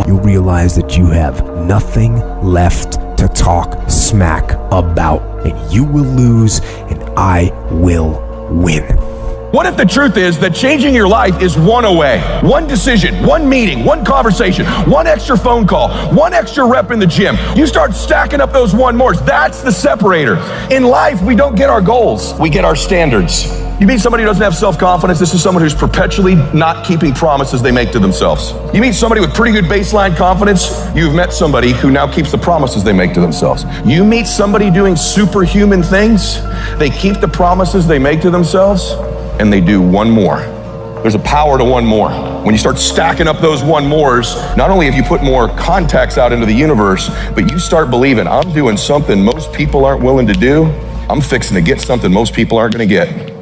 you'll realize that you have nothing left to talk smack about, and you will lose and I will win. What if the truth is that changing your life is one away? One decision, one meeting, one conversation, one extra phone call, one extra rep in the gym. You start stacking up those one mores. That's the separator. In life, we don't get our goals. We get our standards. You meet somebody who doesn't have self-confidence. This is someone who's perpetually not keeping promises they make to themselves. You meet somebody with pretty good baseline confidence. You've met somebody who now keeps the promises they make to themselves. You meet somebody doing superhuman things. They keep the promises they make to themselves, and they do one more. There's a power to one more. When you start stacking up those one mores, not only have you put more contacts out into the universe, but you start believing, I'm doing something most people aren't willing to do. I'm fixing to get something most people aren't gonna get.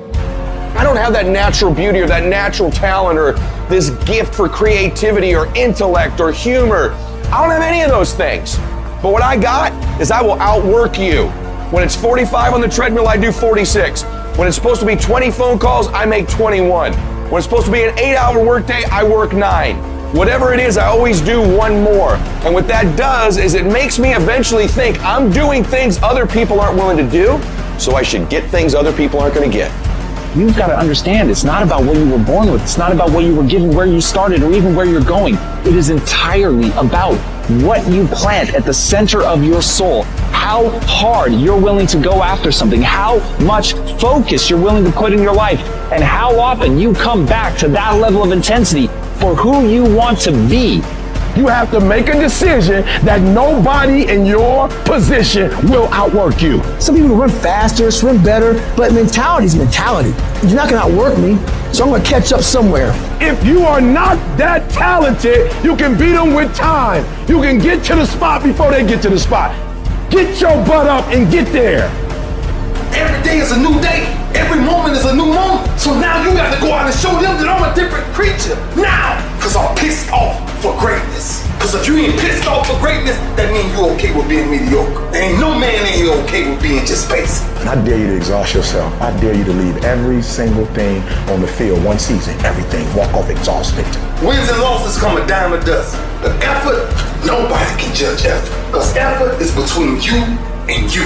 I don't have that natural beauty or that natural talent or this gift for creativity or intellect or humor. I don't have any of those things. But what I got is I will outwork you. When it's 45 on the treadmill, I do 46. When it's supposed to be 20 phone calls, I make 21. When it's supposed to be an 8-hour workday, I work 9. Whatever it is, I always do one more. And what that does is it makes me eventually think I'm doing things other people aren't willing to do, so I should get things other people aren't gonna get. You've got to understand, it's not about what you were born with. It's not about what you were given, where you started, or even where you're going. It is entirely about what you plant at the center of your soul, how hard you're willing to go after something, how much focus you're willing to put in your life, and how often you come back to that level of intensity for who you want to be. You have to make a decision that nobody in your position will outwork you. Some people run faster, swim better, but mentality is mentality. You're not gonna outwork me, so I'm gonna catch up somewhere. If you are not that talented, you can beat them with time. You can get to the spot before they get to the spot. Get your butt up and get there. Every day is a new day. Every moment is a new moment. So now you got to go out and show them that I'm a different creature. Now, because I'm pissed off for greatness. Because if you ain't pissed off for greatness, that means you okay with being mediocre. There ain't no man in here okay with being just basic. And I dare you to exhaust yourself. I dare you to leave every single thing on the field one season. Everything. Walk off exhausted. Wins and losses come a dime a dozen. The effort, nobody can judge effort. Because effort is between you and you.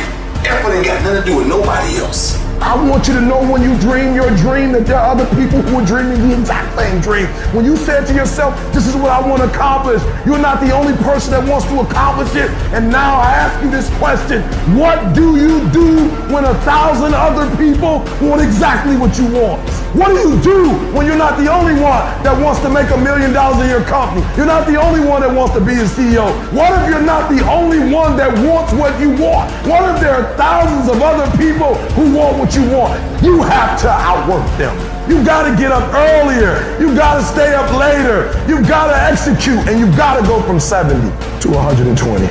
Effort ain't got nothing to do with nobody else. I want you to know when you dream your dream that there are other people who are dreaming the exact same dream. When you said to yourself, this is what I want to accomplish, you're not the only person that wants to accomplish it. And now I ask you this question, what do you do when 1,000 other people want exactly what you want? What do you do when you're not the only one that wants to make $1 million in your company? You're not the only one that wants to be a CEO. What if you're not the only one that wants what you want? What if there are thousands of other people who want what you want? You have to outwork them. You gotta get up earlier. You gotta stay up later. You gotta execute, and you gotta go from 70 to 120.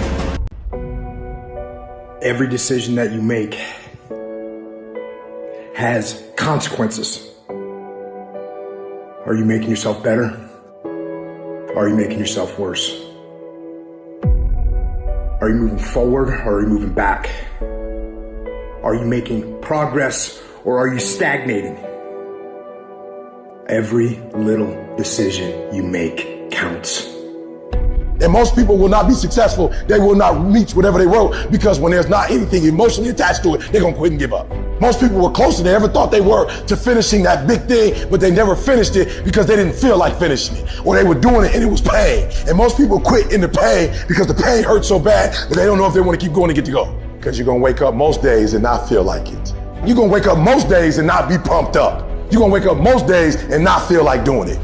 Every decision that you make has consequences. Are you making yourself better? Or are you making yourself worse? Are you moving forward or are you moving back? Are you making progress or are you stagnating? Every little decision you make counts. And most people will not be successful. They will not reach whatever they wrote because when there's not anything emotionally attached to it, they're gonna quit and give up. Most people were closer than they ever thought they were to finishing that big thing, but they never finished it because they didn't feel like finishing it. Or they were doing it and it was pain. And most people quit in the pain because the pain hurts so bad that they don't know if they want to keep going to get to go. Because you're gonna wake up most days and not feel like it. You're gonna wake up most days and not be pumped up. You're gonna wake up most days and not feel like doing it.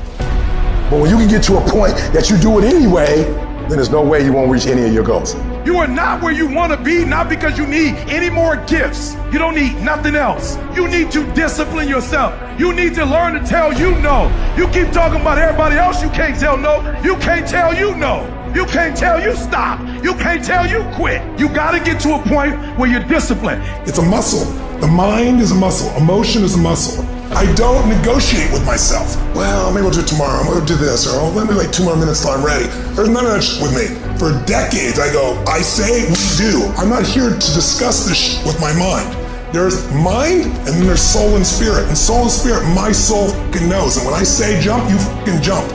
But when you can get to a point that you do it anyway, then there's no way you won't reach any of your goals. You are not where you want to be, not because you need any more gifts. You don't need nothing else. You need to discipline yourself. You need to learn to tell you no. You keep talking about everybody else you can't tell no. You can't tell you no. You can't tell you stop. You can't tell you quit. You got to get to a point where you're disciplined. It's a muscle. The mind is a muscle. Emotion is a muscle. I don't negotiate with myself. Well, maybe I'll do it tomorrow. I'm gonna do this, or let me wait 2 more minutes till I'm ready. There's none of that shit with me. For decades, I go, I say, we do. I'm not here to discuss this shit with my mind. There's mind, and then there's soul and spirit. And soul and spirit, my soul fucking knows. And when I say jump, you fucking jump.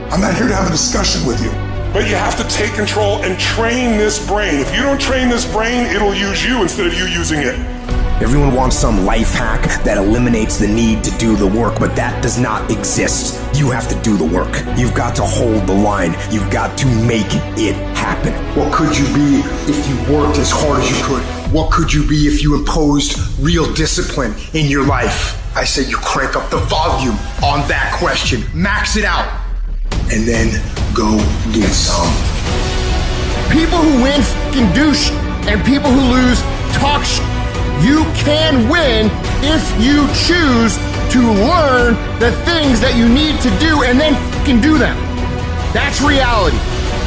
I'm not here to have a discussion with you. But you have to take control and train this brain. If you don't train this brain, it'll use you instead of you using it. Everyone wants some life hack that eliminates the need to do the work, but that does not exist. You have to do the work. You've got to hold the line. You've got to make it happen. What could you be if you worked as hard as you could? What could you be if you imposed real discipline in your life? I say you crank up the volume on that question, max it out, and then go get some. People who win f***ing do sh**, and people who lose talk sh**. You can win if you choose to learn the things that you need to do and then f***ing do them. That's reality.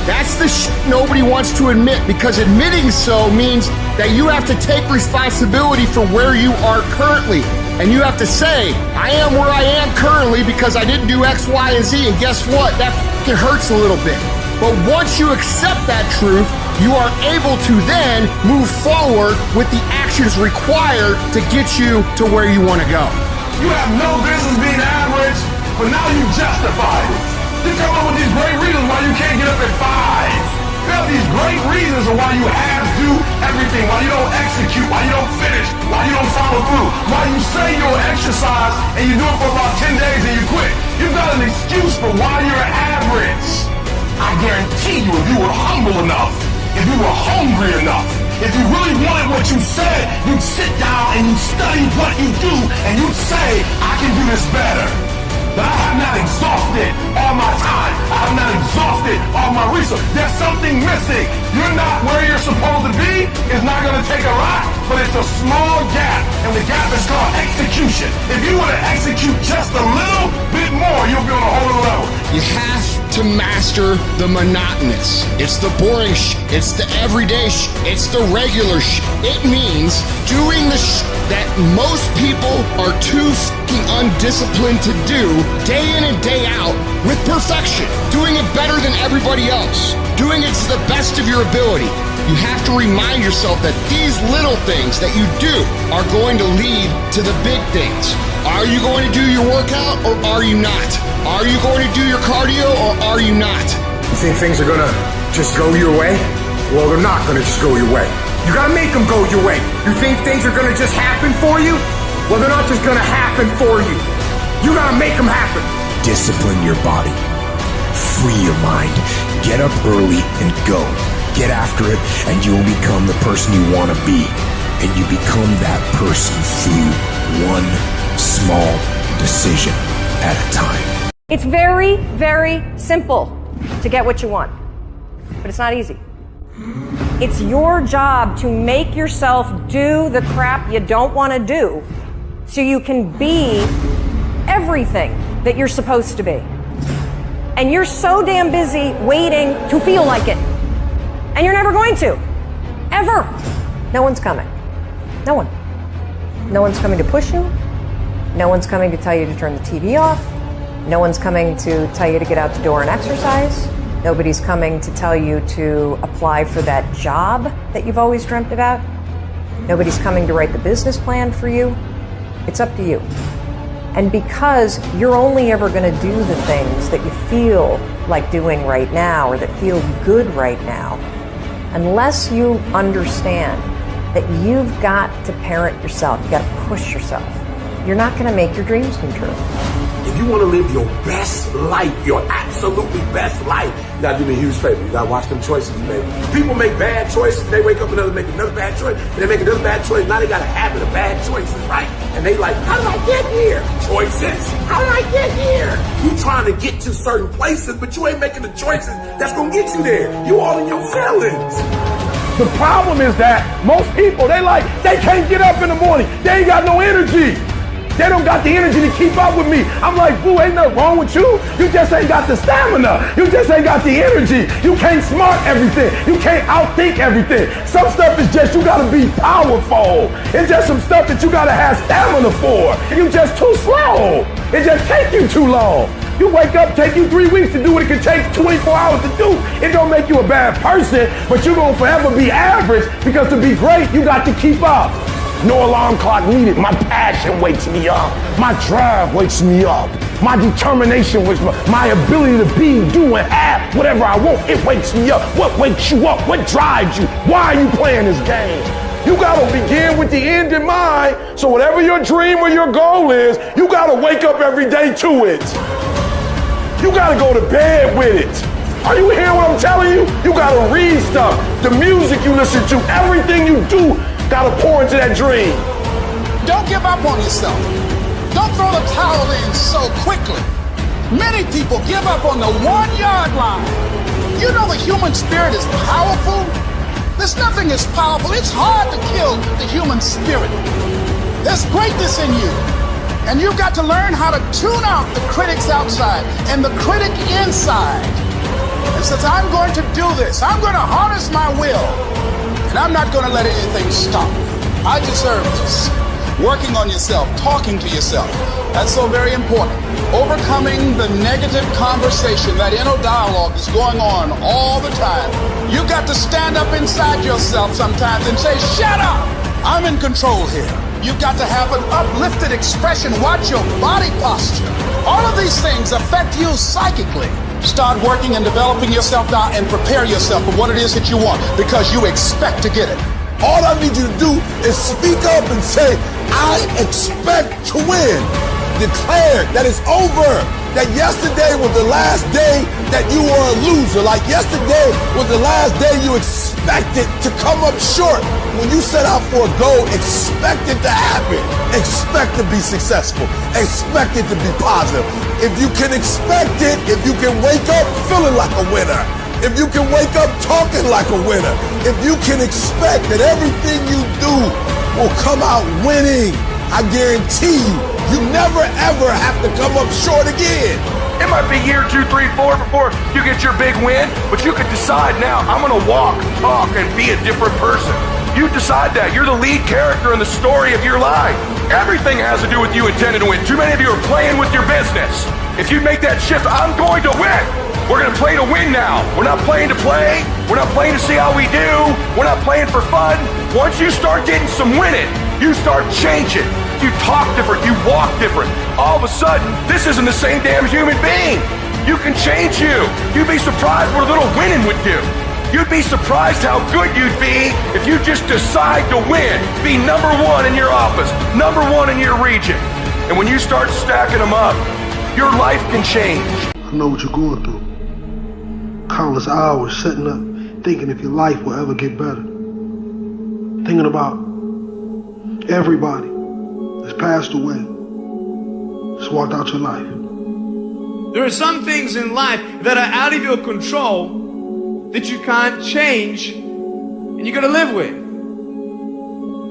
That's the sh** nobody wants to admit, because admitting so means that you have to take responsibility for where you are currently. And you have to say, I am where I am currently because I didn't do X, Y, and Z. And guess what? That f***ing hurts a little bit. But once you accept that truth, you are able to then move forward with the actions required to get you to where you want to go. You have no business being average, but now you justify it. You come up with these great reasons why you can't get up at 5. You have these great reasons of why you have to do everything, why you don't execute, why you don't finish, why you don't follow through, why you say you'll exercise and you do it for about 10 days and you quit. You've got an excuse for why you're average. I guarantee you, if you were humble enough, if you were hungry enough, if you really wanted what you said, you'd sit down and you'd study what you do and you'd say, I can do this better. But I have not exhausted all my time. I have not exhausted all my resources. There's something missing. You're not where you're supposed to be. It's not going to take a lot, but it's a small gap. And the gap is called execution. If you want to execute just a little bit more, you'll be on a whole other level. You have to master the monotonous. It's the boring sh**. It's the everyday sh**. It's the regular sh**. It means doing the sh** that most people are too f***ing undisciplined to do day in and day out with perfection. Doing it better than everybody else. Doing it to the best of your ability. You have to remind yourself that these little things that you do are going to lead to the big things. Are you going to do your workout or are you not? Are you going to do your cardio or are you not? You think things are gonna just go your way? Well, they're not gonna just go your way. You gotta make them go your way. You think things are gonna just happen for you? Well, they're not just gonna happen for you. You gotta make them happen. Discipline your body. Free your mind. Get up early and go. Get after it, and you'll become the person you want to be. And you become that person through one small decision at a time. It's very, very simple to get what you want, but it's not easy. It's your job to make yourself do the crap you don't want to do so you can be everything that you're supposed to be. And you're so damn busy waiting to feel like it. And you're never going to. Ever. No one's coming. No one. No one's coming to push you. No one's coming to tell you to turn the TV off. No one's coming to tell you to get out the door and exercise. Nobody's coming to tell you to apply for that job that you've always dreamt about. Nobody's coming to write the business plan for you. It's up to you. And because you're only ever going to do the things that you feel like doing right now or that feel good right now, unless you understand that you've got to parent yourself, you've got to push yourself, you're not going to make your dreams come true. If you want to live your best life, your absolutely best life, you got to do me a huge favor. You got to watch them choices you make. People make bad choices. They wake up and they make another bad choice. And they make another bad choice. Now they got a habit of bad choices, right? And they like, how did I get here? Choices. How did I get here? You trying to get to certain places, but you ain't making the choices that's going to get you there. You all in your feelings. The problem is that most people, they can't get up in the morning. They ain't got no energy. They don't got the energy to keep up with me. I'm like, boo, ain't nothing wrong with you. You just ain't got the stamina. You just ain't got the energy. You can't smart everything. You can't outthink everything. Some stuff is just, you gotta be powerful. It's just some stuff that you gotta have stamina for. You just too slow. It just take you too long. You wake up, take you 3 weeks to do what it could take 24 hours to do. It don't make you a bad person, but you're gonna forever be average because to be great, you got to keep up. No alarm clock needed. My passion wakes me up. My drive wakes me up. My determination was my ability to be, do, and have whatever I want. It wakes me up. What wakes you up? What drives you? Why are you playing this game? You gotta begin with the end in mind. So whatever your dream or your goal is, you gotta wake up every day to it. You gotta go to bed with it. Are you hearing what I'm telling you? You gotta read stuff. The music you listen to, everything you do, gotta pour into that dream. Don't give up on yourself. Don't throw the towel in so quickly. Many people give up on the 1-yard line. You know the human spirit is powerful. There's nothing as powerful. It's hard to kill the human spirit. There's greatness in you. And you've got to learn how to tune out the critics outside and the critic inside. And since I'm going to do this, I'm going to harness my will. And I'm not going to let anything stop me. I deserve this. Working on yourself, talking to yourself. That's so very important. Overcoming the negative conversation, that inner dialogue is going on all the time. You've got to stand up inside yourself sometimes and say, shut up! I'm in control here. You've got to have an uplifted expression. Watch your body posture. All of these things affect you psychically. Start working and developing yourself now and prepare yourself for what it is that you want, because you expect to get it. All I need you to do is speak up and say, I expect to win. Declare that it's over. That yesterday was the last day that you were a loser. Like yesterday was the last day you expected to come up short. When you set out for a goal, expect it to happen. Expect to be successful. Expect it to be positive. If you can expect it, if you can wake up feeling like a winner, if you can wake up talking like a winner, if you can expect that everything you do will come out winning, I guarantee you never ever have to come up short again. It might be year 2, 3, 4 before you get your big win, but you could decide now, I'm gonna walk, talk, and be a different person. You decide that. You're the lead character in the story of your life. Everything has to do with you intending to win. Too many of you are playing with your business. If you make that shift, I'm going to win. We're going to play to win now. We're not playing to play. We're not playing to see how we do. We're not playing for fun. Once you start getting some winning, you start changing. You talk different. You walk different. All of a sudden, this isn't the same damn human being. You can change you. You'd be surprised what a little winning would do. You'd be surprised how good you'd be if you just decide to win. Be number 1 in your office, number 1 in your region. And when you start stacking them up, your life can change. I know what you're going through. Countless hours setting up, thinking if your life will ever get better. Thinking about everybody that's passed away, just walked out your life. There are some things in life that are out of your control that you can't change and you got to live with.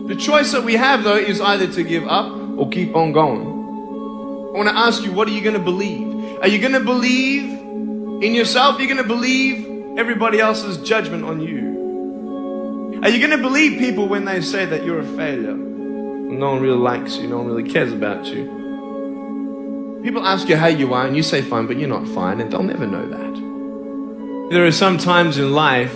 The choice that we have, though, is either to give up or keep on going. I want to ask you, what are you going to believe? Are you going to believe in yourself? Are you going to believe everybody else's judgment on you? Are you going to believe people when they say that you're a failure? No one really likes you, no one really cares about you. People ask you how you are and you say fine, but you're not fine, and they'll never know that. There are some times in life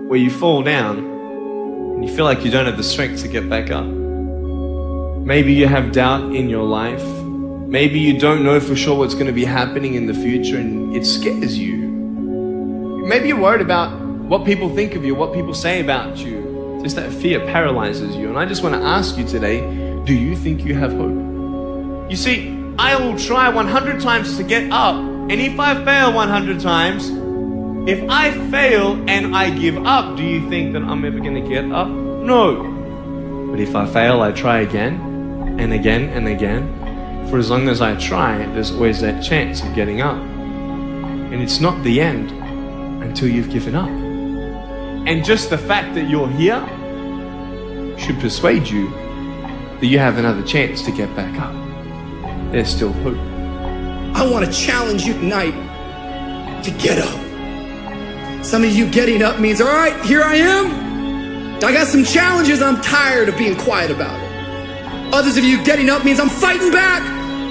where you fall down and you feel like you don't have the strength to get back up. Maybe you have doubt in your life. Maybe you don't know for sure what's going to be happening in the future and it scares you. Maybe you're worried about what people think of you, what people say about you. Just that fear paralyzes you. And I just want to ask you today, do you think you have hope? You see, I will try 100 times to get up, and if I fail 100 times, if I fail and I give up, do you think that I'm ever going to get up? No. But if I fail, I try again and again and again. For as long as I try, there's always that chance of getting up. And it's not the end until you've given up. And just the fact that you're here should persuade you that you have another chance to get back up. There's still hope. I want to challenge you tonight to get up. Some of you getting up means, all right, here I am. I got some challenges I'm tired of being quiet about it. Others of you getting up means I'm fighting back.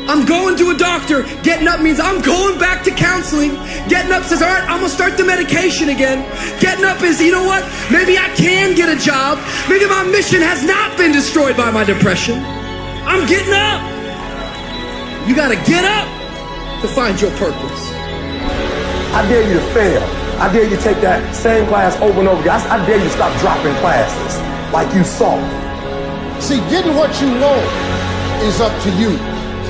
I'm going to a doctor. Getting up means I'm going back to counseling. Getting up says, all right, I'm going to start the medication again. Getting up is, you know what? Maybe I can get a job. Maybe my mission has not been destroyed by my depression. I'm getting up. You got to get up. to find your purpose. I dare you to fail. I dare you to take that same class over and over again. I dare you to stop dropping classes like you saw. See, getting what you want is up to you.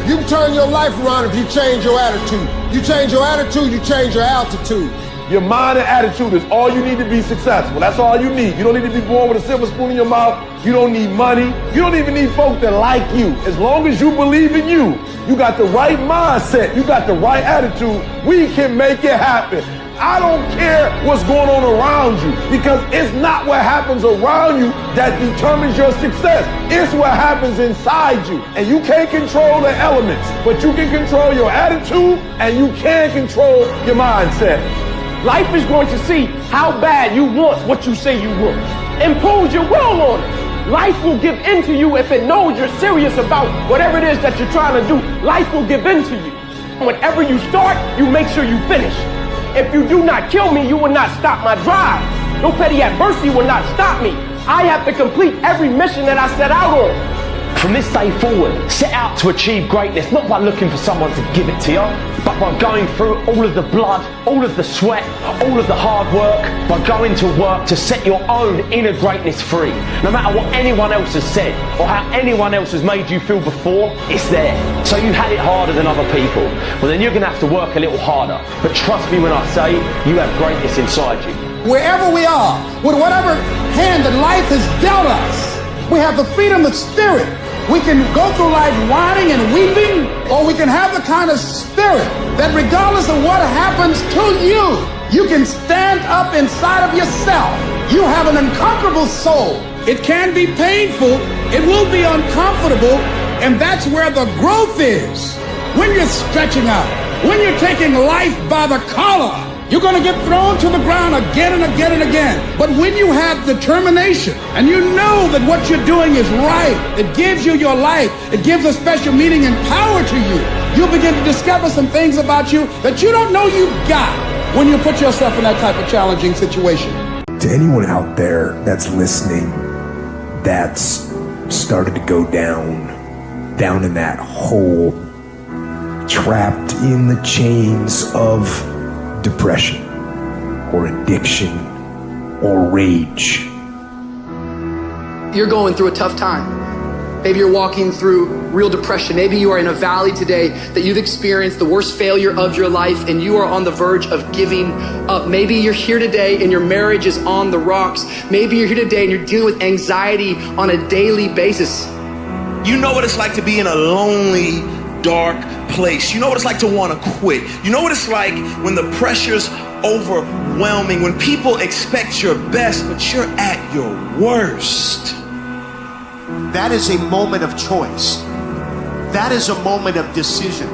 You can turn your life around if you change your attitude. You change your attitude, you change your altitude. Your mind and attitude is all you need to be successful. That's all you need. You don't need to be born with a silver spoon in your mouth. You don't need money. You don't even need folk that like you. As long as you believe in you, you got the right mindset, you got the right attitude, we can make it happen. I don't care what's going on around you, because it's not what happens around you that determines your success. It's what happens inside you. And you can't control the elements, but you can control your attitude and you can control your mindset. Life is going to see how bad you want what you say you want. Impose your will on it. Life will give in to you if it knows you're serious about whatever it is that you're trying to do. Life will give in to you. Whenever you start, you make sure you finish. If you do not kill me, you will not stop my drive. No petty adversity will not stop me. I have to complete every mission that I set out on. From this day forward, set out to achieve greatness, not by looking for someone to give it to you, but by going through all of the blood, all of the sweat, all of the hard work, by going to work to set your own inner greatness free. No matter what anyone else has said, or how anyone else has made you feel before, it's there. So you had it harder than other people. Well, then you're gonna have to work a little harder. But trust me when I say, you have greatness inside you. Wherever we are, with whatever hand that life has dealt us, we have the freedom of spirit. We can go through life whining and weeping, or we can have the kind of spirit that regardless of what happens to you, you can stand up inside of yourself. You have an unconquerable soul. It can be painful, it will be uncomfortable, and that's where the growth is. When you're stretching out, when you're taking life by the collar, you're going to get thrown to the ground again and again and again. But when you have determination and you know that what you're doing is right, it gives you your life, it gives a special meaning and power to you, you'll begin to discover some things about you that you don't know you've got when you put yourself in that type of challenging situation. To anyone out there that's listening, that's started to go down in that hole, trapped in the chains of depression or addiction or rage. You're going through a tough time. Maybe you're walking through real depression. Maybe you are in a valley today that you've experienced the worst failure of your life and you are on the verge of giving up. Maybe you're here today and your marriage is on the rocks. Maybe you're here today and you're dealing with anxiety on a daily basis. You know what it's like to be in a lonely, dark place. You know what it's like to want to quit. You know what it's like when the pressure's overwhelming, when people expect your best, but you're at your worst. That is a moment of choice. That is a moment of decision.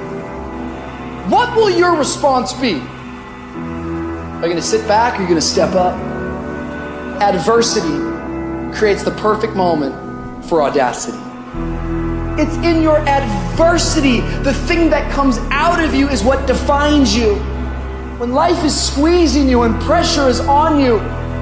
What will your response be? Are you going to sit back or are you going to step up? Adversity creates the perfect moment for audacity. It's in your adversity. The thing that comes out of you is what defines you. When life is squeezing you and pressure is on you,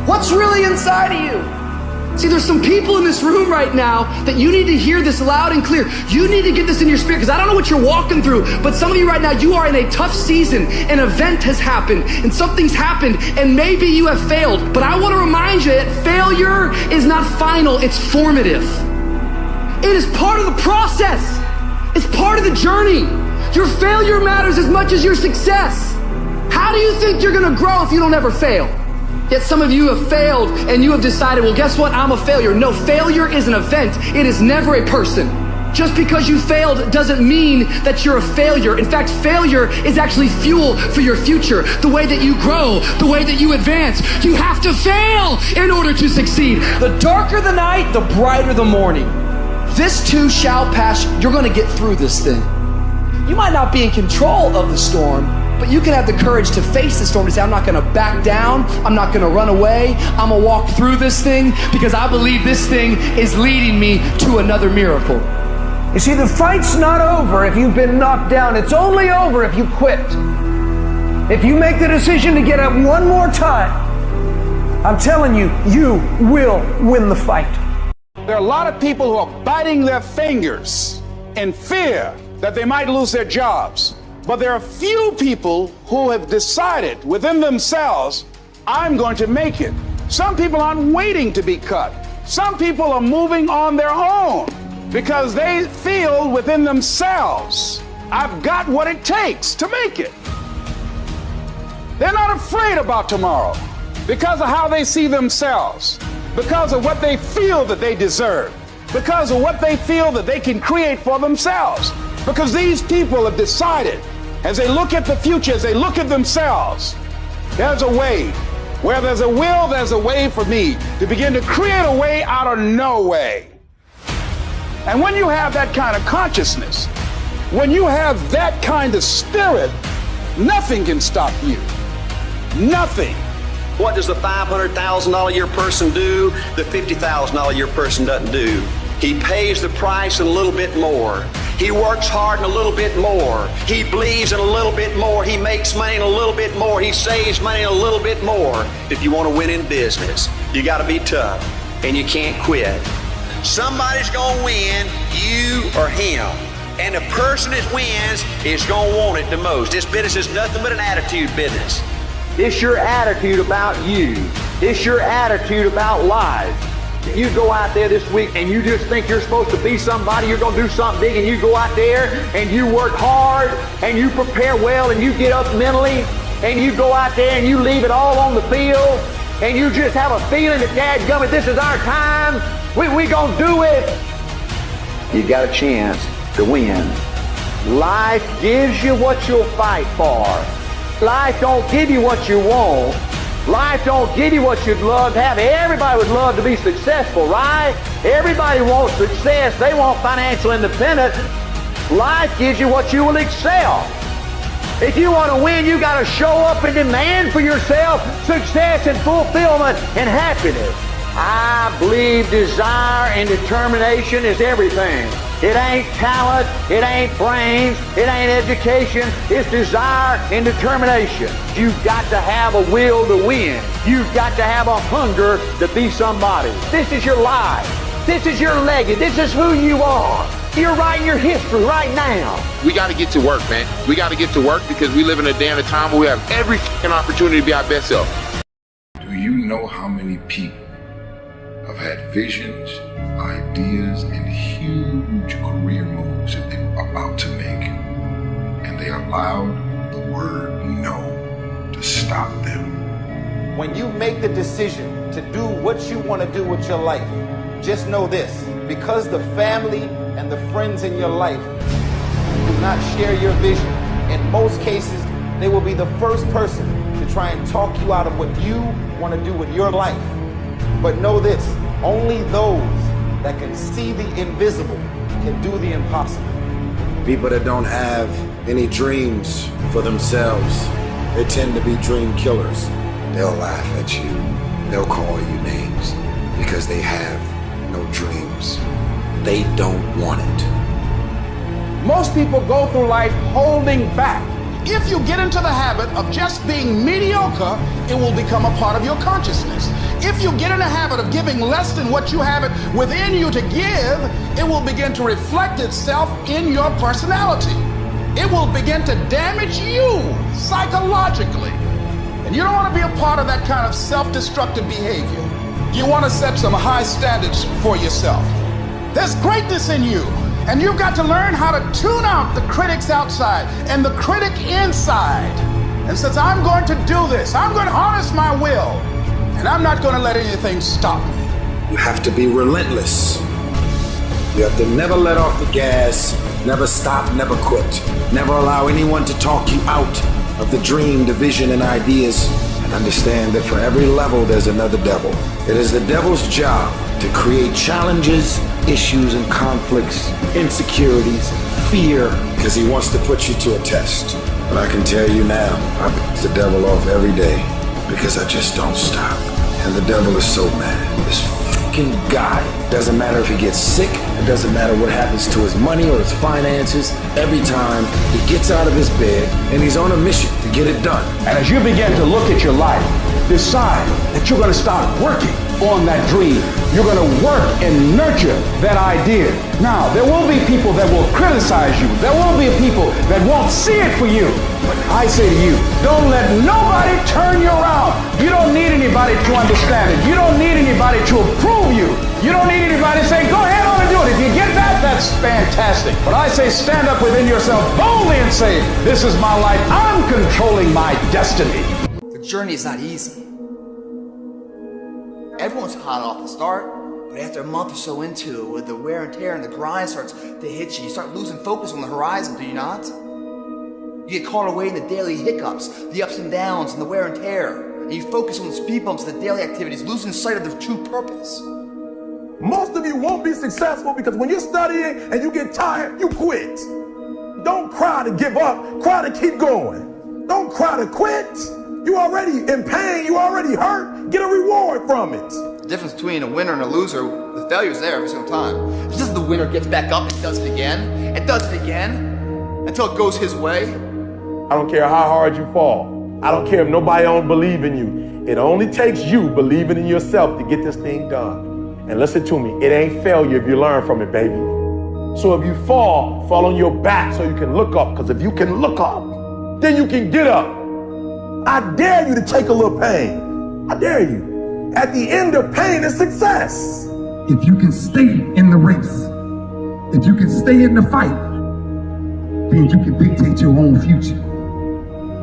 what's really inside of you? See, there's some people in this room right now that you need to hear this loud and clear. You need to get this in your spirit, because I don't know what you're walking through, but some of you right now, you are in a tough season. An event has happened and something's happened and maybe you have failed. But I want to remind you that failure is not final, it's formative. It is part of the process. It's part of the journey. Your failure matters as much as your success. How do you think you're going to grow if you don't ever fail? Yet some of you have failed and you have decided, well, guess what? I'm a failure. No, failure is an event. It is never a person. Just because you failed doesn't mean that you're a failure. In fact, failure is actually fuel for your future. The way that you grow, the way that you advance. You have to fail in order to succeed. The darker the night, the brighter the morning. This too shall pass. You're going to get through this thing. You might not be in control of the storm, but you can have the courage to face the storm and say, I'm not going to back down. I'm not going to run away. I'm going to walk through this thing because I believe this thing is leading me to another miracle. You see, the fight's not over if you've been knocked down. It's only over if you quit. If you make the decision to get up one more time, I'm telling you, you will win the fight. There are a lot of people who are biting their fingers in fear that they might lose their jobs. But there are few people who have decided within themselves, I'm going to make it. Some people aren't waiting to be cut. Some people are moving on their own because they feel within themselves, I've got what it takes to make it. They're not afraid about tomorrow because of how they see themselves, because of what they feel that they deserve, because of what they feel that they can create for themselves. Because these people have decided, as they look at the future, as they look at themselves, there's a way. Where there's a will, there's a way for me to begin to create a way out of no way. And when you have that kind of consciousness, when you have that kind of spirit, nothing can stop you. Nothing. What does the $500,000 a year person do the $50,000 a year person doesn't do? He pays the price and a little bit more. He works hard and a little bit more. He believes in a little bit more. He makes money and a little bit more. He saves money and a little bit more. If you want to win in business, you got to be tough and you can't quit. Somebody's going to win, you or him. And the person that wins is going to want it the most. This business is nothing but an attitude business. It's your attitude about you. It's your attitude about life. If you go out there this week and you just think you're supposed to be somebody, you're going to do something big, and you go out there and you work hard and you prepare well and you get up mentally and you go out there and you leave it all on the field and you just have a feeling that, dadgummit, this is our time, we going to do it, you got a chance to win. Life gives you what you'll fight for. Life don't give you what you want. Life don't give you what you'd love to have. Everybody would love to be successful, right? Everybody wants success. They want financial independence. Life gives you what you will excel. If you want to win, you got to show up and demand for yourself success and fulfillment and happiness. I believe desire and determination is everything. It ain't talent, it ain't brains, it ain't education, it's desire and determination. You've got to have a will to win. You've got to have a hunger to be somebody. This is your life. This is your legacy. This is who you are. You're writing your history right now. We got to get to work, man. We got to get to work because we live in a day and a time where we have every fucking opportunity to be our best self. Do you know how many people have had visions, ideas, and huge career moves that they're about to make, and they allowed the word no to stop them? When you make the decision to do what you want to do with your life, just know this, because the family and the friends in your life do not share your vision, in most cases, they will be the first person to try and talk you out of what you want to do with your life. But know this, only those that can see the invisible can do the impossible. People that don't have any dreams for themselves, they tend to be dream killers. They'll laugh at you. They'll call you names because they have no dreams. They don't want it. Most people go through life holding back. If you get into the habit of just being mediocre, it will become a part of your consciousness. If you get in the habit of giving less than what you have it within you to give, it will begin to reflect itself in your personality. It will begin to damage you psychologically. And you don't want to be a part of that kind of self-destructive behavior. You want to set some high standards for yourself. There's greatness in you. And you've got to learn how to tune out the critics outside and the critic inside. And since I'm going to do this, I'm going to harness my will, and I'm not going to let anything stop me. You have to be relentless. You have to never let off the gas, never stop, never quit. Never allow anyone to talk you out of the dream, the vision, and ideas. And understand that for every level, there's another devil. It is the devil's job to create challenges, issues, and conflicts, insecurities, fear, because he wants to put you to a test. But I can tell you now, I piss the devil off every day because I just don't stop. And the devil is so mad. This fucking guy, doesn't matter if he gets sick, it doesn't matter what happens to his money or his finances, every time he gets out of his bed and he's on a mission to get it done. And as you begin to look at your life, decide that you're going to start working on that dream. You're going to work and nurture that idea. Now, there will be people that will criticize you. There will be people that won't see it for you. But I say to you, don't let nobody turn you around. You don't need anybody to understand it. You don't need anybody to approve you. You don't need anybody to say, go ahead on and do it. If you get that, that's fantastic. But I say stand up within yourself boldly and say, this is my life. I'm controlling my destiny. The journey is not easy. Everyone's hot off the start, but after a month or so into it, with the wear and tear and the grind starts to hit you, you start losing focus on the horizon, do you not? You get caught away in the daily hiccups, the ups and downs, and the wear and tear. And you focus on the speed bumps and the daily activities, losing sight of their true purpose. Most of you won't be successful because when you're studying and you get tired, you quit. Don't cry to give up, cry to keep going. Don't cry to quit. You already in pain, you already hurt, get a reward from it. The difference between a winner and a loser, the failure's there every single time. It's just the winner gets back up and does it again, until it goes his way. I don't care how hard you fall. I don't care if nobody don't believe in you. It only takes you believing in yourself to get this thing done. And listen to me, it ain't failure if you learn from it, baby. So if you fall on your back so you can look up, because if you can look up, then you can get up. I dare you to take a little pain. I dare you. At the end of pain is success. If you can stay in the race, if you can stay in the fight, then you can dictate your own future.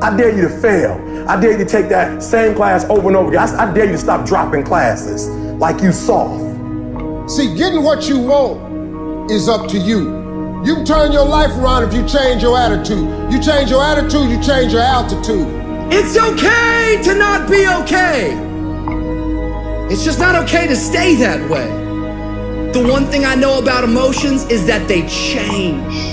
I dare you to fail. I dare you to take that same class over and over again. I dare you to stop dropping classes like you soft. See, getting what you want is up to you. You can turn your life around if you change your attitude. You change your attitude, you change your altitude. It's okay to not be okay. It's just not okay to stay that way. The one thing I know about emotions is that they change.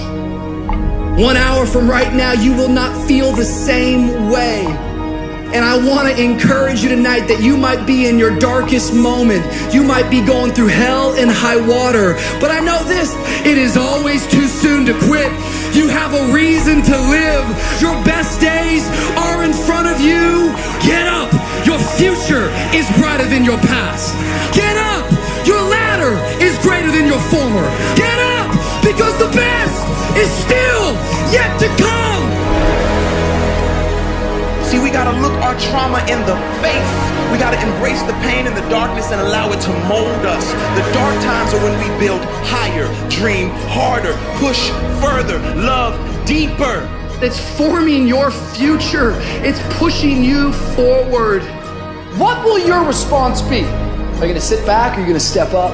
1 hour from right now, you will not feel the same way. And I want to encourage you tonight that you might be in your darkest moment. You might be going through hell and high water. But I know this, it is always too soon to quit. You have a reason to live. Your best days are in front of you. Get up. Your future is brighter than your past. Get up. Your ladder is greater than your former. Get up, because the best is still yet to come. See, we gotta look our trauma in the face. We gotta embrace the pain and the darkness and allow it to mold us. The dark times are when we build higher, dream harder, push further, love deeper. It's forming your future. It's pushing you forward. What will your response be? Are you gonna sit back or are you gonna step up?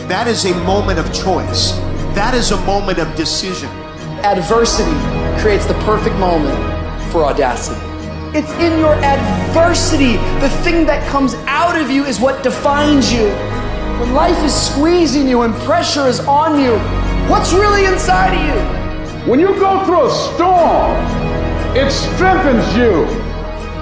That is a moment of choice. That is a moment of decision. Adversity creates the perfect moment for audacity. It's in your adversity. The thing that comes out of you is what defines you. When life is squeezing you and pressure is on you, what's really inside of you? When you go through a storm, it strengthens you.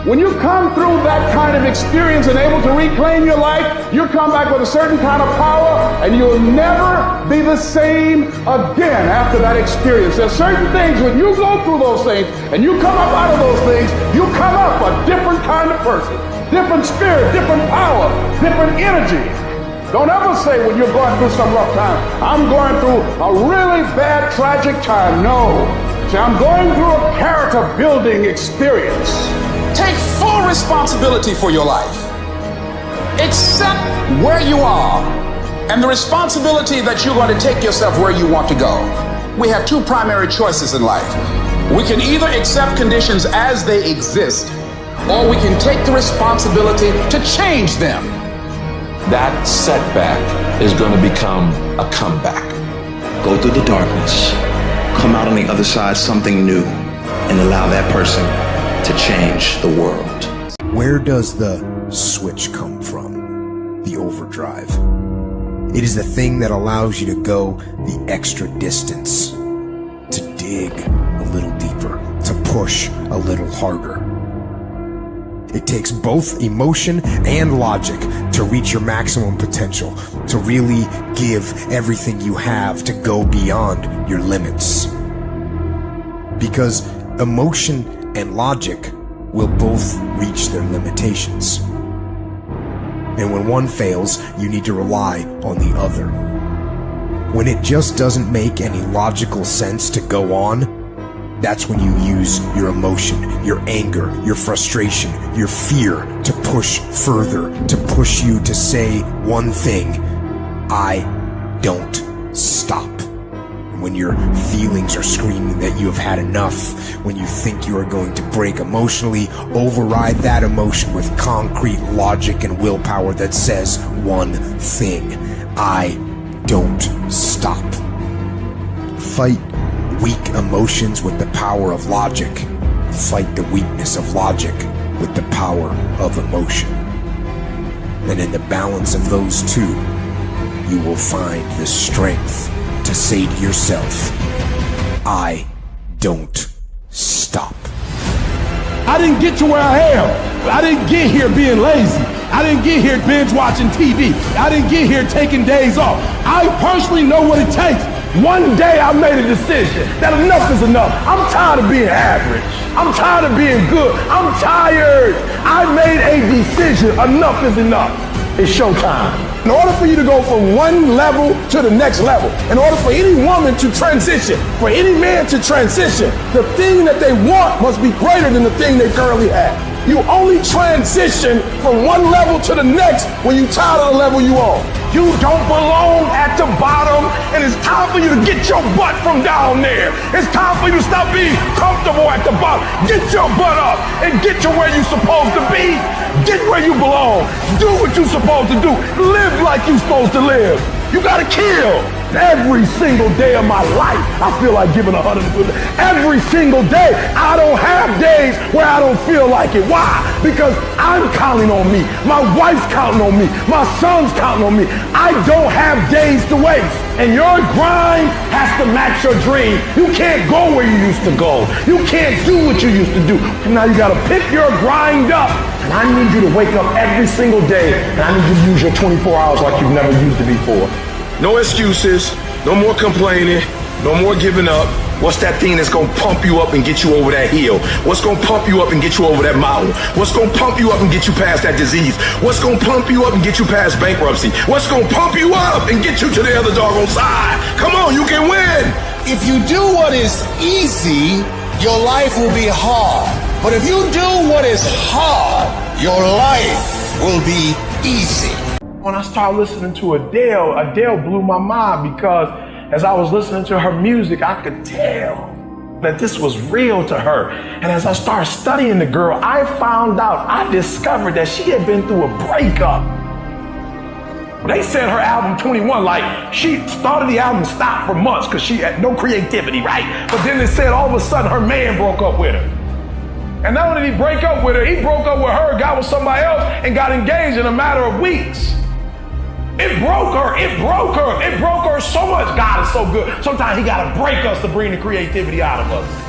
When you come through that kind of experience and able to reclaim your life, you come back with a certain kind of power and you'll never be the same again after that experience. There's certain things, when you go through those things and you come up out of those things, you come up a different kind of person, different spirit, different power, different energy. Don't ever say when you're going through some rough time, I'm going through a really bad, tragic time. No. See, I'm going through a character building experience. Take full responsibility for your life. Accept where you are and the responsibility that you're going to take yourself where you want to go. We have two primary choices in life. We can either accept conditions as they exist, or we can take the responsibility to change them. That setback is going to become a comeback. Go through the darkness, come out on the other side something new, and allow that person to change the world. Where does the switch come from? The overdrive. It is the thing that allows you to go the extra distance, to dig a little deeper, to push a little harder. It takes both emotion and logic to reach your maximum potential, to really give everything you have, to go beyond your limits. Because emotion and logic will both reach their limitations. And when one fails, you need to rely on the other. When it just doesn't make any logical sense to go on, that's when you use your emotion, your anger, your frustration, your fear to push further, to push you to say one thing: I don't stop. When your feelings are screaming that you have had enough, when you think you are going to break emotionally, override that emotion with concrete logic and willpower that says one thing: I don't stop. Fight weak emotions with the power of logic. Fight the weakness of logic with the power of emotion. And in the balance of those two, you will find the strength to say to yourself, I don't stop. I didn't get to where I am. I didn't get here being lazy. I didn't get here binge watching TV. I didn't get here taking days off. I personally know what it takes. One day I made a decision that enough is enough. I'm tired of being average. I'm tired of being good. I'm tired. I made a decision. Enough is enough. It's showtime. In order for you to go from one level to the next level, in order for any woman to transition, for any man to transition, the thing that they want must be greater than the thing they currently have. You only transition from one level to the next when you're tired of the level you on. You don't belong at the bottom, and it's time for you to get your butt from down there. It's time for you to stop being comfortable at the bottom. Get your butt up and get to where you're supposed to be. Get where you belong. Do what you're supposed to do. Live like you're supposed to live. You gotta kill. Every single day of my life, I feel like giving 100%. Every single day. I don't have days where I don't feel like it. Why? Because I'm counting on me. My wife's counting on me. My son's counting on me. I don't have days to waste. And your grind has to match your dream. You can't go where you used to go. You can't do what you used to do. And now you gotta pick your grind up. And I need you to wake up every single day, and I need you to use your 24 hours like you've never used it before. No excuses, no more complaining, no more giving up. What's that thing that's gonna pump you up and get you over that hill? What's gonna pump you up and get you over that mountain? What's gonna pump you up and get you past that disease? What's gonna pump you up and get you past bankruptcy? What's gonna pump you up and get you to the other doggone side? Come on, you can win! If you do what is easy, your life will be hard. But if you do what is hard, your life will be easy. When I started listening to Adele blew my mind because as I was listening to her music, I could tell that this was real to her. And as I started studying the girl, I discovered that she had been through a breakup. They said her album 21, like she started the album and stopped for months because she had no creativity, right? But then they said all of a sudden her man broke up with her. And not only did he break up with her, he broke up with her, got with somebody else, and got engaged in a matter of weeks. It broke her. It broke her. It broke her so much. God is so good. Sometimes he got to break us to bring the creativity out of us.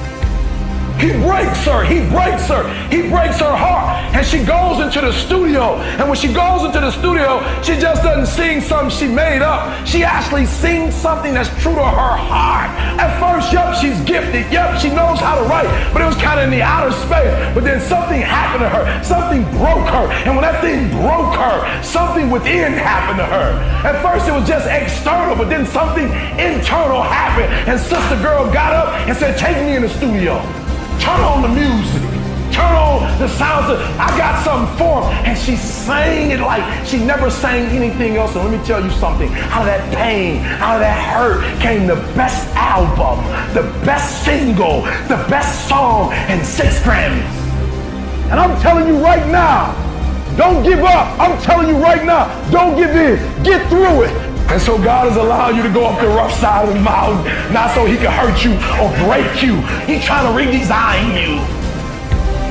He breaks her. He breaks her. He breaks her heart. And she goes into the studio. And when she goes into the studio, she just doesn't sing something she made up. She actually sings something that's true to her heart. At first, yep, she's gifted. Yep, she knows how to write. But it was kind of in the outer space. But then something happened to her. Something broke her. And when that thing broke her, something within happened to her. At first, it was just external. But then something internal happened. And Sister Girl got up and said, take me in the studio. Turn on the music. Turn on the sounds. I got something for her. And she sang it like she never sang anything else. And let me tell you something. Out of that pain, out of that hurt came the best album, the best single, the best song, and 6 Grammys. And I'm telling you right now, don't give up. I'm telling you right now, don't give in. Get through it. And so God has allowed you to go up the rough side of the mountain, not so he can hurt you or break you. He's trying to redesign you.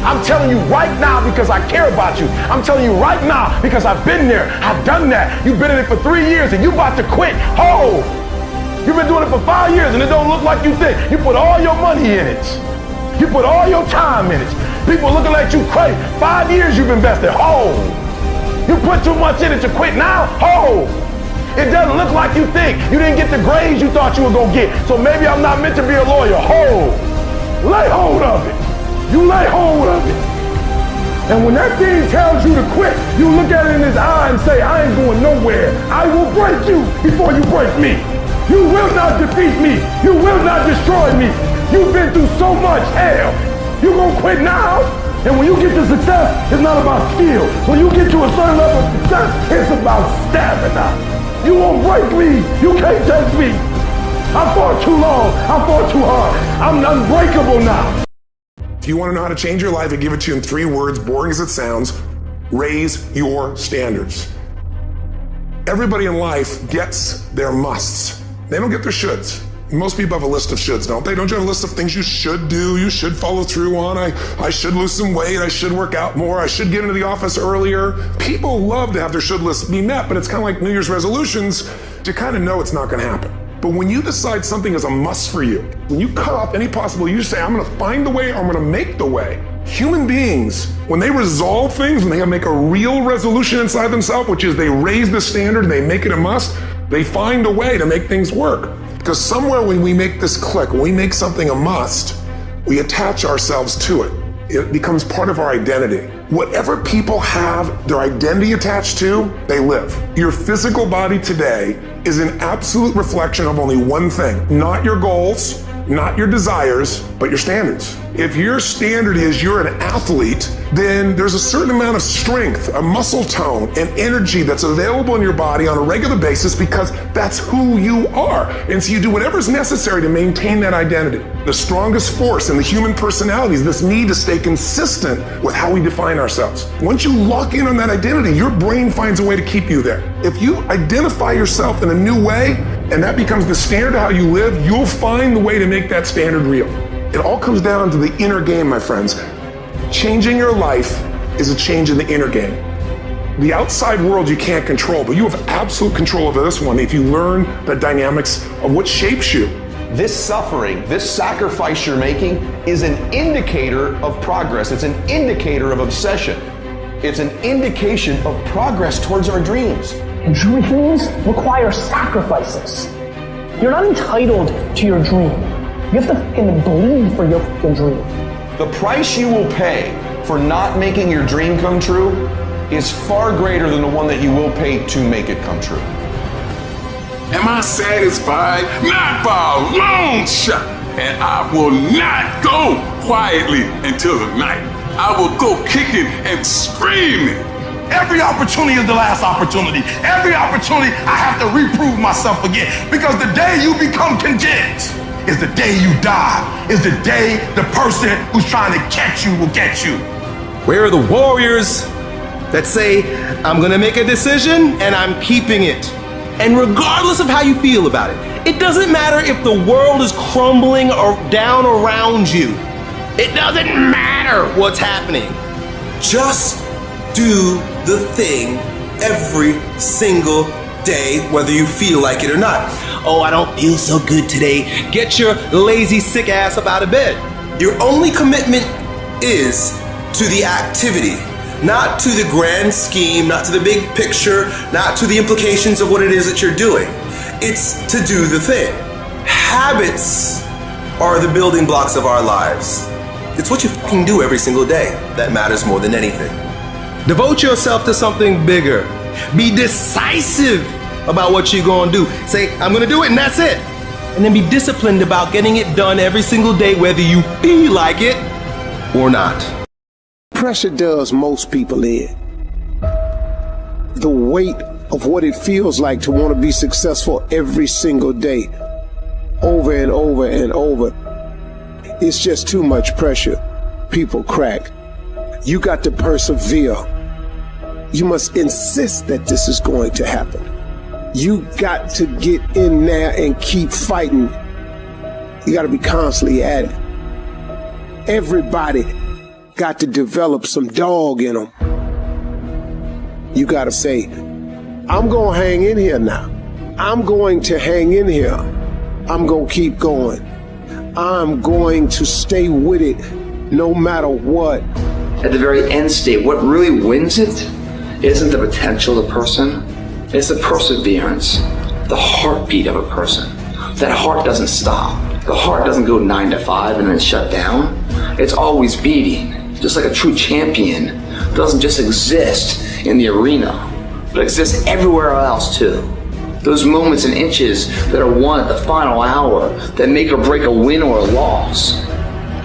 I'm telling you right now because I care about you. I'm telling you right now because I've been there. I've done that. You've been in it for 3 years and you about to quit. Oh, you've been doing it for 5 years and it don't look like you think. You put all your money in it. You put all your time in it. People looking at you crazy. 5 years you've invested. Oh, you put too much in it to quit now. Oh. It doesn't look like you think. You didn't get the grades you thought you were going to get. So maybe I'm not meant to be a lawyer. Hold. Lay hold of it. You lay hold of it. And when that thing tells you to quit, you look at it in his eye and say, I ain't going nowhere. I will break you before you break me. You will not defeat me. You will not destroy me. You've been through so much hell. You gonna quit now? And when you get to success, it's not about skill. When you get to a certain level of success, it's about stamina. You won't break me. You can't take me. I fought too long. I fought too hard. I'm unbreakable now. If you want to know how to change your life, I give it to you in 3 words, boring as it sounds: raise your standards. Everybody in life gets their musts. They don't get their shoulds. Most people have a list of shoulds, don't they? Don't you have a list of things you should do, you should follow through on? I should lose some weight, I should work out more, I should get into the office earlier. People love to have their should lists be met, but it's kind of like New Year's resolutions to kind of know it's not going to happen. But when you decide something is a must for you, when you cut off any possible, you say, I'm going to find the way, or I'm going to make the way. Human beings, when they resolve things, when they make a real resolution inside themselves, which is they raise the standard and they make it a must, they find a way to make things work. Because somewhere when we make this click, when we make something a must, we attach ourselves to it. It becomes part of our identity. Whatever people have their identity attached to, they live. Your physical body today is an absolute reflection of only one thing: not your goals, not your desires, but your standards. If your standard is you're an athlete, then there's a certain amount of strength, a muscle tone, and energy that's available in your body on a regular basis because that's who you are. And so you do whatever's necessary to maintain that identity. The strongest force in the human personality is this need to stay consistent with how we define ourselves. Once you lock in on that identity, your brain finds a way to keep you there. If you identify yourself in a new way, and that becomes the standard of how you live, you'll find the way to make that standard real. It all comes down to the inner game, my friends. Changing your life is a change in the inner game. The outside world you can't control, but you have absolute control over this one if you learn the dynamics of what shapes you. This suffering, this sacrifice you're making is an indicator of progress. It's an indicator of obsession. It's an indication of progress towards our dreams. Dreams require sacrifices. You're not entitled to your dream. You have to fucking bleed for your fucking dream. The price you will pay for not making your dream come true is far greater than the one that you will pay to make it come true. Am I satisfied? Not by a long shot. And I will not go quietly until the night. I will go kicking and screaming. Every opportunity is the last opportunity. Every opportunity I have to reprove myself again. Because the day you become content is the day you die. Is the day the person who's trying to catch you will get you. Where are the warriors that say, I'm gonna make a decision and I'm keeping it? And regardless of how you feel about it, it doesn't matter if the world is crumbling or down around you. It doesn't matter what's happening. Just do the thing every single day, whether you feel like it or not. Oh, I don't feel so good today. Get your lazy, sick ass up out of bed. Your only commitment is to the activity, not to the grand scheme, not to the big picture, not to the implications of what it is that you're doing. It's to do the thing. Habits are the building blocks of our lives. It's what you fucking do every single day that matters more than anything. Devote yourself to something bigger. Be decisive about what you're gonna do. Say, I'm gonna do it and that's it. And then be disciplined about getting it done every single day, whether you feel like it or not. Pressure does most people in. The weight of what it feels like to want to be successful every single day, over and over and over. It's just too much pressure. People crack. You got to persevere. You must insist that this is going to happen. You got to get in there and keep fighting. You got to be constantly at it. Everybody got to develop some dog in them. You got to say, I'm going to hang in here now. I'm going to hang in here. I'm going to keep going. I'm going to stay with it no matter what. At the very end state, what really wins it isn't the potential of the person, it's the perseverance, the heartbeat of a person. That heart doesn't stop. The heart doesn't go 9 to 5 and then shut down. It's always beating. Just like a true champion doesn't just exist in the arena, but exists everywhere else too. Those moments and inches that are won at the final hour that make or break a win or a loss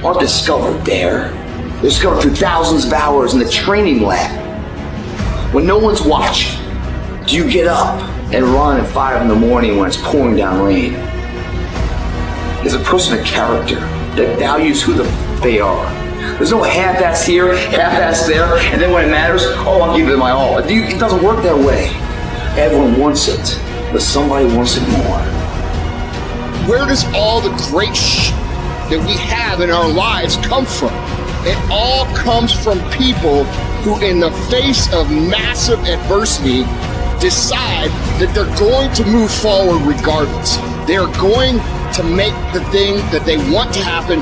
aren't discovered there. They're discovered through thousands of hours in the training lab. When no one's watching, do you get up and run at 5 in the morning when it's pouring down rain? Is a person a character that values who they are? There's no half-ass here, half-ass there, and then when it matters, oh, I'll give it my all. It doesn't work that way. Everyone wants it, but somebody wants it more. Where does all the great that we have in our lives come from? It all comes from people who, in the face of massive adversity, decide that they're going to move forward regardless. They're going to make the thing that they want to happen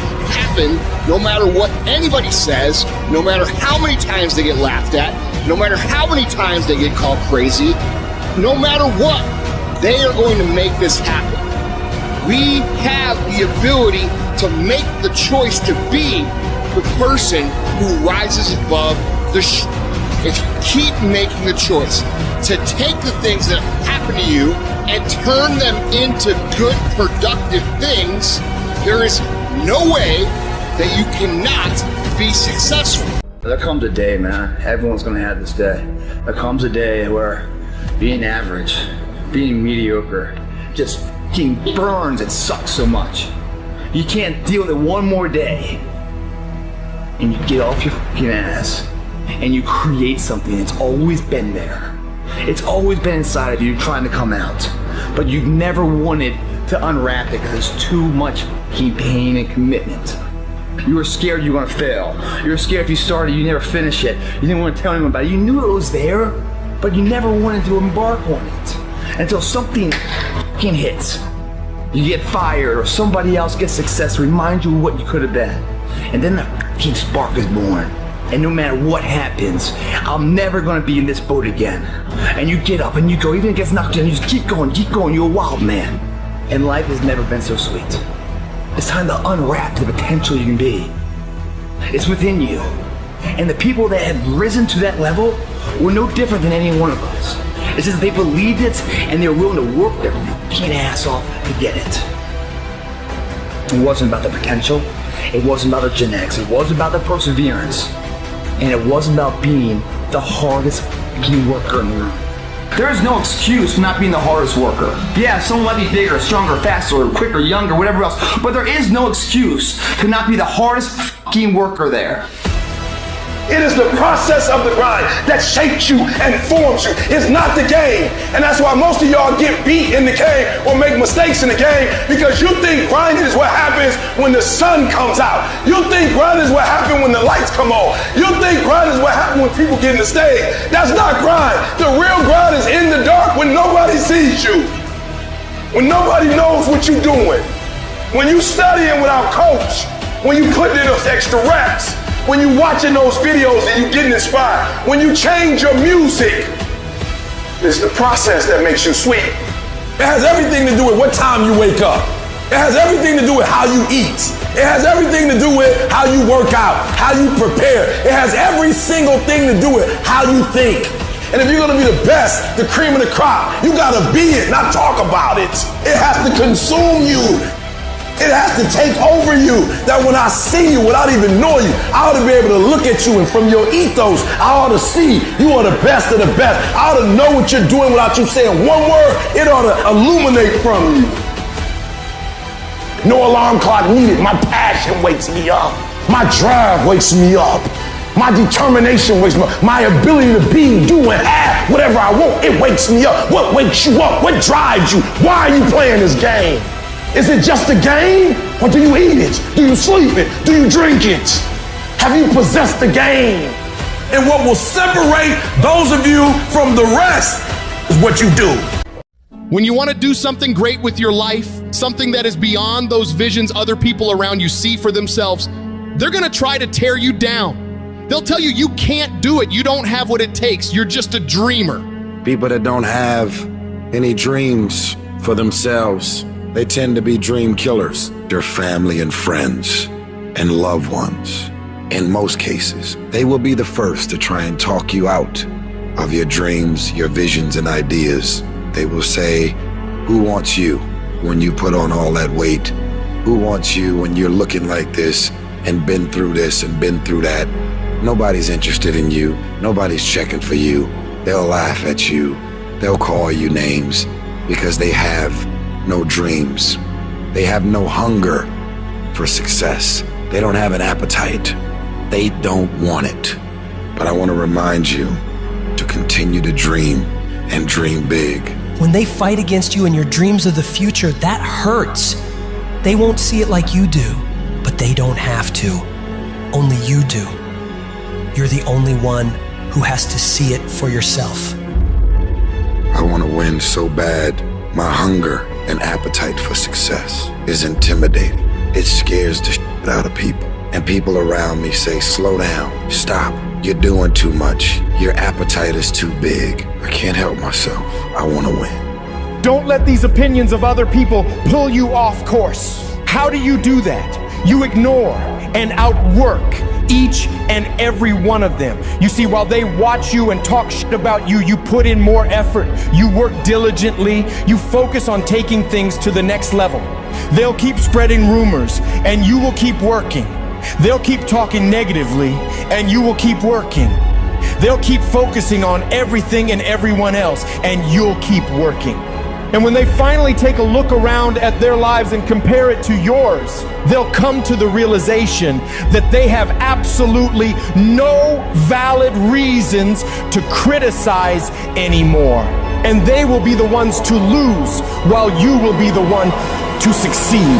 no matter what anybody says, no matter how many times they get laughed at, no matter how many times they get called crazy, no matter what, they are going to make this happen. We have the ability to make the choice to be the person who rises above the if you keep making the choice to take the things that happen to you and turn them into good, productive things, there is no way that you cannot be successful. There comes a day, man. Everyone's gonna have this day. There comes a day where being average, being mediocre, just fucking burns and sucks so much. You can't deal with it one more day. And you get off your fucking ass and you create something that's always been there. It's always been inside of you trying to come out. But you've never wanted to unwrap it because there's too much fucking pain and commitment. You were scared you were gonna fail. You were scared if you started, you never finish it. You didn't want to tell anyone about it. You knew it was there, but you never wanted to embark on it. Until something fucking hits. You get fired or somebody else gets success, remind you of what you could have been. And then the fucking spark is born. And no matter what happens, I'm never gonna be in this boat again. And you get up and you go, even if it gets knocked down, you just keep going, you're a wild man. And life has never been so sweet. It's time to unwrap the potential you can be. It's within you. And the people that have risen to that level were no different than any one of us. It's just they believed it and they were willing to work their fucking ass off to get it. It wasn't about the potential. It wasn't about the genetics. It wasn't about the perseverance. And it wasn't about being the hardest fucking worker in the room. There is no excuse for not being the hardest worker. Yeah, someone might be bigger, stronger, faster, quicker, younger, whatever else, but there is no excuse to not be the hardest fucking worker there. It is the process of the grind that shapes you and forms you. It's not the game. And that's why most of y'all get beat in the game or make mistakes in the game because you think grinding is what happens when the sun comes out. You think grinding is what happens when the lights come on. You think grinding is what happens when people get in the stage. That's not grind. The real grind is in the dark when nobody sees you. When nobody knows what you're doing. When you studying without coach. When you putting in those extra reps. When you watching those videos and you getting inspired, when you change your music, it's the process that makes you sweet. It has everything to do with what time you wake up. It has everything to do with how you eat. It has everything to do with how you work out, how you prepare. It has every single thing to do with how you think. And if you're gonna be the best, the cream of the crop, you gotta be it, not talk about it. It has to consume you. It has to take over you, that when I see you without even knowing you, I ought to be able to look at you and from your ethos, I ought to see you are the best of the best. I ought to know what you're doing without you saying one word. It ought to illuminate from you. No alarm clock needed. My passion wakes me up. My drive wakes me up. My determination wakes me up. My ability to be, do, and have whatever I want, it wakes me up. What wakes you up? What drives you? Why are you playing this game? Is it just a game? Or do you eat it? Do you sleep it? Do you drink it? Have you possessed the game? And what will separate those of you from the rest is what you do. When you want to do something great with your life, something that is beyond those visions other people around you see for themselves, they're going to try to tear you down. They'll tell you you can't do it. You don't have what it takes. You're just a dreamer. People that don't have any dreams for themselves, they tend to be dream killers. Their family and friends and loved ones. In most cases, they will be the first to try and talk you out of your dreams, your visions, and ideas. They will say, who wants you when you put on all that weight? Who wants you when you're looking like this and been through this and been through that? Nobody's interested in you. Nobody's checking for you. They'll laugh at you. They'll call you names because they have no dreams. They have no hunger for success. They don't have an appetite. They don't want it. But I want to remind you to continue to dream and dream big. When they fight against you in your dreams of the future, that hurts. They won't see it like you do, but they don't have to. Only you do. You're the only one who has to see it for yourself. I want to win so bad. My hunger and appetite for success is intimidating. It scares the shit out of people. And people around me say, slow down, stop. You're doing too much. Your appetite is too big. I can't help myself. I want to win. Don't let these opinions of other people pull you off course. How do you do that? You ignore and outwork each and every one of them. You see, while they watch you and talk shit about you, you put in more effort. You work diligently. You focus on taking things to the next level. They'll keep spreading rumors and you will keep working. They'll keep talking negatively and you will keep working. They'll keep focusing on everything and everyone else and you'll keep working. And when they finally take a look around at their lives and compare it to yours, they'll come to the realization that they have absolutely no valid reasons to criticize anymore. And they will be the ones to lose while you will be the one to succeed.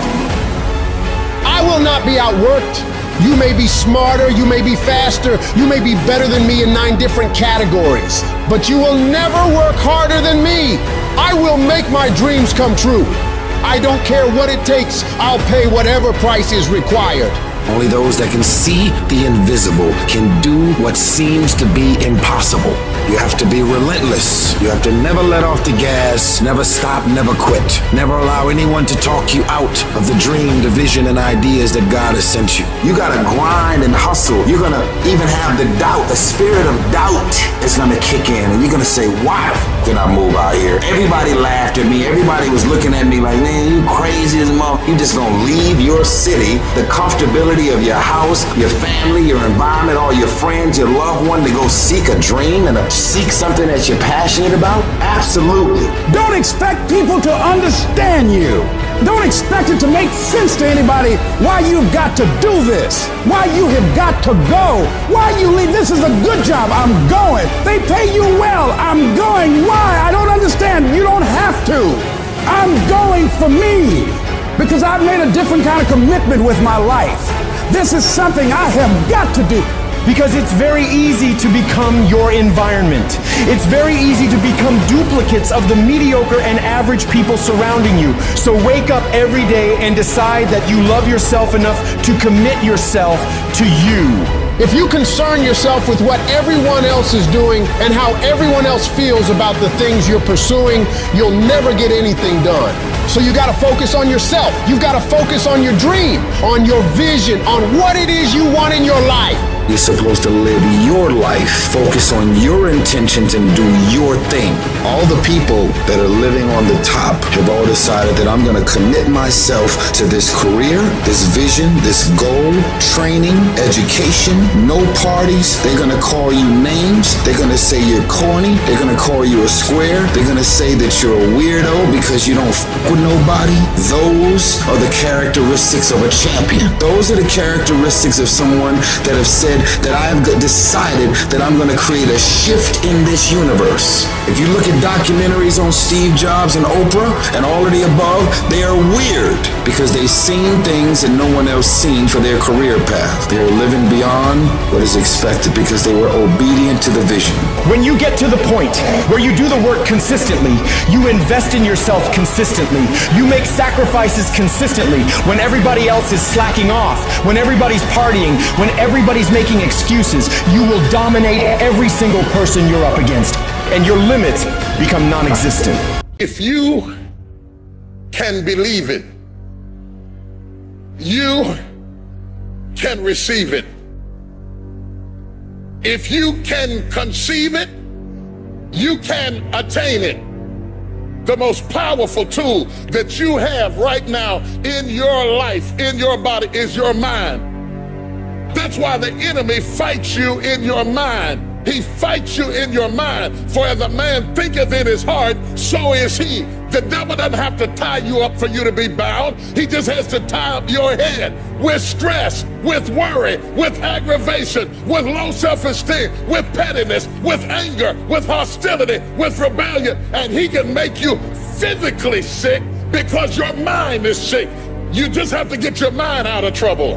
I will not be outworked. You may be smarter, you may be faster, you may be better than me in 9 different categories, but you will never work harder than me. I will make my dreams come true. I don't care what it takes. I'll pay whatever price is required. Only those that can see the invisible can do what seems to be impossible. You have to be relentless. You have to never let off the gas, never stop, never quit. Never allow anyone to talk you out of the dream, the vision, and ideas that God has sent you. You gotta grind and hustle. You're gonna even have the doubt, the spirit of doubt is gonna kick in, and you're gonna say, why did I move out here? Everybody laughed at me. Everybody was looking at me like, man, you crazy as a mother. You just gonna leave your city, the comfortability of your house, your family, your environment, all your friends, your loved one to go seek a dream and seek something that you're passionate about? Absolutely. Don't expect people to understand you. Don't expect it to make sense to anybody why you've got to do this, why you have got to go, why you leave. This is a good job. I'm going. They pay you well. I'm going. Why? I don't understand. You don't have to. I'm going for me because I've made a different kind of commitment with my life. This is something I have got to do. Because it's very easy to become your environment. It's very easy to become duplicates of the mediocre and average people surrounding you. So wake up every day and decide that you love yourself enough to commit yourself to you. If you concern yourself with what everyone else is doing and how everyone else feels about the things you're pursuing, you'll never get anything done. So you gotta focus on yourself. You've gotta focus on your dream, on your vision, on what it is you want in your life. You're supposed to live your life, focus on your intentions, and do your thing. All the people that are living on the top have all decided that I'm going to commit myself to this career, this vision, this goal, training, education, no parties. They're going to call you names. They're going to say you're corny. They're going to call you a square. They're going to say that you're a weirdo because you don't f with nobody. Those are the characteristics of a champion. Those are the characteristics of someone that have said that I have decided that I'm going to create a shift in this universe. If you look at documentaries on Steve Jobs and Oprah and all of the above, they are weird because they've seen things that no one else seen for their career path. They're living beyond what is expected because they were obedient to the vision. When you get to the point where you do the work consistently, you invest in yourself consistently, you make sacrifices consistently when everybody else is slacking off, when everybody's partying, when everybody's making excuses, you will dominate every single person you're up against, and your limits become non-existent. If you can believe it, you can receive it. If you can conceive it, you can attain it. The most powerful tool that you have right now in your life, in your body, is your mind. That's why the enemy fights you in your mind. He fights you in your mind. For as a man thinketh in his heart, so is he. The devil doesn't have to tie you up for you to be bound. He just has to tie up your head with stress, with worry, with aggravation, with low self-esteem, with pettiness, with anger, with hostility, with rebellion. And he can make you physically sick because your mind is sick. You just have to get your mind out of trouble.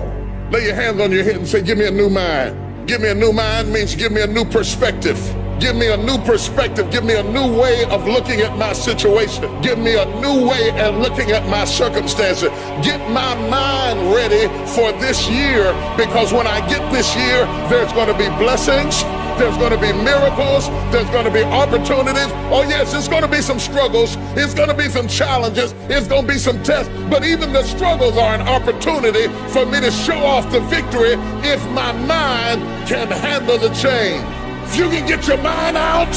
Lay your hands on your head and say, give me a new mind. Give me a new mind means give me a new perspective. Give me a new perspective. Give me a new way of looking at my situation. Give me a new way of looking at my circumstances. Get my mind ready for this year, because when I get this year, there's going to be blessings. There's going to be miracles. There's going to be opportunities. Oh yes, it's going to be some struggles. It's going to be some challenges. It's going to be some tests. But even the struggles are an opportunity for me to show off the victory if my mind can handle the change. If you can get your mind out,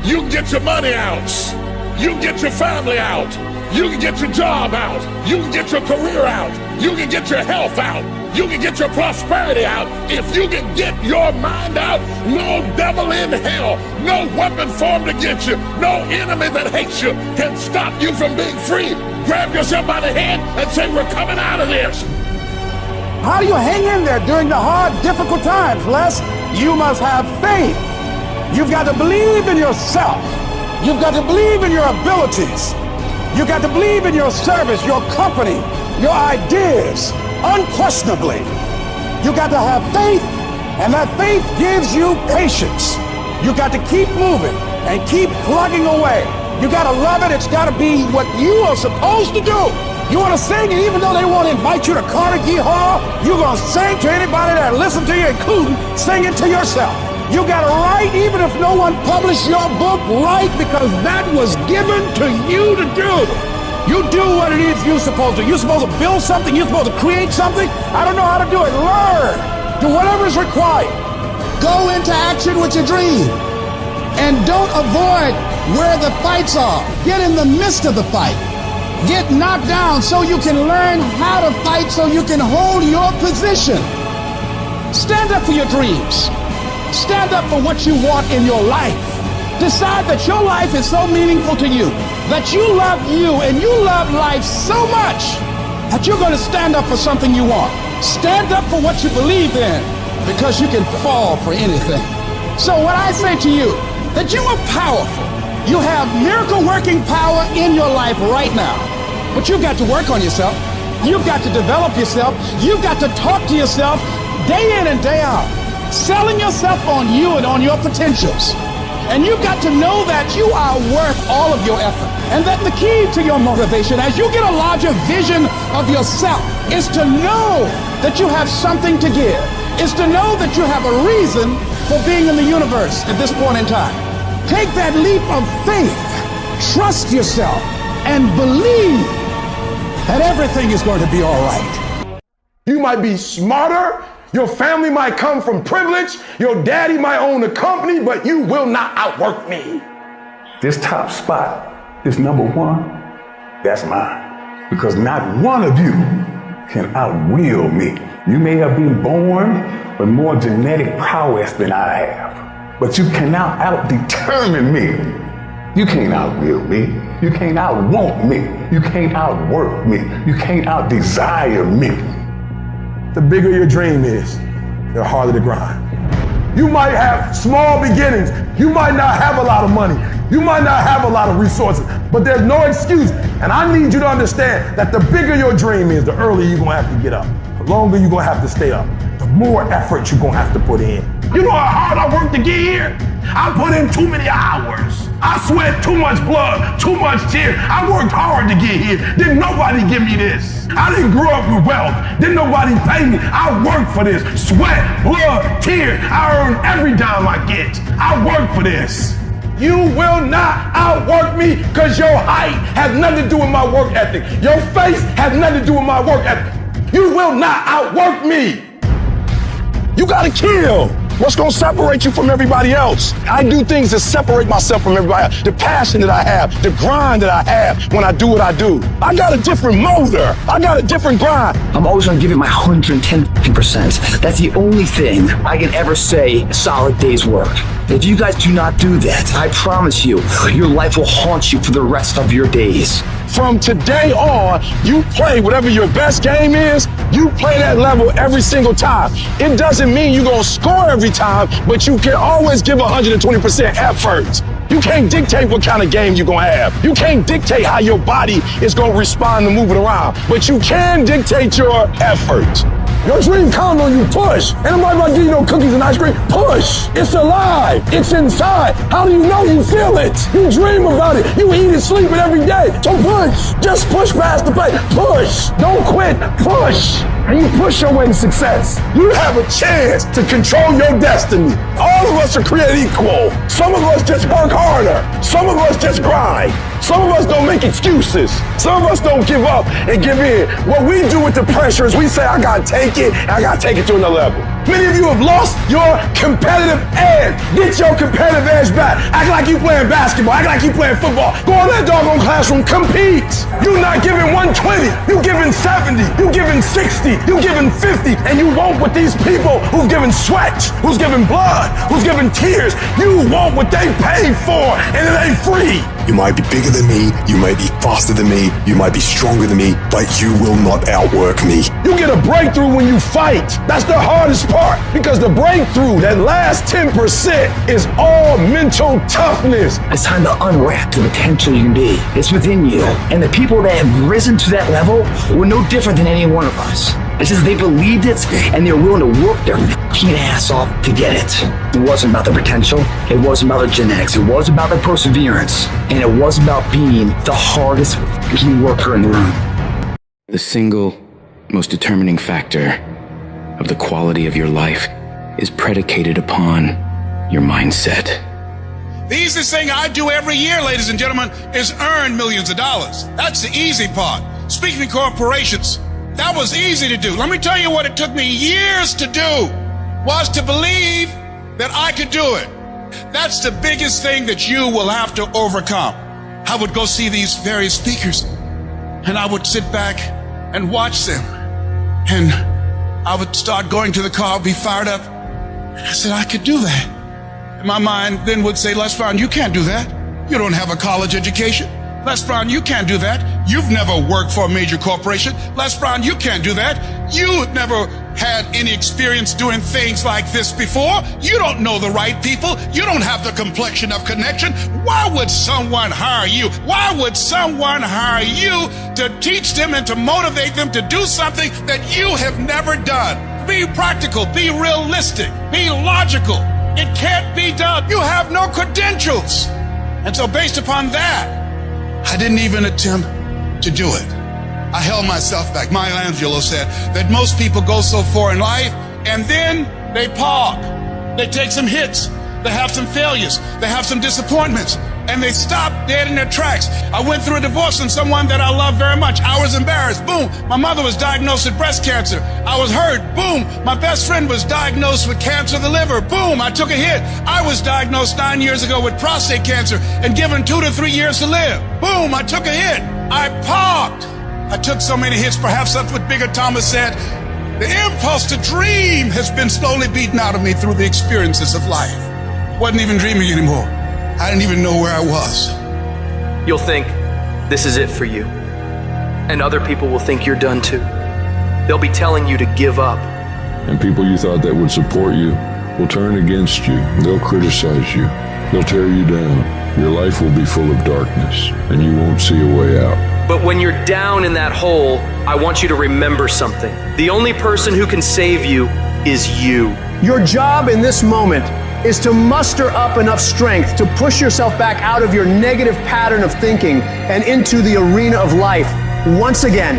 you can get your money out. You can get your family out. You can get your job out. You can get your career out. You can get your health out. You can get your prosperity out. If you can get your mind out, no devil in hell, no weapon formed against you, no enemy that hates you can stop you from being free. Grab yourself by the head and say, we're coming out of this. How do you hang in there during the hard, difficult times, Les? You must have faith. You've got to believe in yourself. You've got to believe in your abilities. You've got to believe in your service, your company, your ideas, unquestionably. You've got to have faith, and that faith gives you patience. You've got to keep moving and keep plugging away. You've got to love it. It's got to be what you are supposed to do. You want to sing, and even though they won't invite you to Carnegie Hall, you're going to sing to anybody that listens to you, including singing to yourself. You got to write, even if no one published your book, write, because that was given to you to do. You do what it is you're supposed to. You're supposed to build something. You're supposed to create something. I don't know how to do it. Learn. Do whatever is required. Go into action with your dream. And don't avoid where the fights are. Get in the midst of the fight. Get knocked down so you can learn how to fight, so you can hold your position. Stand up for your dreams. Stand up for what you want in your life. Decide that your life is so meaningful to you, that you love you and you love life so much that you're going to stand up for something you want. Stand up for what you believe in, because you can fall for anything. So what I say to you, that you are powerful. You have miracle-working power in your life right now. But you've got to work on yourself. You've got to develop yourself. You've got to talk to yourself day in and day out, selling yourself on you and on your potentials. And you've got to know that you are worth all of your effort. And that the key to your motivation, as you get a larger vision of yourself, is to know that you have something to give. Is to know that you have a reason for being in the universe at this point in time. Take that leap of faith, trust yourself, and believe that everything is going to be all right. You might be smarter, your family might come from privilege, your daddy might own a company, but you will not outwork me. This top spot is #1. That's mine. Because not one of you can outwill me. You may have been born with more genetic prowess than I have, but you cannot out-determine me. You can't outwill me. You can't outwant me. You can't outwork me. You can't outdesire me. The bigger your dream is, the harder the grind. You might have small beginnings. You might not have a lot of money. You might not have a lot of resources, but there's no excuse. And I need you to understand that the bigger your dream is, the earlier you're gonna have to get up. The longer you're gonna have to stay up. The more effort you're gonna have to put in. You know how hard I worked to get here? I put in too many hours. I sweat too much blood, too much tears. I worked hard to get here. Didn't nobody give me this. I didn't grow up with wealth. Didn't nobody pay me. I worked for this. Sweat, blood, tears. I earn every dime I get. I work for this. You will not outwork me, because your height has nothing to do with my work ethic. Your face has nothing to do with my work ethic. You will not outwork me. You gotta kill. What's going to separate you from everybody else? I do things to separate myself from everybody else. The passion that I have, the grind that I have when I do what I do. I got a different motor. I got a different grind. I'm always going to give it my 110%. That's the only thing I can ever say a solid day's work. If you guys do not do that, I promise you, your life will haunt you for the rest of your days. From today on, you play whatever your best game is, you play that level every single time. It doesn't mean you're going to score every time, but you can always give 120% effort. You can't dictate what kind of game you're going to have. You can't dictate how your body is going to respond to moving around, but you can dictate your effort. Your dream counts on you. Push. Ain't nobody about to give you no cookies and ice cream. Push. It's alive. It's inside. How do you know you feel it? You dream about it. You eat it, sleep it every day. So push. Just push past the plate. Push. Don't quit. Push. And you push your way to success. You have a chance to control your destiny. All of us are created equal. Some of us just work harder. Some of us just grind. Some of us don't make excuses. Some of us don't give up and give in. What we do with the pressure is we say, I gotta take it, and I gotta take it to another level. Many of you have lost your competitive edge. Get your competitive edge back. Act like you playing basketball. Act like you playing football. Go in that doggone classroom, compete. You're not giving 120. You're giving 70. You're giving 60. You're giving 50. And you want what these people who've given sweat, who's given blood, who's given tears, you want what they paid for, and it ain't free. You might be bigger than me, you might be faster than me, you might be stronger than me, but you will not outwork me. You get a breakthrough when you fight. That's the hardest part, because the breakthrough, that last 10%, is all mental toughness. It's time to unwrap the potential you can be. It's within you. And the people that have risen to that level were no different than any one of us. It's just they believed it, and they were willing to work their fucking ass off to get it. It wasn't about the potential. It wasn't about the genetics. It wasn't about the perseverance. And it wasn't about being the hardest fucking worker in the room. The single most determining factor of the quality of your life is predicated upon your mindset. The easiest thing I do every year, ladies and gentlemen, is earn millions of dollars. That's the easy part. Speaking to corporations, that was easy to do. Let me tell you what it took me years to do, was to believe that I could do it. That's the biggest thing that you will have to overcome. I would go see these various speakers, and I would sit back and watch them. And I would start going to the car, be fired up. I said, I could do that. And my mind then would say, Les Brown, you can't do that. You don't have a college education. Les Brown, you can't do that. You've never worked for a major corporation. Les Brown, you can't do that. You've never had any experience doing things like this before. You don't know the right people. You don't have the complexion of connection. Why would someone hire you? Why would someone hire you to teach them and to motivate them to do something that you have never done? Be practical, be realistic, be logical. It can't be done. You have no credentials. And so based upon that, I didn't even attempt to do it. I held myself back. Maya Angelou said that most people go so far in life and then they park. They take some hits. They have some failures. They have some disappointments. And they stop dead in their tracks. I went through a divorce from someone that I love very much. I was embarrassed. Boom. My mother was diagnosed with breast cancer. I was hurt. Boom. My best friend was diagnosed with cancer of the liver. Boom. I took a hit. I was diagnosed 9 years ago with prostate cancer and given 2 to 3 years to live. Boom. I took a hit. I parked. I took so many hits. Perhaps that's what Bigger Thomas said. The impulse to dream has been slowly beaten out of me through the experiences of life. I wasn't even dreaming anymore. I didn't even know where I was. You'll think this is it for you. And other people will think you're done too. They'll be telling you to give up. And people you thought that would support you will turn against you. They'll criticize you. They'll tear you down. Your life will be full of darkness, and you won't see a way out. But when you're down in that hole, I want you to remember something. The only person who can save you is you. Your job in this moment is to muster up enough strength to push yourself back out of your negative pattern of thinking and into the arena of life once again.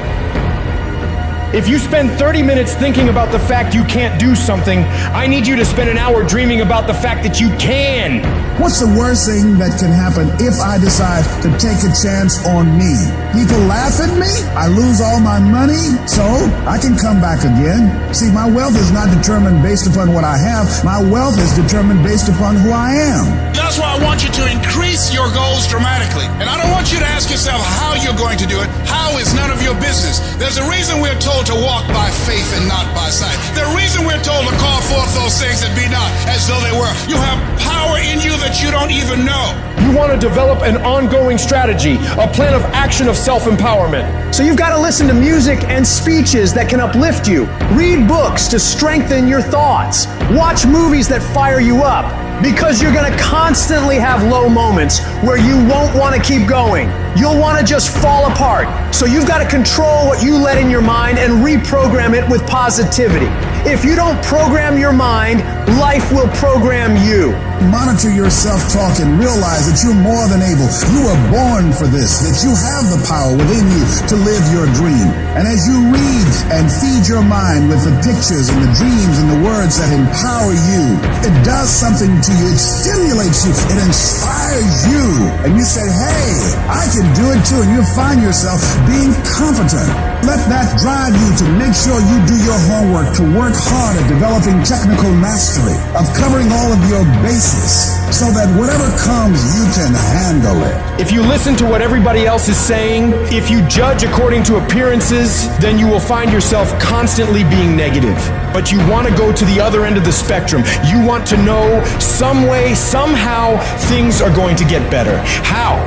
If you spend 30 minutes thinking about the fact you can't do something, I need you to spend an hour dreaming about the fact that you can. What's the worst thing that can happen if I decide to take a chance on me? People laugh at me, I lose all my money, so I can come back again. See, my wealth is not determined based upon what I have. My wealth is determined based upon who I am. That's why I want you to increase your goals dramatically. And I don't want you to ask yourself how you're going to do it. How is none of your business. There's a reason we're told to walk by faith and not by sight. There's a reason we're told to call forth those things that be not as though they were. You have power in you that you don't even know. You want to develop an ongoing strategy, a plan of action of self-empowerment. So you've got to listen to music and speeches that can uplift you. Read books to strengthen your thoughts. Watch movies that fire you up. Because you're going to constantly have low moments where you won't want to keep going. You'll want to just fall apart. So you've got to control what you let in your mind and reprogram it with positivity. If you don't program your mind, life will program you. Monitor your self-talk and realize that you're more than able. You were born for this, that you have the power within you to live your dream. And as you read and feed your mind with the pictures and the dreams and the words that empower you, it does something to you. It stimulates you. It inspires you. And you say, hey, I can do it too. And you'll find yourself being competent. Let that drive you to make sure you do your homework, to work hard at developing technical mastery, of covering all of your bases, so that whatever comes, you can handle it. If you listen to what everybody else is saying, if you judge according to appearances, then you will find yourself constantly being negative. But you want to go to the other end of the spectrum. You want to know some way, somehow, things are going to get better. How?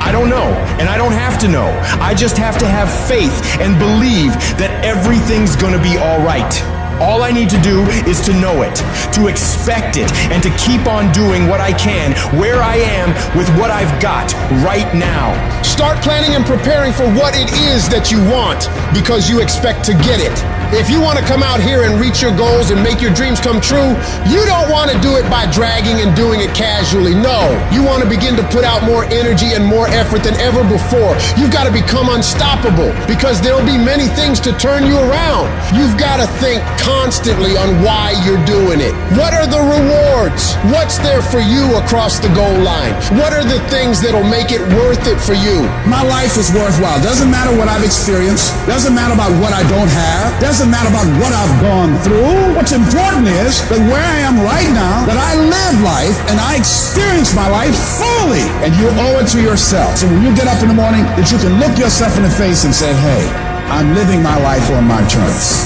I don't know, and I don't have to know. I just have to have faith and believe that everything's gonna be all right. All I need to do is to know it, to expect it, and to keep on doing what I can, where I am, with what I've got right now. Start planning and preparing for what it is that you want, because you expect to get it. If you want to come out here and reach your goals and make your dreams come true, you don't want to do it by dragging and doing it casually. No, you want to begin to put out more energy and more effort than ever before. You've got to become unstoppable, because there'll be many things to turn you around. You've got to think constantly on why you're doing it. What are the rewards? What's there for you across the goal line? What are the things that'll make it worth it for you? My life is worthwhile. Doesn't matter what I've experienced. Doesn't matter about what I don't have. Doesn't matter about what I've gone through. What's important is that where I am right now, that I live life and I experience my life fully. And you owe it to yourself. So when you get up in the morning, that you can look yourself in the face and say, hey, I'm living my life on my terms.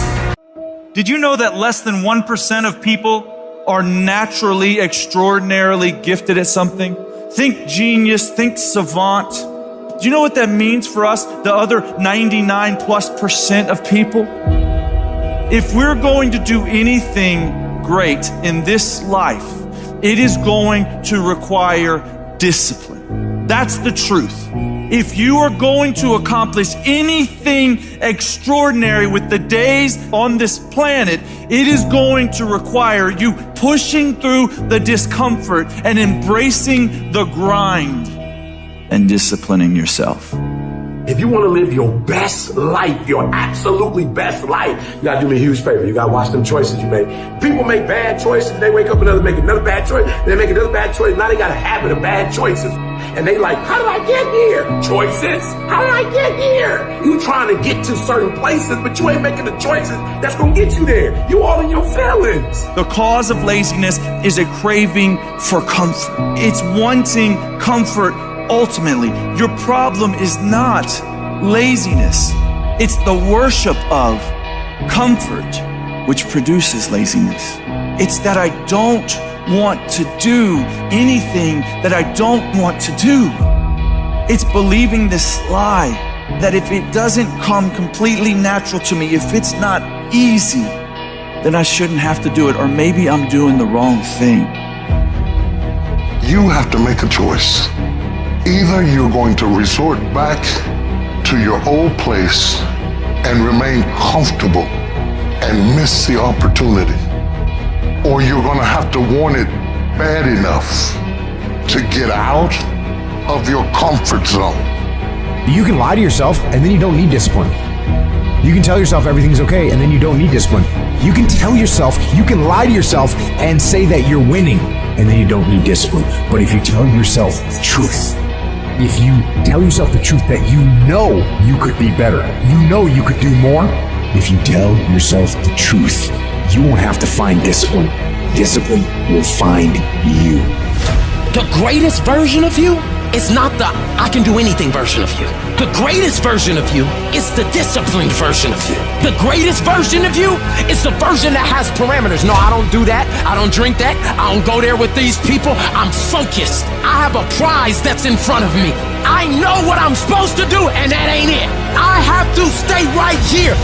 Did you know that less than 1% of people are naturally, extraordinarily gifted at something? Think genius, think savant. Do you know what that means for us, the other 99+% of people? If we're going to do anything great in this life, it is going to require discipline. That's the truth. If you are going to accomplish anything extraordinary with the days on this planet, it is going to require you pushing through the discomfort and embracing the grind and disciplining yourself. If you want to live your best life, your absolutely best life, you got to do me a huge favor. You got to watch them choices you make. People make bad choices. They wake up and make another bad choice. They make another bad choice. Now they got a habit of bad choices. And they like, how did I get here? Choices. How did I get here? You trying to get to certain places, but you ain't making the choices that's going to get you there. You all in your feelings. The cause of laziness is a craving for comfort. It's wanting comfort. Ultimately, your problem is not laziness. It's the worship of comfort which produces laziness. It's that I don't want to do anything that I don't want to do. It's believing this lie that if it doesn't come completely natural to me, if it's not easy, then I shouldn't have to do it, or maybe I'm doing the wrong thing. You have to make a choice. Either you're going to resort back to your old place and remain comfortable and miss the opportunity, or you're going to have to want it bad enough to get out of your comfort zone. You can lie to yourself and then you don't need discipline. You can tell yourself everything's okay and then you don't need discipline. You can tell yourself, you can lie to yourself and say that you're winning and then you don't need discipline. But if you tell yourself the truth, if you tell yourself the truth that you know you could be better, you know you could do more, if you tell yourself the truth, you won't have to find discipline. Discipline will find you. The greatest version of you is not the I can do anything version of you. The greatest version of you is the disciplined version of you. The greatest version of you is the version that has parameters. No, I don't do that. I don't drink that. I don't go there with these people. I'm focused. I have a prize that's in front of me. I know what I'm supposed to do, and that ain't it. I have to stay right here.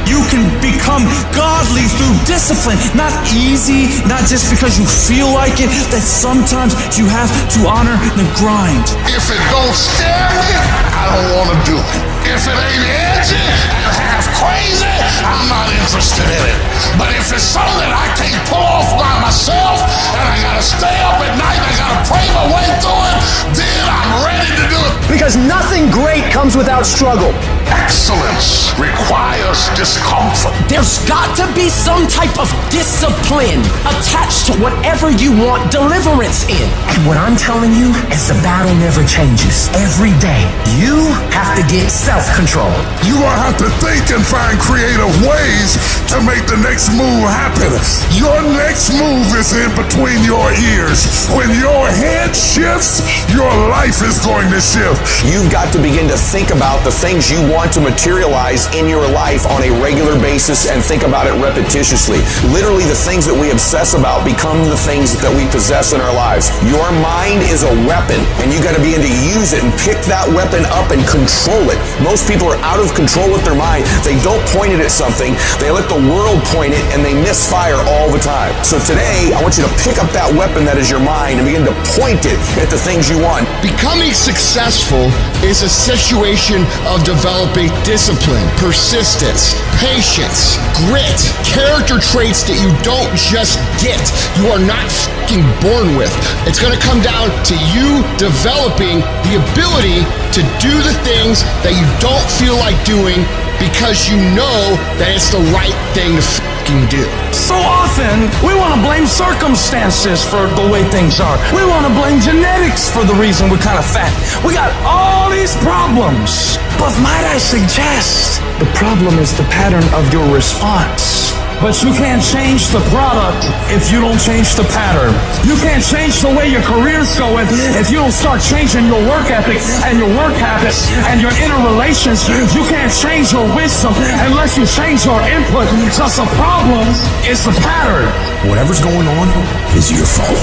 You can become godly through discipline. Not easy, not just because you feel like it, that sometimes you have to honor the grind. If it don't scare me, I don't want to do it. If it ain't edgy and half crazy, I'm not interested in it. But if it's something that I can't pull off by myself and I gotta stay up at night and I gotta pray my way through it, then I'm ready to do it. Because nothing great comes without struggle. Excellence requires discomfort. There's got to be some type of discipline attached to whatever you want deliverance in. And what I'm telling you is the battle never changes. Every day, you have to get self-control. You gonna have to think and find creative ways to make the next move happen. Your next move is in between your ears. When your head shifts, your life is going to shift. You've got to begin to think about the things you want to materialize in your life on a regular basis and think about it repetitiously. Literally, the things that we obsess about become the things that we possess in our lives. Your mind is a weapon, and you got to begin to use it and pick that weapon up and control it. Most people are out of control with their mind. They don't point it at something. They let the world point it, and they misfire all the time. So today, I want you to pick up that weapon that is your mind and begin to point it at the things you want. Becoming successful is a situation of developing discipline, persistence, patience, grit, character traits that you don't just get. You are not fucking born with. It's going to come down to you developing the ability to do the things that you don't feel like doing because you know that it's the right thing to fucking do. So often, we want to blame circumstances for the way things are. We want to blame genetics for the reason we're kind of fat. We got all these problems. But might I suggest, the problem is the pattern of your response. But you can't change the product if you don't change the pattern. You can't change the way your career's going if you don't start changing your work ethic and your work habits and your inner relations. You can't change your wisdom unless you change your input. Because the problem is the pattern. Whatever's going on is your fault.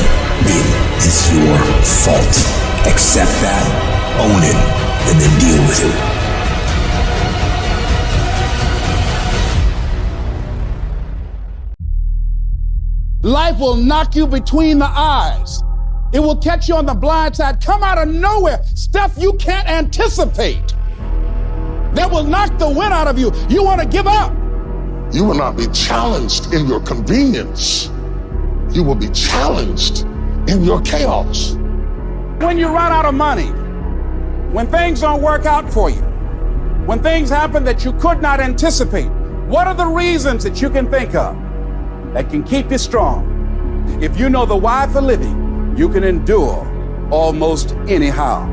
It is your fault. Accept that, own it, and then deal with it. Life will knock you between the eyes. It will catch you on the blind side, come out of nowhere, stuff you can't anticipate. That will knock the wind out of you. You want to give up. You will not be challenged in your convenience. You will be challenged in your chaos. When you run out of money, when things don't work out for you, when things happen that you could not anticipate, what are the reasons that you can think of that can keep you strong? If you know the why for living, you can endure almost anyhow.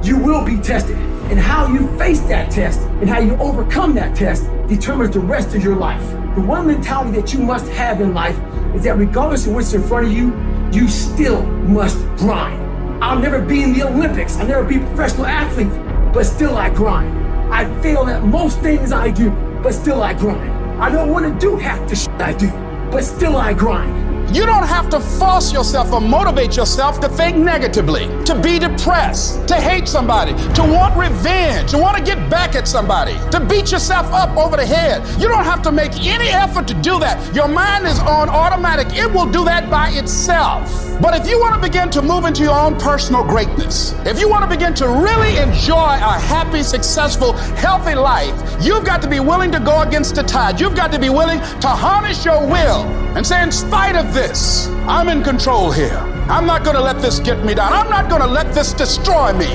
You will be tested, and how you face that test and how you overcome that test determines the rest of your life. The one mentality that you must have in life is that regardless of what's in front of you, you still must grind. I'll never be in the Olympics, I'll never be a professional athlete, but still I grind. I fail at most things I do, but still I grind. I don't want to do half the shit I do, but still I grind. You don't have to force yourself or motivate yourself to think negatively, to be depressed, to hate somebody, to want revenge, to want to get back at somebody, to beat yourself up over the head. You don't have to make any effort to do that. Your mind is on automatic. It will do that by itself. But if you want to begin to move into your own personal greatness, if you want to begin to really enjoy a happy, successful, healthy life, you've got to be willing to go against the tide. You've got to be willing to harness your will and say, in spite of this, I'm in control here. I'm not going to let this get me down. I'm not going to let this destroy me.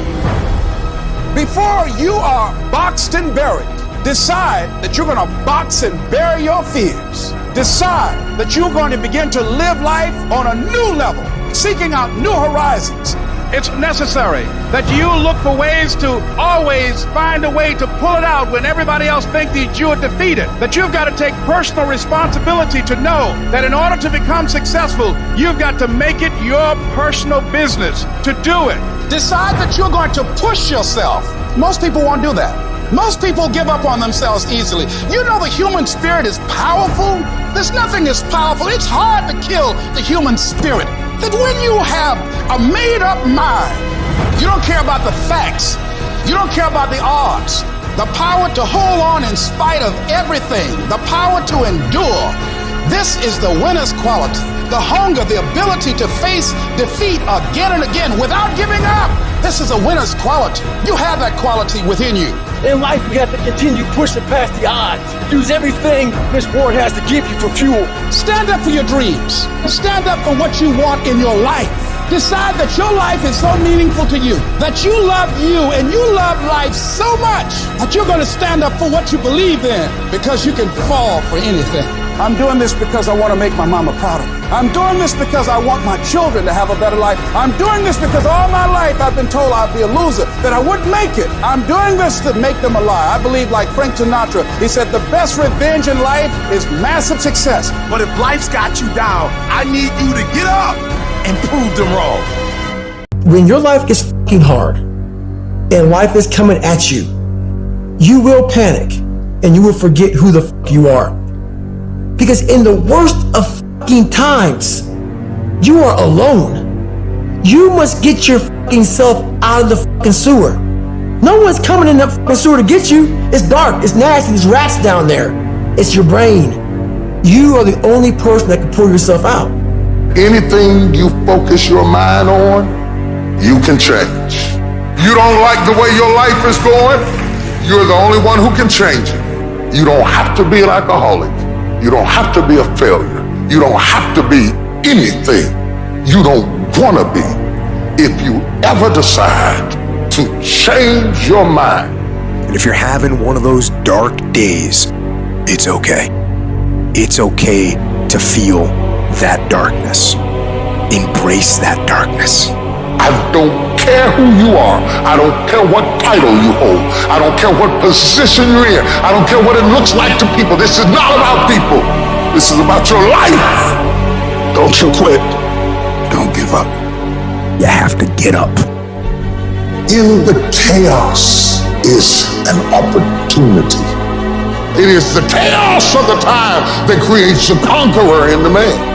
Before you are boxed and buried, Decide that you're going to box and bury your fears. Decide that you're going to begin to live life on a new level, seeking out new horizons. It's necessary that you look for ways to always find a way to pull it out when everybody else thinks that you are defeated. That you've got to take personal responsibility to know that in order to become successful, you've got to make it your personal business to do it. Decide that you're going to push yourself. Most people won't do that. Most people give up on themselves easily. You know the human spirit is powerful. There's nothing as powerful. It's hard to kill the human spirit. That when you have a made-up mind, you don't care about the facts. You don't care about the odds. The power to hold on in spite of everything. The power to endure. This is the winner's quality. The hunger, the ability to face defeat again and again without giving up. This is a winner's quality. You have that quality within you. In life, we have to continue pushing past the odds. Use everything this world has to give you for fuel. Stand up for your dreams. Stand up for what you want in your life. Decide that your life is so meaningful to you, that you love you and you love life so much that you're going to stand up for what you believe in, because you can fall for anything. I'm doing this because I want to make my mama proud of me. I'm doing this because I want my children to have a better life. I'm doing this because all my life I've been told I'd be a loser, that I wouldn't make it. I'm doing this to make them a lie. I believe, like Frank Sinatra, he said the best revenge in life is massive success. But if life's got you down, I need you to get up and prove them wrong. When your life gets fucking hard and life is coming at you, you will panic and you will forget who the fuck you are. Because in the worst of fucking times, you are alone. You must get your fucking self out of the fucking sewer. No one's coming in that fucking sewer to get you. It's dark, it's nasty, there's rats down there. It's your brain. You are the only person that can pull yourself out. Anything you focus your mind on, you can change. You don't like the way your life is going, you're the only one who can change it. You don't have to be an alcoholic. You don't have to be a failure. You don't have to be anything you don't want to be. If you ever decide to change your mind. And if you're having one of those dark days, it's okay. It's okay to feel that darkness. Embrace that darkness. I don't care who you are. I don't care what title you hold. I don't care what position you're in. I don't care what it looks like to people. This is not about people. This is about your life. Don't you quit. Don't give up. You have to get up. In the chaos is an opportunity. It is the chaos of the time that creates the conqueror in the man.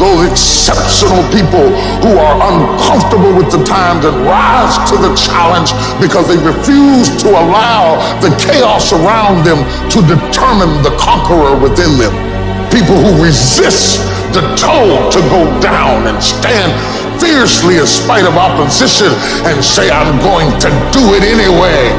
Those exceptional people who are uncomfortable with the times and rise to the challenge because they refuse to allow the chaos around them to determine the conqueror within them. People who resist the toll to go down and stand fiercely in spite of opposition and say, I'm going to do it anyway.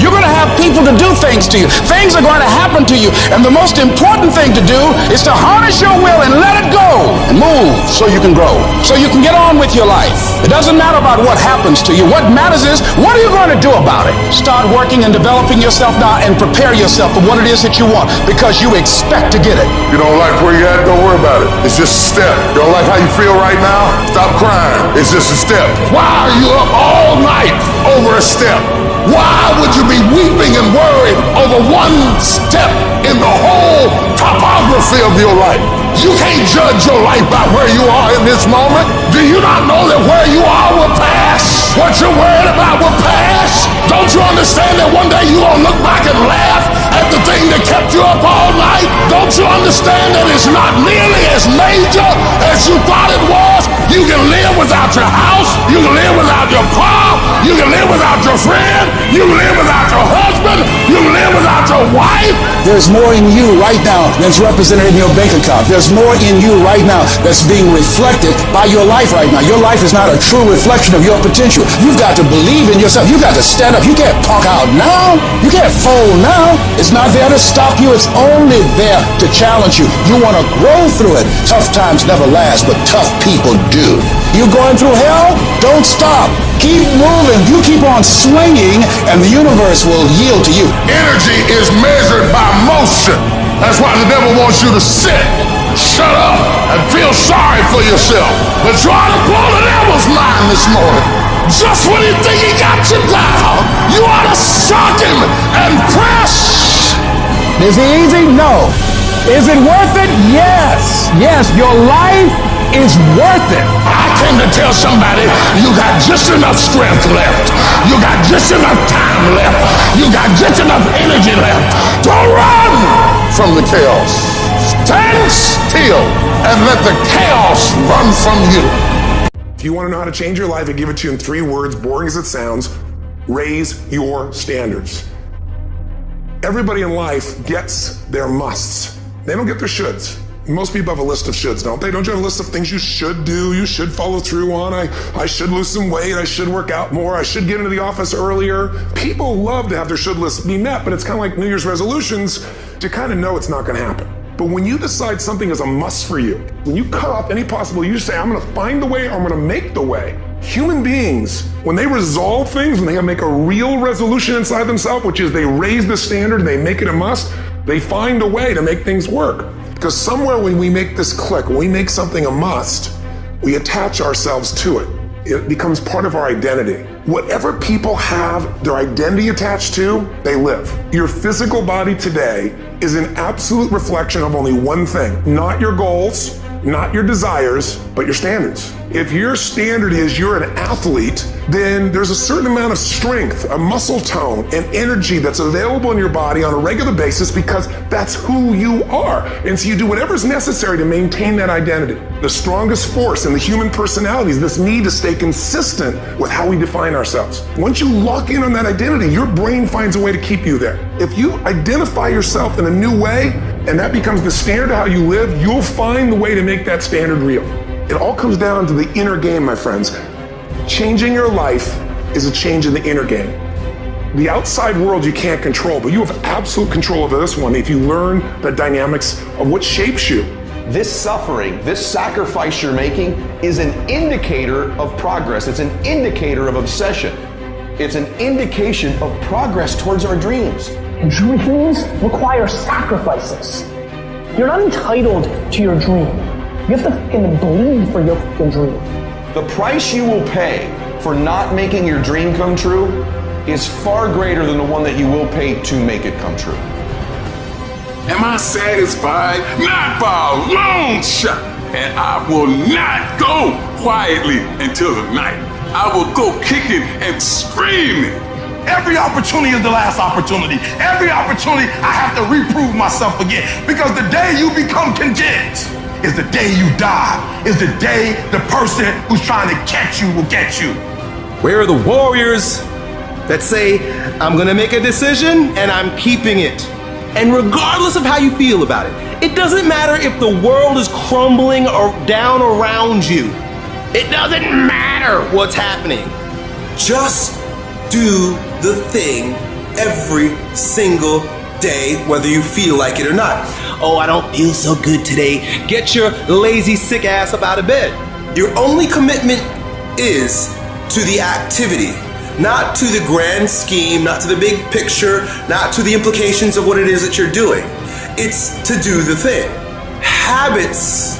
You're going to have people to do things to you. Things are going to happen to you. And the most important thing to do is to harness your will and let it go and move so you can grow, so you can get on with your life. It doesn't matter about what happens to you. What matters is, what are you going to do about it? Start working and developing yourself now and prepare yourself for what it is that you want, because you expect to get it. You don't like where you're at, don't worry about it. It's just a step. You don't like how you feel right now? Stop crying. It's just a step. Why are you up all night over a step? Why would you be weeping and worried over one step in the whole topography of your life? You can't judge your life by where you are in this moment. Do you not know that where you are will pass? What you're worried about will pass? Don't you understand that one day you're gonna look back and laugh at the thing that kept you up all night? Don't you understand that it's not nearly as major as you thought it was? You can live without your house. You can live without your car. You can live without your friend. You can live without your husband. You can live without your wife. There's more in you right now that's represented in your bank account. There's more in you right now that's being reflected by your life right now. Your life is not a true reflection of your potential. You've got to believe in yourself. You've got to stand up. You can't punk out now. You can't fold now. It's not there to stop you. It's only there to challenge you. You want to grow through it. Tough times never last, but tough people do. You going through hell? Don't stop. Keep moving. You keep on swinging, and the universe will yield to you. Energy is measured by motion. That's why the devil wants you to sit, shut up, and feel sorry for yourself. But try to blow the devil's mind this morning. Just when you think he got you down, you ought to shock him and press. Is it easy? No. Is it worth it? Yes. Yes, your life is worth it. I came to tell somebody you got just enough strength left. You got just enough time left. You got just enough energy left to run from the chaos. Stand still and let the chaos run from you. If you want to know how to change your life, I give it to you in 3 words, boring as it sounds: raise your standards. Everybody in life gets their musts. They don't get their shoulds. Most people have a list of shoulds, don't they? Don't you have a list of things you should do, you should follow through on? I should lose some weight, I should work out more, I should get into the office earlier. People love to have their should lists be met, but it's kind of like New Year's resolutions to kind of know it's not going to happen. But when you decide something is a must for you, when you cut off any possible, you say, I'm going to find the way, or I'm going to make the way. Human beings, when they resolve things, when they make a real resolution inside themselves, which is they raise the standard and they make it a must, they find a way to make things work. Because somewhere when we make this click, when we make something a must, we attach ourselves to it. It becomes part of our identity. Whatever people have their identity attached to, they live. Your physical body today is an absolute reflection of only one thing: not your goals, not your desires, but your standards. If your standard is you're an athlete, then there's a certain amount of strength, a muscle tone, and energy that's available in your body on a regular basis because that's who you are. And so you do whatever's necessary to maintain that identity. The strongest force in the human personality is this need to stay consistent with how we define ourselves. Once you lock in on that identity, your brain finds a way to keep you there. If you identify yourself in a new way, and that becomes the standard of how you live, you'll find the way to make that standard real. It all comes down to the inner game, my friends. Changing your life is a change in the inner game. The outside world you can't control, but you have absolute control over this one if you learn the dynamics of what shapes you. This suffering, this sacrifice you're making is an indicator of progress. It's an indicator of obsession. It's an indication of progress towards our dreams. Dreams require sacrifices. You're not entitled to your dream. You have to fucking bleed for your fucking dream. The price you will pay for not making your dream come true is far greater than the one that you will pay to make it come true. Am I satisfied? Not by a long shot. And I will not go quietly until the night. I will go kicking and screaming. Every opportunity is the last opportunity. Every opportunity I have to reprove myself again. Because the day you become content is the day you die. Is the day the person who's trying to catch you will get you. Where are the warriors that say, I'm gonna make a decision and I'm keeping it? And regardless of how you feel about it, it doesn't matter if the world is crumbling or down around you. It doesn't matter what's happening. Just do the thing every single day, whether you feel like it or not. Oh, I don't feel so good today. Get your lazy, sick ass up out of bed. Your only commitment is to the activity, not to the grand scheme, not to the big picture, not to the implications of what it is that you're doing. It's to do the thing. Habits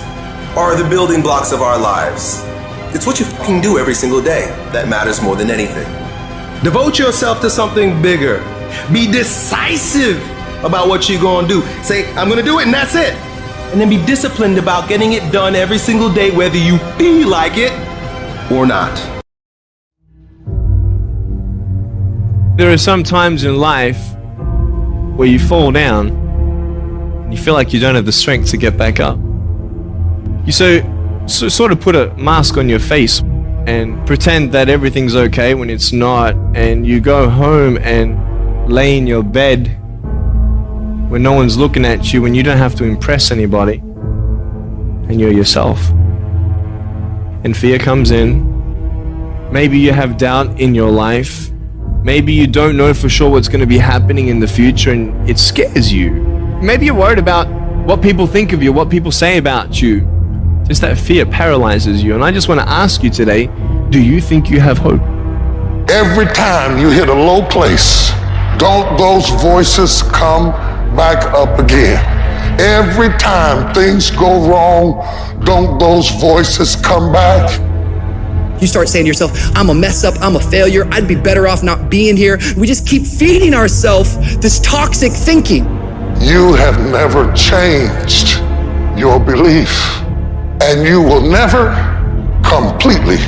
are the building blocks of our lives. It's what you fucking do every single day that matters more than anything. Devote yourself to something bigger. Be decisive about what you're gonna do. Say, I'm gonna do it and that's it. And then be disciplined about getting it done every single day, whether you feel like it or not. There are some times in life where you fall down and you feel like you don't have the strength to get back up. You sort of put a mask on your face and pretend that everything's okay when it's not, and you go home and lay in your bed when no one's looking at you, when you don't have to impress anybody, and you're yourself. And fear comes in. Maybe you have doubt in your life. Maybe you don't know for sure what's going to be happening in the future and it scares you. Maybe you're worried about what people think of you, what people say about you. Just that fear paralyzes you. And I just want to ask you today, do you think you have hope? Every time you hit a low place, don't those voices come back up again? Every time things go wrong, don't those voices come back? You start saying to yourself, I'm a mess up, I'm a failure, I'd be better off not being here. We just keep feeding ourselves this toxic thinking. You have never changed your belief, and you will never completely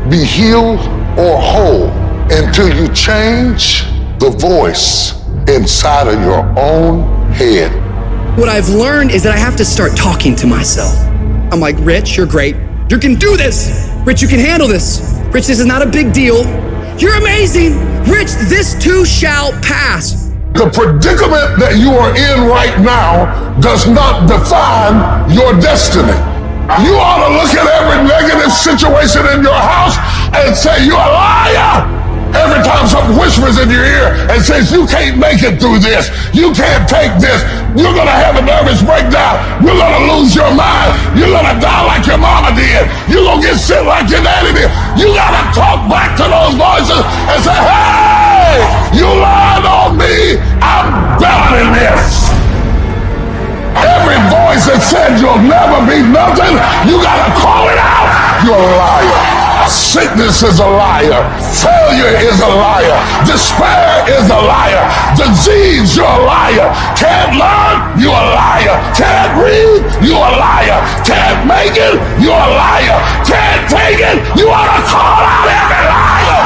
be healed or whole until you change the voice inside of your own head. What I've learned is that I have to start talking to myself. I'm like, Rich, you're great. You can do this. Rich, you can handle this. Rich, this is not a big deal. You're amazing. Rich, this too shall pass. The predicament that you are in right now does not define your destiny. You ought to look at every negative situation in your house and say, you're a liar. Every time something whispers in your ear and says, you can't make it through this, you can't take this, you're gonna have a nervous breakdown, you're gonna lose your mind, you're gonna die like your mama did, you're gonna get sick like your daddy did. You gotta talk back to those voices and say, hey, you lied on me, I'm better than this. Every voice that said you'll never be nothing, you gotta call it out. You're a liar. Sickness is a liar. Failure is a liar. Despair is a liar. Disease, you're a liar. Can't learn, you're a liar. Can't read, you're a liar. Can't make it, you're a liar. Can't take it, you ought to call out every liar.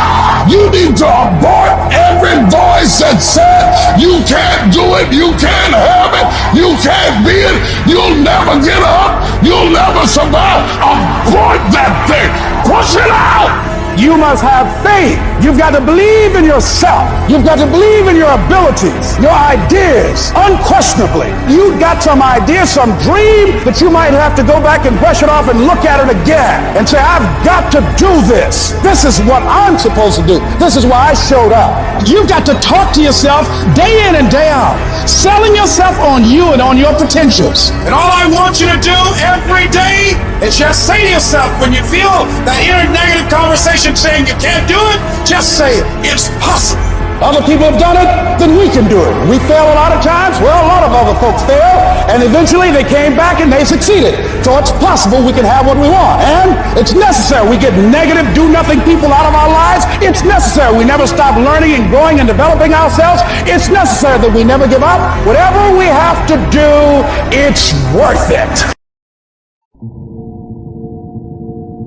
You need to abort every voice that said you can't do it, you can't have it, you can't be it, you'll never get up, you'll never survive. Abort that thing. Push it out! You must have faith. You've got to believe in yourself. You've got to believe in your abilities, your ideas, unquestionably. You've got some idea, some dream that you might have to go back and brush it off and look at it again and say, I've got to do this. This is what I'm supposed to do. This is why I showed up. You've got to talk to yourself day in and day out, selling yourself on you and on your potentials. And all I want you to do every day is just say to yourself, when you feel that inner negative conversation saying you can't do it, just say it. It's possible. Other people have done it, then we can do it. We fail a lot of times. Well, a lot of other folks fail, and eventually they came back and they succeeded. So it's possible we can have what we want. And it's necessary we get negative, do-nothing people out of our lives. It's necessary we never stop learning and growing and developing ourselves. It's necessary that we never give up. Whatever we have to do, it's worth it.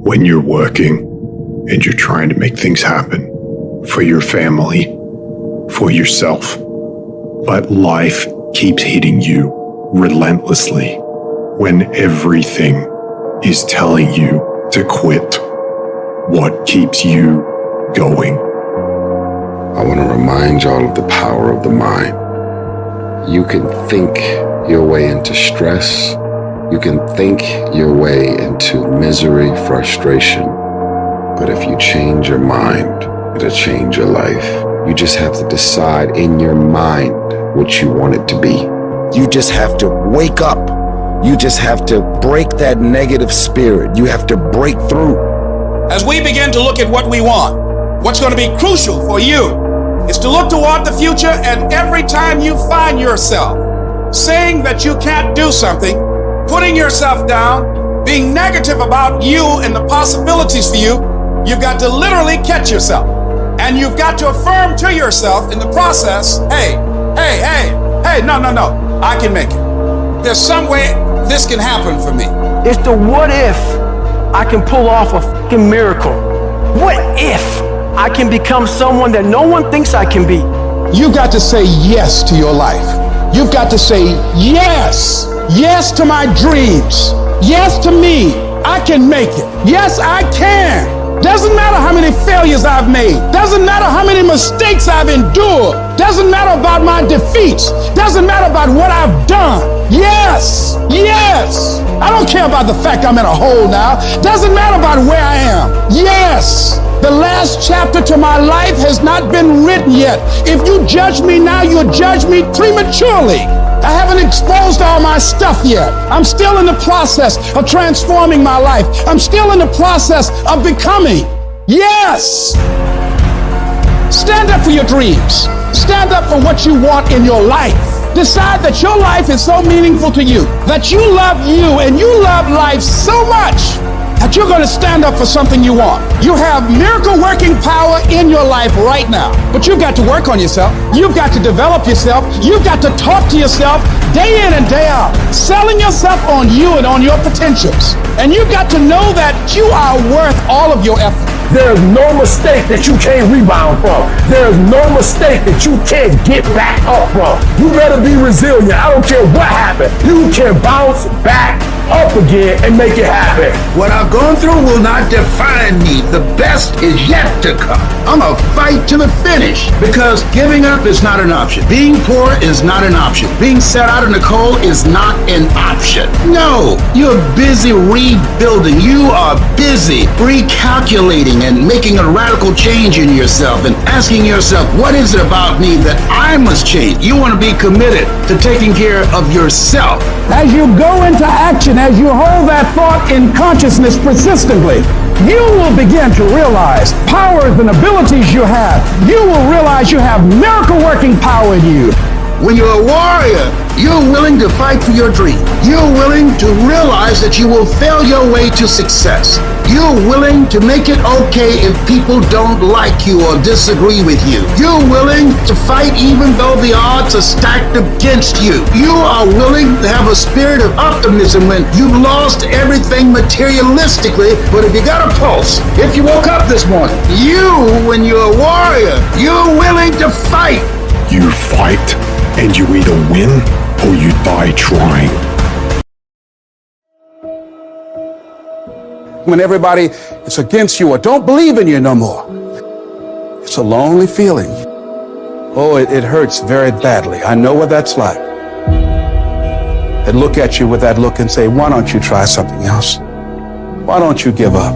When you're working and you're trying to make things happen for your family, for yourself, but life keeps hitting you relentlessly when everything is telling you to quit. What keeps you going? I want to remind y'all of the power of the mind. You can think your way into stress. You can think your way into misery, frustration. But if you change your mind, it'll change your life. You just have to decide in your mind what you want it to be. You just have to wake up. You just have to break that negative spirit. You have to break through. As we begin to look at what we want, what's going to be crucial for you is to look toward the future, and every time you find yourself saying that you can't do something, putting yourself down, being negative about you and the possibilities for you, you've got to literally catch yourself. And you've got to affirm to yourself in the process, hey, no, I can make it. There's some way this can happen for me. It's the what if I can pull off a fucking miracle. What if I can become someone that no one thinks I can be? You've got to say yes to your life. You've got to say yes. Yes to my dreams. Yes to me. I can make it. Yes, I can. Doesn't matter how many failures I've made. Doesn't matter how many mistakes I've endured. Doesn't matter about my defeats. Doesn't matter about what I've done. Yes, yes. I don't care about the fact I'm in a hole now. Doesn't matter about where I am. Yes. The last chapter to my life has not been written yet. If you judge me now, you'll judge me prematurely. I haven't exposed all my stuff yet. I'm still in the process of transforming my life. I'm still in the process of becoming. Yes! Stand up for your dreams. Stand up for what you want in your life. Decide that your life is so meaningful to you, that you love you and you love life so much that you're going to stand up for something you want. You have miracle working power in your life right now, but you've got to work on yourself. You've got to develop yourself. You've got to talk to yourself day in and day out, selling yourself on you and on your potentials. And you've got to know that you are worth all of your effort. There is no mistake that you can't rebound from. There is no mistake that you can't get back up from. You better be resilient. I don't care what happened. You can bounce back up again and make it happen. What I've gone through will not define me. The best is yet to come. I'm gonna fight to the finish because giving up is not an option. Being poor is not an option. Being set out in the cold is not an option. No, you're busy rebuilding. You are busy recalculating and making a radical change in yourself and asking yourself, what is it about me that I must change? You want to be committed to taking care of yourself. As you go into action, as you hold that thought in consciousness persistently, you will begin to realize powers and abilities you have. You will realize you have miracle working power in you. When you're a warrior, you're willing to fight for your dream. You're willing to realize that you will fail your way to success. You're willing to make it okay if people don't like you or disagree with you. You're willing to fight even though the odds are stacked against you. You are willing to have a spirit of optimism when you've lost everything materialistically, but if you got a pulse, if you woke up this morning, when you're a warrior, you're willing to fight. You fight, and you either win or you die trying. When everybody is against you or don't believe in you no more, it's a lonely feeling. Oh, it hurts very badly. I know what that's like. They look at you with that look and say, why don't you try something else? Why don't you give up?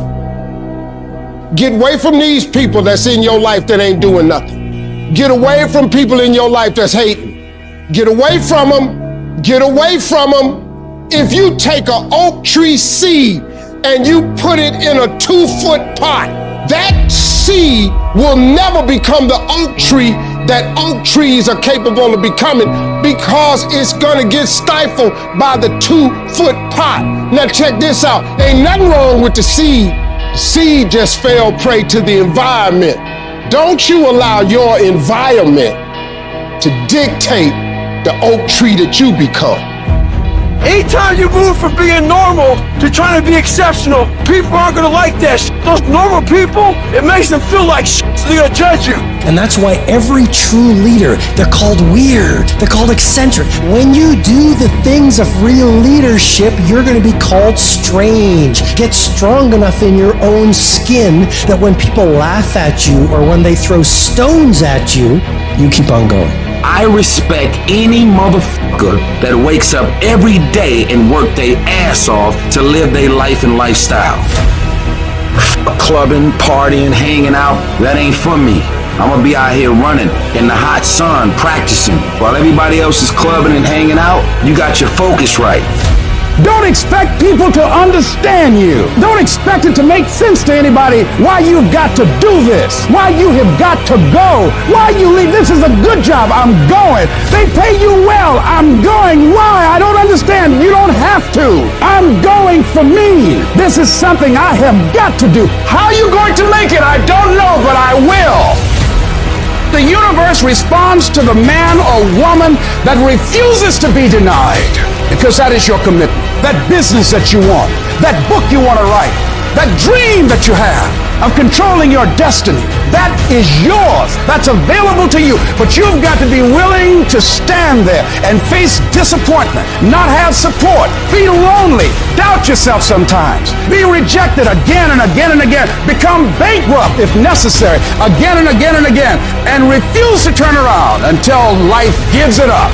Get away from these people that's in your life that ain't doing nothing. Get away from people in your life that's hating. Get away from them. Get away from them. If you take an oak tree seed and you put it in a 2-foot pot, that seed will never become the oak tree that oak trees are capable of becoming because it's gonna get stifled by the 2-foot pot. Now check this out. Ain't nothing wrong with the seed. The seed just fell prey to the environment. Don't you allow your environment to dictate the oak tree that you become. Anytime you move from being normal to trying to be exceptional, people aren't gonna like that shit. Those normal people, it makes them feel like shit, so they're gonna judge you. And that's why every true leader, they're called weird, they're called eccentric. When you do the things of real leadership, you're gonna be called strange. Get strong enough in your own skin that when people laugh at you or when they throw stones at you, you keep on going. I respect any motherfucker that wakes up every day and work their ass off to live their life and lifestyle. Clubbing, partying, hanging out, that ain't for me. I'm gonna be out here running in the hot sun, practicing. While everybody else is clubbing and hanging out, you got your focus right. Don't expect people to understand you. Don't expect it to make sense to anybody why you've got to do this, why you have got to go, why you leave. This is a good job. I'm going. They pay you well. I'm going. Why? I don't understand. You don't have to. I'm going for me. This is something I have got to do. How are you going to make it? I don't know, but I will. The universe responds to the man or woman that refuses to be denied, because that is your commitment. That business that you want, that book you want to write, that dream that you have of controlling your destiny, that is yours. That's available to you. But you've got to be willing to stand there and face disappointment, not have support, be lonely, doubt yourself sometimes, be rejected again and again and again, become bankrupt if necessary, again and again and again, and refuse to turn around until life gives it up.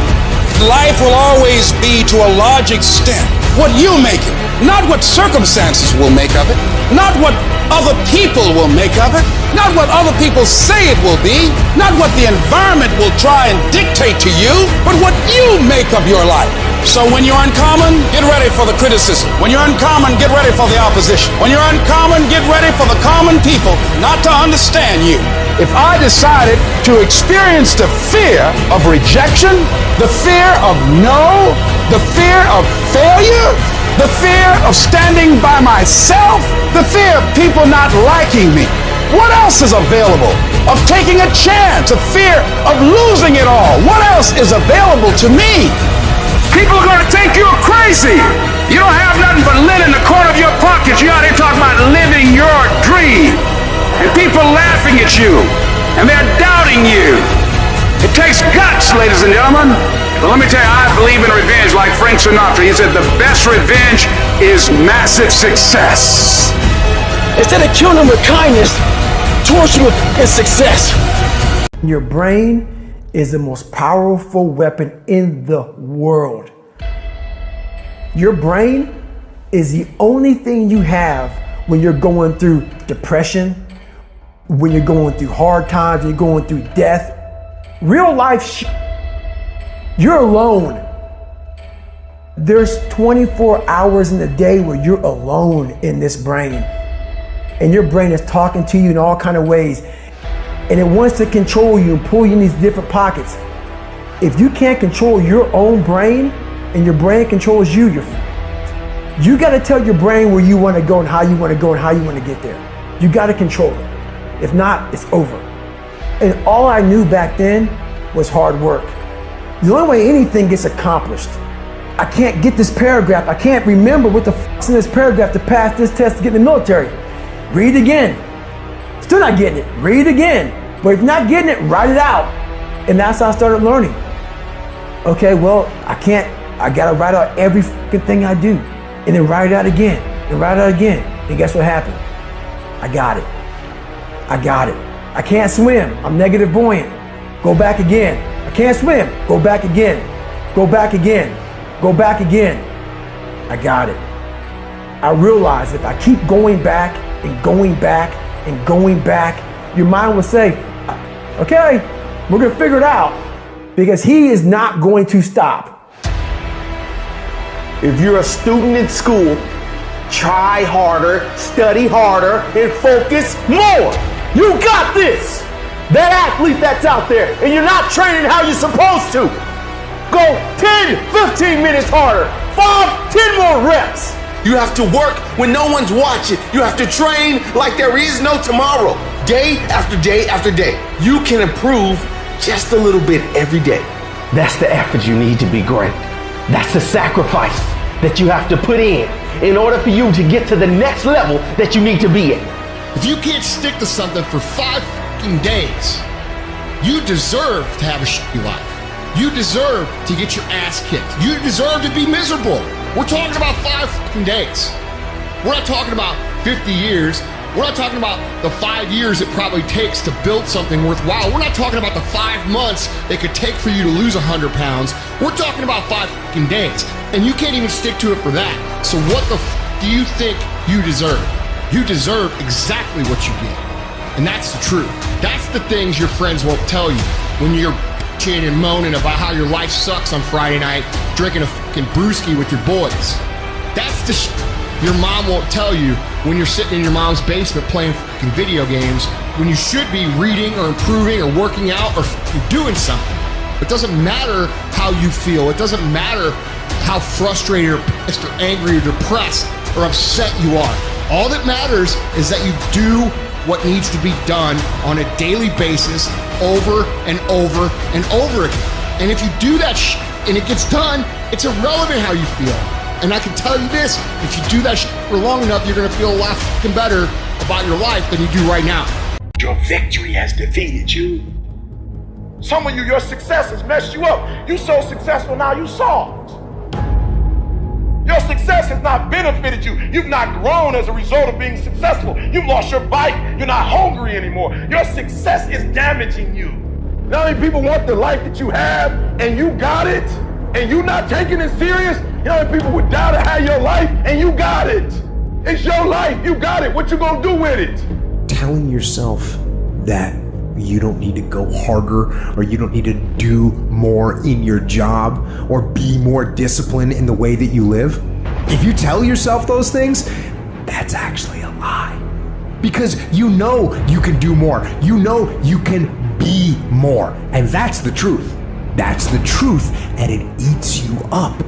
Life will always be, to a large extent, what you make it, not what circumstances will make of it, not what other people will make of it, not what other people say it will be, not what the environment will try and dictate to you, but what you make of your life. So when you're uncommon, get ready for the criticism. When you're uncommon, get ready for the opposition. When you're uncommon, get ready for the common people not to understand you. If I decided to experience the fear of rejection, the fear of no, the fear of failure, the fear of standing by myself, the fear of people not liking me, what else is available? Of taking a chance, a fear of losing it all, what else is available to me? People are gonna think you're crazy. You don't have nothing but lint in the corner of your pocket. You're out here talking about living your dream. And people laughing at you. And they're doubting you. It takes guts, ladies and gentlemen. But let me tell you, I believe in revenge like Frank Sinatra. He said the best revenge is massive success. Instead of killing them with kindness, torture with success. Your brain is the most powerful weapon in the world. Your brain is the only thing you have when you're going through depression, when you're going through hard times, when you're going through death. Real life you're alone. There's 24 hours in a day where you're alone in this brain. And your brain is talking to you in all kinds of ways. And it wants to control you and pull you in these different pockets. If you can't control your own brain and your brain controls you, you got to tell your brain where you want to go and how you want to go and how you want to get there. You got to control it. If not, it's over. And all I knew back then was hard work. The only way anything gets accomplished. I can't get this paragraph. I can't remember what the f***'s in this paragraph to pass this test to get in the military. Read it again. Still not getting it. Read it again. But if you're not getting it, write it out. And that's how I started learning. Okay, well, I gotta write out every fucking thing I do. And then write it out again. And write it out again. And guess what happened? I got it. I got it. I can't swim. I'm negative buoyant. Go back again. I can't swim. Go back again. Go back again. Go back again. I got it. I realized if I keep going back and going back and going back, your mind will say, okay, we're gonna figure it out, because he is not going to stop. If you're a student in school, try harder, study harder, and focus more. You got this. That athlete that's out there, and you're not training how you're supposed to. Go 10, 15 minutes harder, 5, 10 more reps. You have to work when no one's watching. You have to train like there is no tomorrow. Day after day after day. You can improve just a little bit every day. That's the effort you need to be great. That's the sacrifice that you have to put in order for you to get to the next level that you need to be at. If you can't stick to something for 5 fucking days, you deserve to have a shitty life. You deserve to get your ass kicked. You deserve to be miserable. We're talking about 5 fucking days. We're not talking about 50 years. We're not talking about the 5 years it probably takes to build something worthwhile. We're not talking about the 5 months it could take for you to lose 100 pounds. We're talking about 5 fucking days. And you can't even stick to it for that. So what the do you think you deserve? You deserve exactly what you get. And that's the truth. That's the things your friends won't tell you when you're bitching and moaning about how your life sucks on Friday night, drinking a fucking brewski with your boys. That's the your mom won't tell you when you're sitting in your mom's basement playing fucking video games when you should be reading or improving or working out or doing something. It doesn't matter how you feel. It doesn't matter how frustrated or pissed or angry or depressed or upset you are. All that matters is that you do what needs to be done on a daily basis over and over and over again. And if you do that and it gets done, it's irrelevant how you feel. And I can tell you this, if you do that for long enough, you're gonna feel a lot fucking better about your life than you do right now. Your victory has defeated you. Some of you, your success has messed you up. You so successful now, you soft. Your success has not benefited you. You've not grown as a result of being successful. You've lost your bite. You're not hungry anymore. Your success is damaging you. You know how many people want the life that you have and you got it and you not taking it serious? You know how many people would die to have your life and you got it? It's your life. You got it. What you gonna do with it? Telling yourself that you don't need to go harder, or you don't need to do more in your job, or be more disciplined in the way that you live. If you tell yourself those things, that's actually a lie. Because you know you can do more. You know you can be more. And that's the truth. That's the truth, and it eats you up.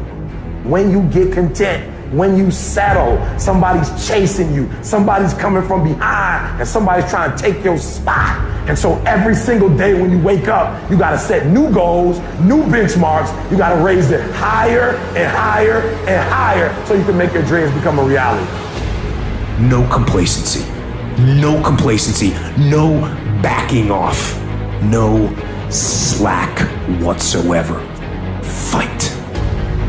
When you get content, when you settle, somebody's chasing you, somebody's coming from behind, and somebody's trying to take your spot. And so every single day when you wake up, you gotta set new goals, new benchmarks. You gotta raise it higher and higher and higher so you can make your dreams become a reality. No complacency. No complacency. No backing off. No slack whatsoever. Fight.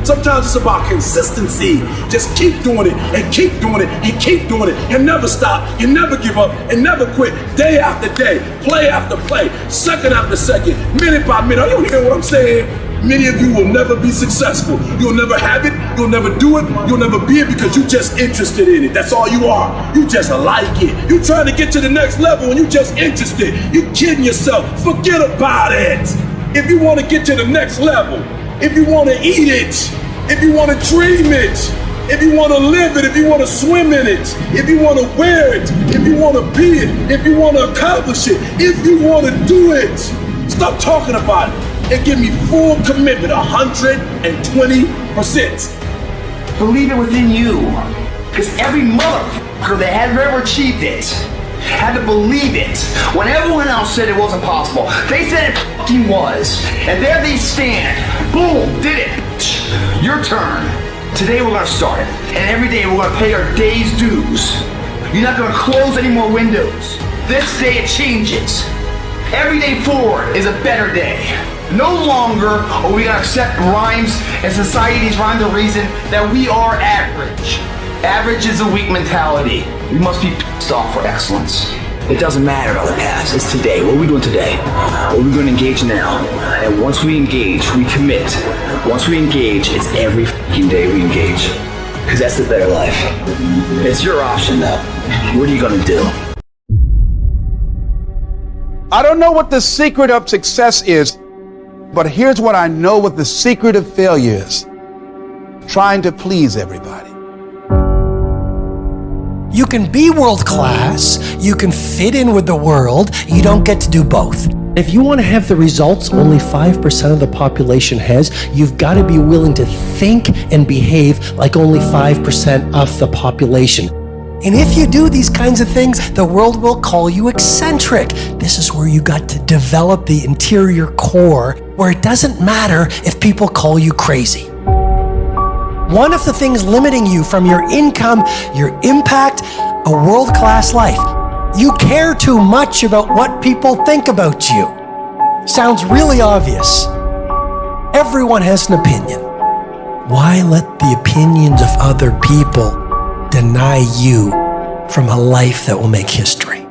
Sometimes it's about consistency. Just keep doing it and keep doing it and keep doing it. You never stop. You never give up and never quit. Day after day, play after play, second after second, minute by minute. You hear what I'm saying? Many of you will never be successful. You'll never have it. You'll never do it. You'll never be it because you're just interested in it. That's all you are. You just like it. You're trying to get to the next level and you're just interested. You're kidding yourself. Forget about it. If you want to get to the next level, if you want to eat it, if you want to dream it, if you want to live it, if you want to swim in it, if you want to wear it, if you want to be it, if you want to accomplish it, if you want to do it, stop talking about it and give me full commitment, 120%. Believe it within you, because every motherfucker that had ever achieved it had to believe it when everyone else said it wasn't possible. They said it fucking was. And there they stand. Boom, did it. Your turn. Today we're gonna start it. And every day we're gonna pay our day's dues. You're not gonna close any more windows. This day it changes. Every day forward is a better day. No longer are we gonna accept rhymes and society's rhymes the reason that we are average. Average is a weak mentality. We must be pissed off for excellence. It doesn't matter about the past. It's today. What are we doing today? What are we going to engage now? And once we engage, we commit. Once we engage, it's every fucking day we engage. Because that's the better life. It's your option, though. What are you going to do? I don't know what the secret of success is, but here's what I know what the secret of failure is. Trying to please everybody. You can be world class, you can fit in with the world, you don't get to do both. If you want to have the results only 5% of the population has, you've got to be willing to think and behave like only 5% of the population. And if you do these kinds of things, the world will call you eccentric. This is where you got to develop the interior core, where it doesn't matter if people call you crazy. One of the things limiting you from your income, your impact, a world-class life. You care too much about what people think about you. Sounds really obvious. Everyone has an opinion. Why let the opinions of other people deny you from a life that will make history?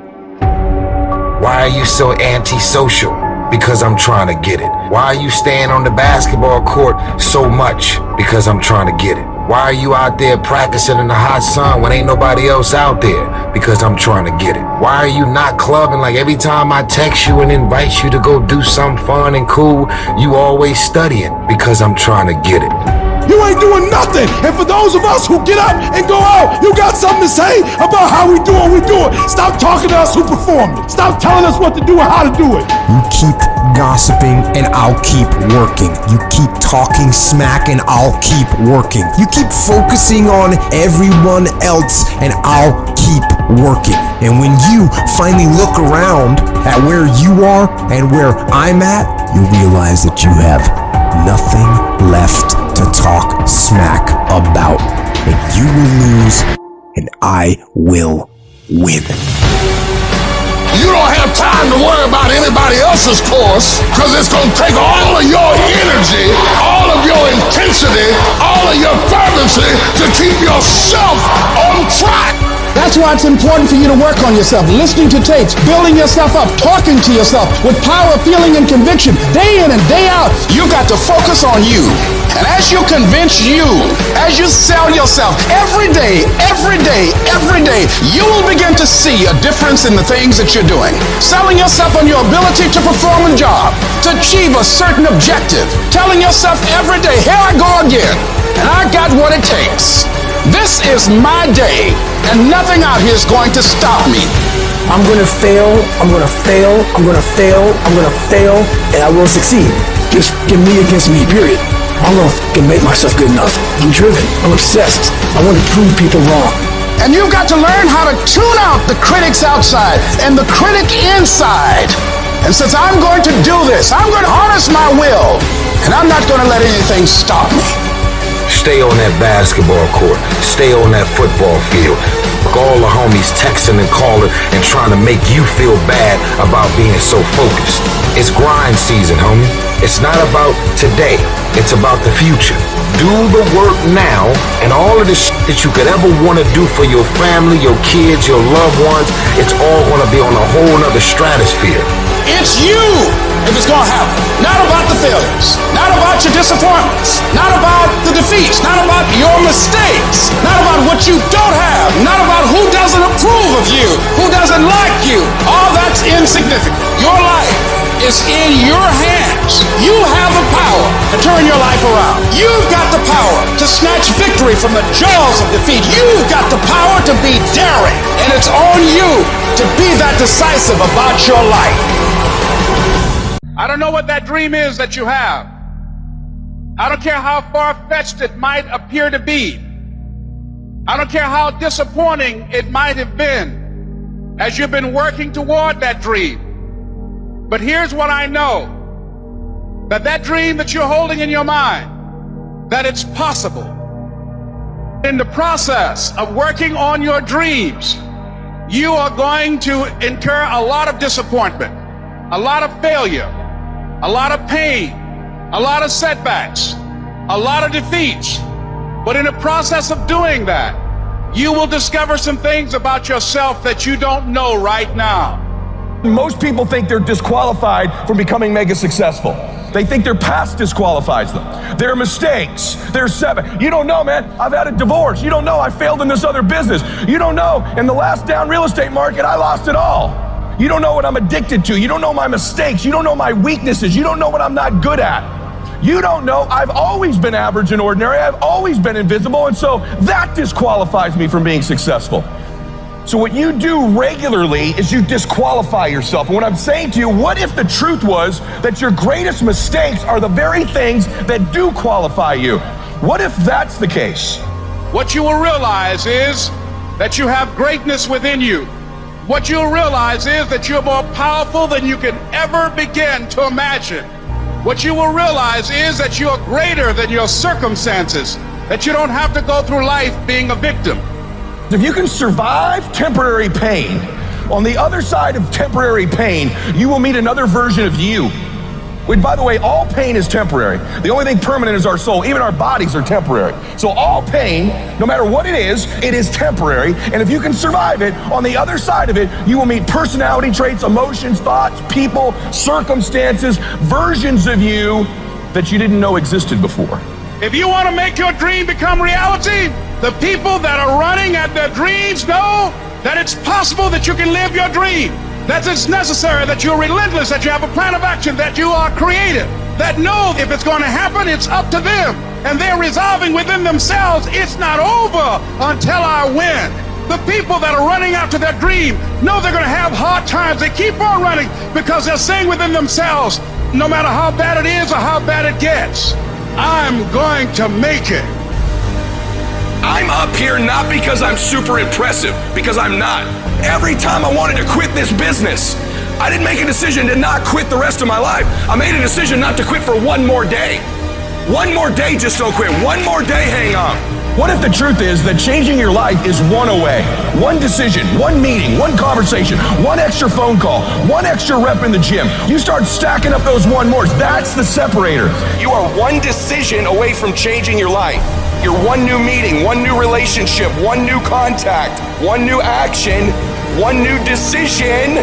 Why are you so antisocial? Because I'm trying to get it. Why are you staying on the basketball court so much? Because I'm trying to get it. Why are you out there practicing in the hot sun when ain't nobody else out there? Because I'm trying to get it. Why are you not clubbing like every time I text you and invite you to go do something fun and cool, you always studying? Because I'm trying to get it. You ain't doing nothing. And for those of us who get up and go out, you got something to say about how we do what we do it. Stop talking to us who perform it. Stop telling us what to do and how to do it. You keep gossiping and I'll keep working. You keep talking smack and I'll keep working. You keep focusing on everyone else and I'll keep working. And when you finally look around at where you are and where I'm at, you realize that you have nothing left to talk smack about. And you will lose and I will win. You don't have time to worry about anybody else's course, because it's going to take all of your energy, all of your intensity, all of your fervency to keep yourself on track. That's why it's important for you to work on yourself, listening to tapes, building yourself up, talking to yourself with power, feeling, and conviction, day in and day out. You got to focus on you. And as you convince you, as you sell yourself every day, you will begin to see a difference in the things that you're doing. Selling yourself on your ability to perform a job, to achieve a certain objective. Telling yourself every day, here I go again, and I got what it takes. This is my day, and nothing out here is going to stop me. I'm gonna fail, I'm gonna fail, I'm gonna fail, I'm gonna fail, and I will succeed. Just give me against me, period. I'm gonna fucking make myself good enough. I'm driven, I'm obsessed. I want to prove people wrong. And you've got to learn how to tune out the critics outside and the critic inside. And since I'm going to do this, I'm going to harness my will, and I'm not going to let anything stop me. Stay on that basketball court. Stay on that football field. All the homies texting and calling and trying to make you feel bad about being so focused. It's grind season, homie. It's not about today. It's about the future. Do the work now, and all of the shit that you could ever want to do for your family, your kids, your loved ones, it's all going to be on a whole nother stratosphere. It's you if it's going to happen. Not about the failures. Not about your disappointments. Not about the defeats. Not about your mistakes. Not about what you don't have. Not about who doesn't approve of you. Who doesn't like you. All that's insignificant. Your life is in your hands. You have the power to turn your life around. You've got the power to snatch victory from the jaws of defeat. You've got the power to be daring. And it's on you to be that decisive about your life. I don't know what that dream is that you have. I don't care how far-fetched it might appear to be. I don't care how disappointing it might have been as you've been working toward that dream. But here's what I know, that dream that you're holding in your mind, that it's possible. In the process of working on your dreams, you are going to incur a lot of disappointment, a lot of failure, a lot of pain, a lot of setbacks, a lot of defeats. But in the process of doing that, you will discover some things about yourself that you don't know right now. Most people think they're disqualified from becoming mega successful. They think their past disqualifies them. Their mistakes, their setbacks. You don't know, man. I've had a divorce. You don't know I failed in this other business. You don't know in the last down real estate market, I lost it all. You don't know what I'm addicted to. You don't know my mistakes. You don't know my weaknesses. You don't know what I'm not good at. You don't know I've always been average and ordinary. I've always been invisible, and so that disqualifies me from being successful. So what you do regularly is you disqualify yourself. And what I'm saying to you, what if the truth was that your greatest mistakes are the very things that do qualify you? What if that's the case? What you will realize is that you have greatness within you. What you'll realize is that you're more powerful than you can ever begin to imagine. What you will realize is that you're greater than your circumstances, that you don't have to go through life being a victim. If you can survive temporary pain, on the other side of temporary pain, you will meet another version of you. Which, by the way, all pain is temporary. The only thing permanent is our soul. Even our bodies are temporary. So all pain, no matter what it is temporary. And if you can survive it, on the other side of it, you will meet personality traits, emotions, thoughts, people, circumstances, versions of you that you didn't know existed before. If you want to make your dream become reality, the people that are running at their dreams know that it's possible that you can live your dream. That it's necessary, that you're relentless, that you have a plan of action, that you are creative, that know if it's going to happen, it's up to them. And they're resolving within themselves, it's not over until I win. The people that are running after their dream know they're going to have hard times. They keep on running because they're saying within themselves, no matter how bad it is or how bad it gets, I'm going to make it. I'm up here not because I'm super impressive, because I'm not. Every time I wanted to quit this business, I didn't make a decision to not quit the rest of my life. I made a decision not to quit for one more day. One more day, just don't quit. One more day, hang on. What if the truth is that changing your life is one away? One decision, one meeting, one conversation, one extra phone call, one extra rep in the gym. You start stacking up those one mores. That's the separator. You are one decision away from changing your life. You're one new meeting, one new relationship, one new contact, one new action, one new decision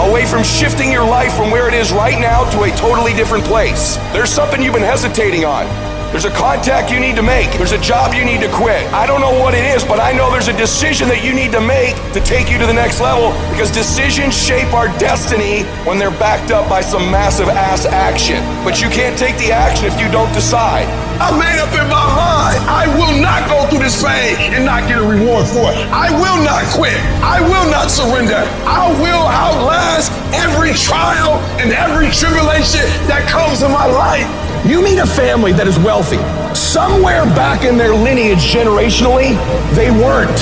away from shifting your life from where it is right now to a totally different place. There's something you've been hesitating on. There's a contact you need to make. There's a job you need to quit. I don't know what it is, but I know there's a decision that you need to make to take you to the next level, because decisions shape our destiny when they're backed up by some massive ass action. But you can't take the action if you don't decide. I made up in my mind. I will not go through this pain and not get a reward for it. I will not quit. I will not surrender. I will outlast every trial and every tribulation that comes in my life. You meet a family that is wealthy. Somewhere back in their lineage generationally, they weren't.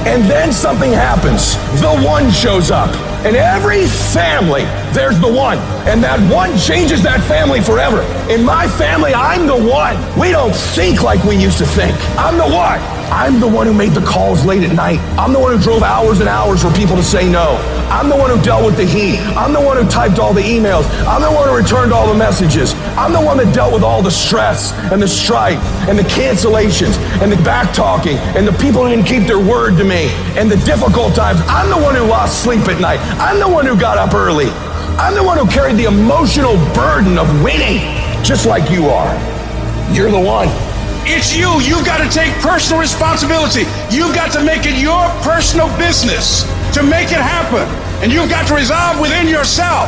And then something happens. The one shows up. In every family, there's the one. And that one changes that family forever. In my family, I'm the one. We don't think like we used to think. I'm the one. I'm the one who made the calls late at night. I'm the one who drove hours and hours for people to say no. I'm the one who dealt with the heat. I'm the one who typed all the emails. I'm the one who returned all the messages. I'm the one that dealt with all the stress and the strife and the cancellations and the back talking and the people who didn't keep their word to me and the difficult times. I'm the one who lost sleep at night. I'm the one who got up early. I'm the one who carried the emotional burden of winning, just like you are. You're the one. It's you. You've got to take personal responsibility. You've got to make it your personal business to make it happen. And you've got to resolve within yourself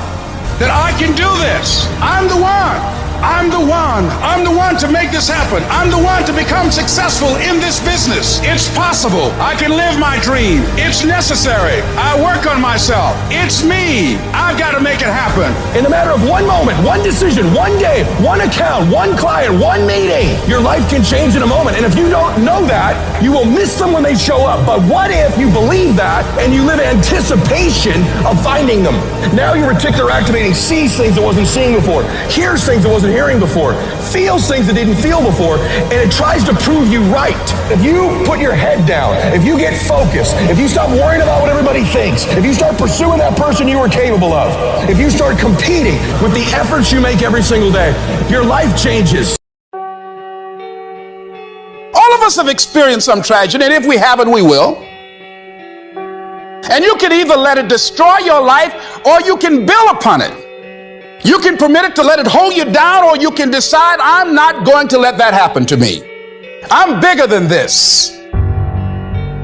that I can do this. I'm the one. I'm the one. I'm the one to make this happen. I'm the one to become successful in this business. It's possible. I can live my dream. It's necessary. I work on myself. It's me. I've got to make it happen. In a matter of one moment, one decision, one day, one account, one client, one meeting, your life can change in a moment. And if you don't know that, you will miss them when they show up. But what if you believe that and you live in anticipation of finding them? Now your reticular activating sees things it wasn't seeing before, hears things it wasn't hearing before, feels things it didn't feel before, and it tries to prove you right. If you put your head down, if you get focused, if you stop worrying about what everybody thinks, if you start pursuing that person you are capable of, if you start competing with the efforts you make every single day, your life changes. All of us have experienced some tragedy, and if we haven't, we will. And you can either let it destroy your life or you can build upon it. You can permit it to let it hold you down, or you can decide, I'm not going to let that happen to me. I'm bigger than this.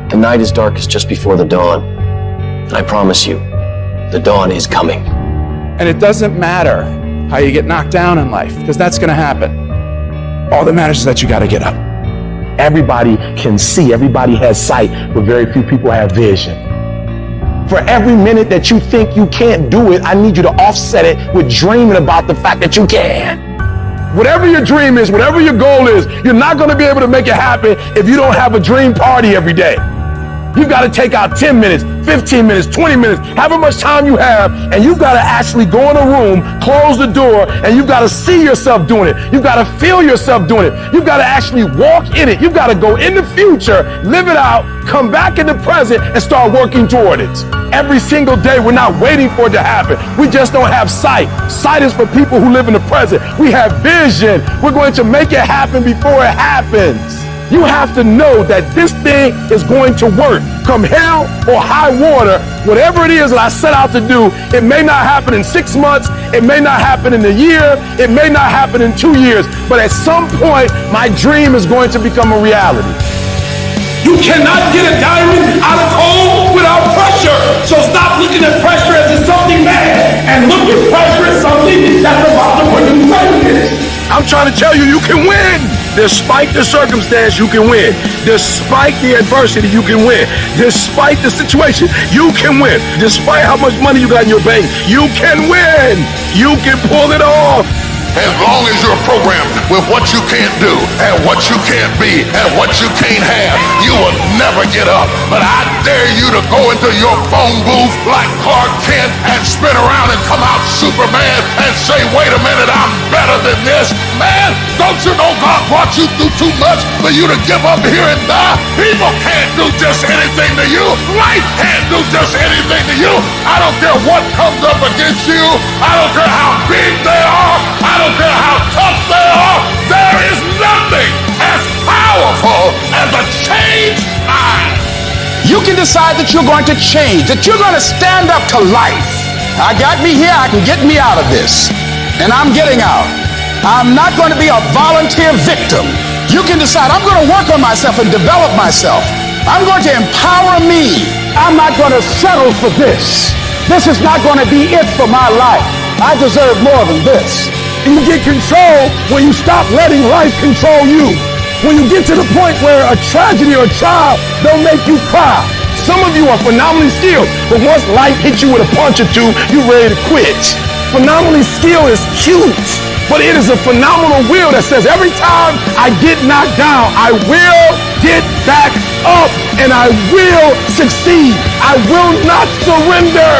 The night is darkest just before the dawn. And I promise you, the dawn is coming. And it doesn't matter how you get knocked down in life, because that's going to happen. All that matters is that you got to get up. Everybody can see, everybody has sight, but very few people have vision. For every minute that you think you can't do it, I need you to offset it with dreaming about the fact that you can. Whatever your dream is, whatever your goal is, you're not going to be able to make it happen if you don't have a dream party every day. You've got to take out 10 minutes, 15 minutes, 20 minutes, however much time you have, and you've got to actually go in a room, close the door, and you've got to see yourself doing it. You've got to feel yourself doing it. You've got to actually walk in it. You've got to go in the future, live it out, come back in the present, and start working toward it. Every single day, we're not waiting for it to happen. We just don't have sight. Sight is for people who live in the present. We have vision. We're going to make it happen before it happens. You have to know that this thing is going to work. Come hell or high water, whatever it is that I set out to do, it may not happen in 6 months, it may not happen in a year, it may not happen in 2 years, but at some point, my dream is going to become a reality. You cannot get a diamond out of coal without pressure. So stop looking at pressure as something bad and look at pressure as something that's about to bring you greatness. I'm trying to tell you, you can win. Despite the circumstance, you can win. Despite the adversity, you can win. Despite the situation, you can win. Despite how much money you got in your bank, you can win. You can pull it off. As long as you're programmed with what you can't do and what you can't be and what you can't have, you will never get up. But I dare you to go into your phone booth like Clark Kent and spin around and come out Superman and say, wait a minute, I'm better than this. Man, don't you know God brought you through too much for you to give up here and die? People can't do just anything to you. Life can't do just anything to you. I don't care what comes up against you. I don't care how big they are. I don't care how tough they are. There is nothing as powerful decide that you're going to change, that you're going to stand up to life. I got me here, I can get me out of this. And I'm getting out. I'm not going to be a volunteer victim. You can decide, I'm going to work on myself and develop myself. I'm going to empower me. I'm not going to settle for this. This is not going to be it for my life. I deserve more than this. You get control when you stop letting life control you. When you get to the point where a tragedy or a trial don't make you cry. Some of you are phenomenally skilled, but once life hits you with a punch or two, you're ready to quit. Phenomenally skilled is cute, but it is a phenomenal will that says every time I get knocked down, I will get back up and I will succeed. I will not surrender.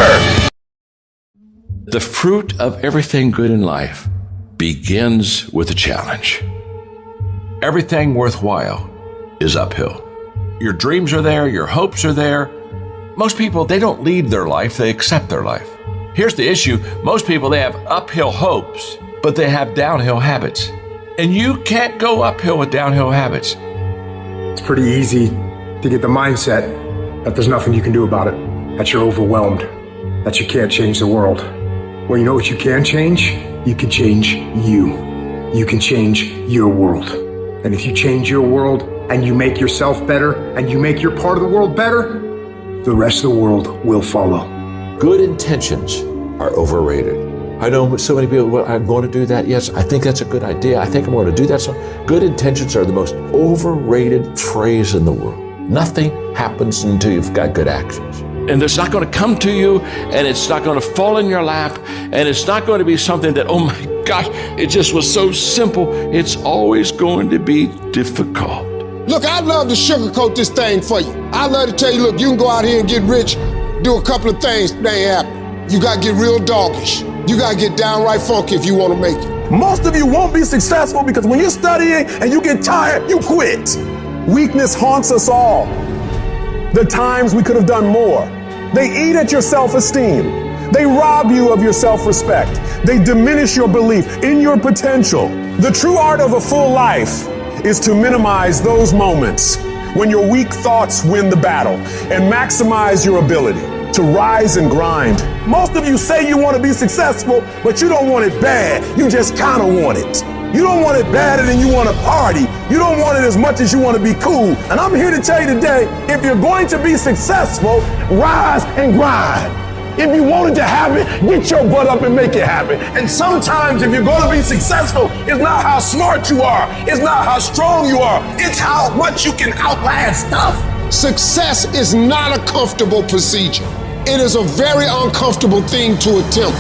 The fruit of everything good in life begins with a challenge. Everything worthwhile is uphill. Your dreams are there, your hopes are there. Most people, they don't lead their life, they accept their life. Here's the issue. Most people, they have uphill hopes, but they have downhill habits. And you can't go uphill with downhill habits. It's pretty easy to get the mindset that there's nothing you can do about it, that you're overwhelmed, that you can't change the world. Well, you know what you can change? You can change you. You can change your world. And if you change your world and you make yourself better and you make your part of the world better, the rest of the world will follow. Good intentions are overrated. I know so many people, well, I'm going to do that. Yes, I think that's a good idea. I think I'm going to do that. So good intentions are the most overrated phrase in the world. Nothing happens until you've got good actions. And it's not going to come to you, and it's not going to fall in your lap, and it's not going to be something that, oh my gosh, it just was so simple. It's always going to be difficult. Look, I'd love to sugarcoat this thing for you. I'd love to tell you, look, you can go out here and get rich, do a couple of things, they ain't happen. You got to get real doggish. You got to get downright funky if you want to make it. Most of you won't be successful because when you're studying and you get tired, you quit. Weakness haunts us all. The times we could have done more. They eat at your self-esteem. They rob you of your self-respect. They diminish your belief in your potential. The true art of a full life is to minimize those moments when your weak thoughts win the battle and maximize your ability to rise and grind. Most of you say you want to be successful, but you don't want it bad. You just kind of want it. You don't want it badder than you want to party. You don't want it as much as you want to be cool. And I'm here to tell you today, if you're going to be successful, rise and grind. If you wanted to happen, get your butt up and make it happen. And sometimes if you're going to be successful, it's not how smart you are. It's not how strong you are. It's how much you can outlast stuff. Success is not a comfortable procedure. It is a very uncomfortable thing to attempt.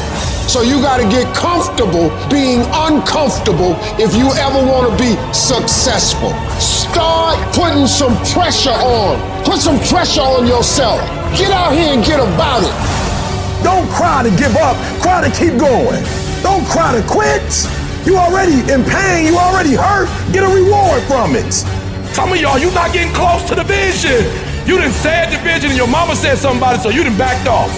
So you got to get comfortable being uncomfortable if you ever want to be successful. Start putting some pressure on. Put some pressure on yourself. Get out here and get about it. Don't cry to give up. Cry to keep going. Don't cry to quit. You already in pain. You already hurt. Get a reward from it. Some of y'all, you're not getting close to the vision. You done said the vision and your mama said something about it, so you done backed off.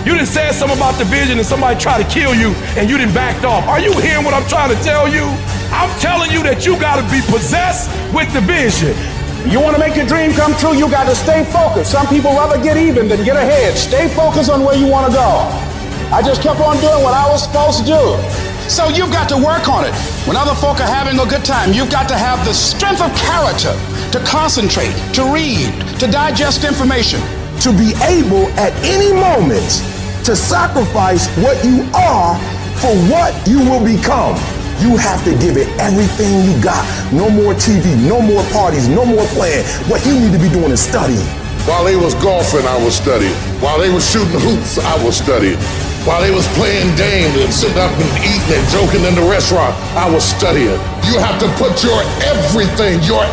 You done said something about the vision and somebody tried to kill you and you done backed off. Are you hearing what I'm trying to tell you? I'm telling you that you gotta be possessed with the vision. You want to make your dream come true, you got to stay focused. Some people rather get even than get ahead. Stay focused on where you want to go. I just kept on doing what I was supposed to do. So you've got to work on it. When other folk are having a good time, you've got to have the strength of character to concentrate, to read, to digest information. To be able at any moment to sacrifice what you are for what you will become. You have to give it everything you got. No more TV, no more parties, no more playing. What you need to be doing is studying. While they was golfing, I was studying. While they was shooting hoops, I was studying. While they was playing games and sitting up and eating and joking in the restaurant, I was studying. You have to put your everything, your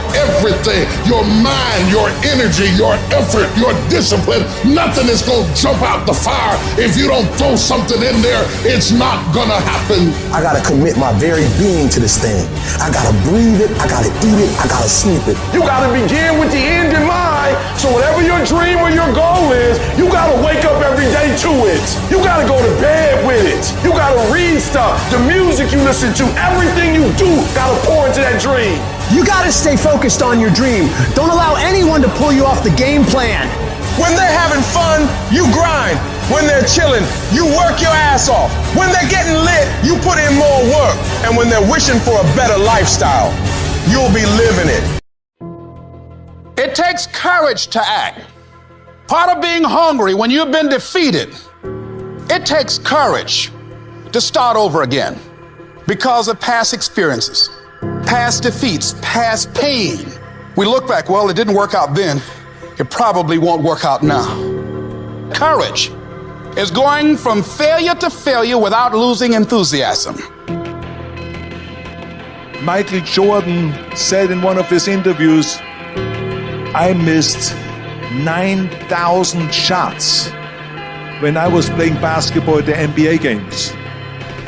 mind, your energy, your effort, your discipline. Nothing is gonna jump out the fire if you don't throw something in there. It's not gonna happen. I gotta commit my very being to this thing. I gotta breathe it, I gotta eat it, I gotta sleep it. You gotta begin with the end in mind. So whatever your dream or your goal is, you gotta wake up every day to it. You gotta go to bed with it. You gotta read stuff. The music you listen to, everything you do, gotta pour into that dream. You gotta stay focused on your dream. Don't allow anyone to pull you off the game plan. When they're having fun, you grind. When they're chilling, you work your ass off. When they're getting lit, you put in more work. And when they're wishing for a better lifestyle, you'll be living it. It takes courage to act. Part of being hungry when you've been defeated, it takes courage to start over again because of past experiences, past defeats, past pain. We look back, well, it didn't work out then. It probably won't work out now. Courage is going from failure to failure without losing enthusiasm. Michael Jordan said in one of his interviews, I missed 9,000 shots when I was playing basketball at the NBA games.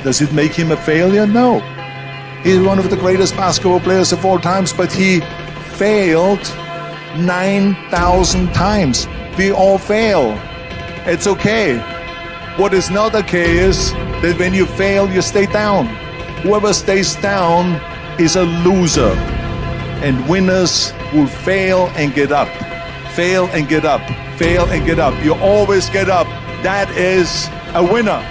Does it make him a failure? No. He's one of the greatest basketball players of all times, but he failed 9,000 times. We all fail. It's okay. What is not okay is that when you fail, you stay down. Whoever stays down is a loser. And winners will fail and get up. Fail and get up. Fail and get up. You always get up. That is a winner.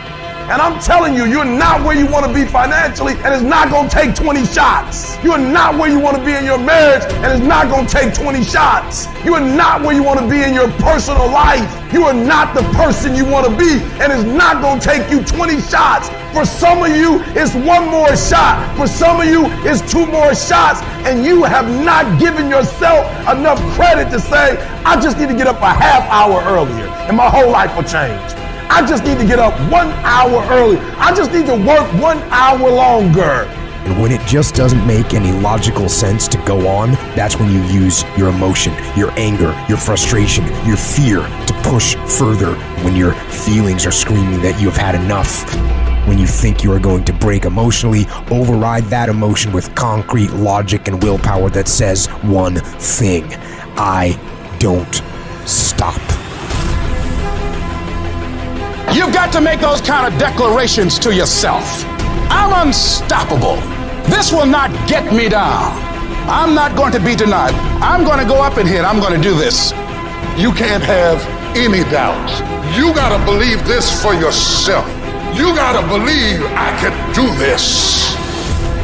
And I'm telling you, you're not where you want to be financially, and it's not going to take 20 shots. You're not where you want to be in your marriage, and it's not going to take 20 shots. You are not where you want to be in your personal life. You are not the person you want to be, and it's not going to take you 20 shots. For some of you, it's one more shot. For some of you, it's two more shots, and you have not given yourself enough credit to say, I just need to get up a half hour earlier, and my whole life will change. I just need to get up 1 hour early. I just need to work 1 hour longer. And when it just doesn't make any logical sense to go on, that's when you use your emotion, your anger, your frustration, your fear to push further when your feelings are screaming that you have had enough. When you think you are going to break emotionally, override that emotion with concrete logic and willpower that says one thing: I don't stop. You've got to make those kind of declarations to yourself. I'm unstoppable. This will not get me down. I'm not going to be denied. I'm going to go up in here and I'm going to do this. You can't have any doubt. You gotta believe this for yourself. You gotta believe I can do this.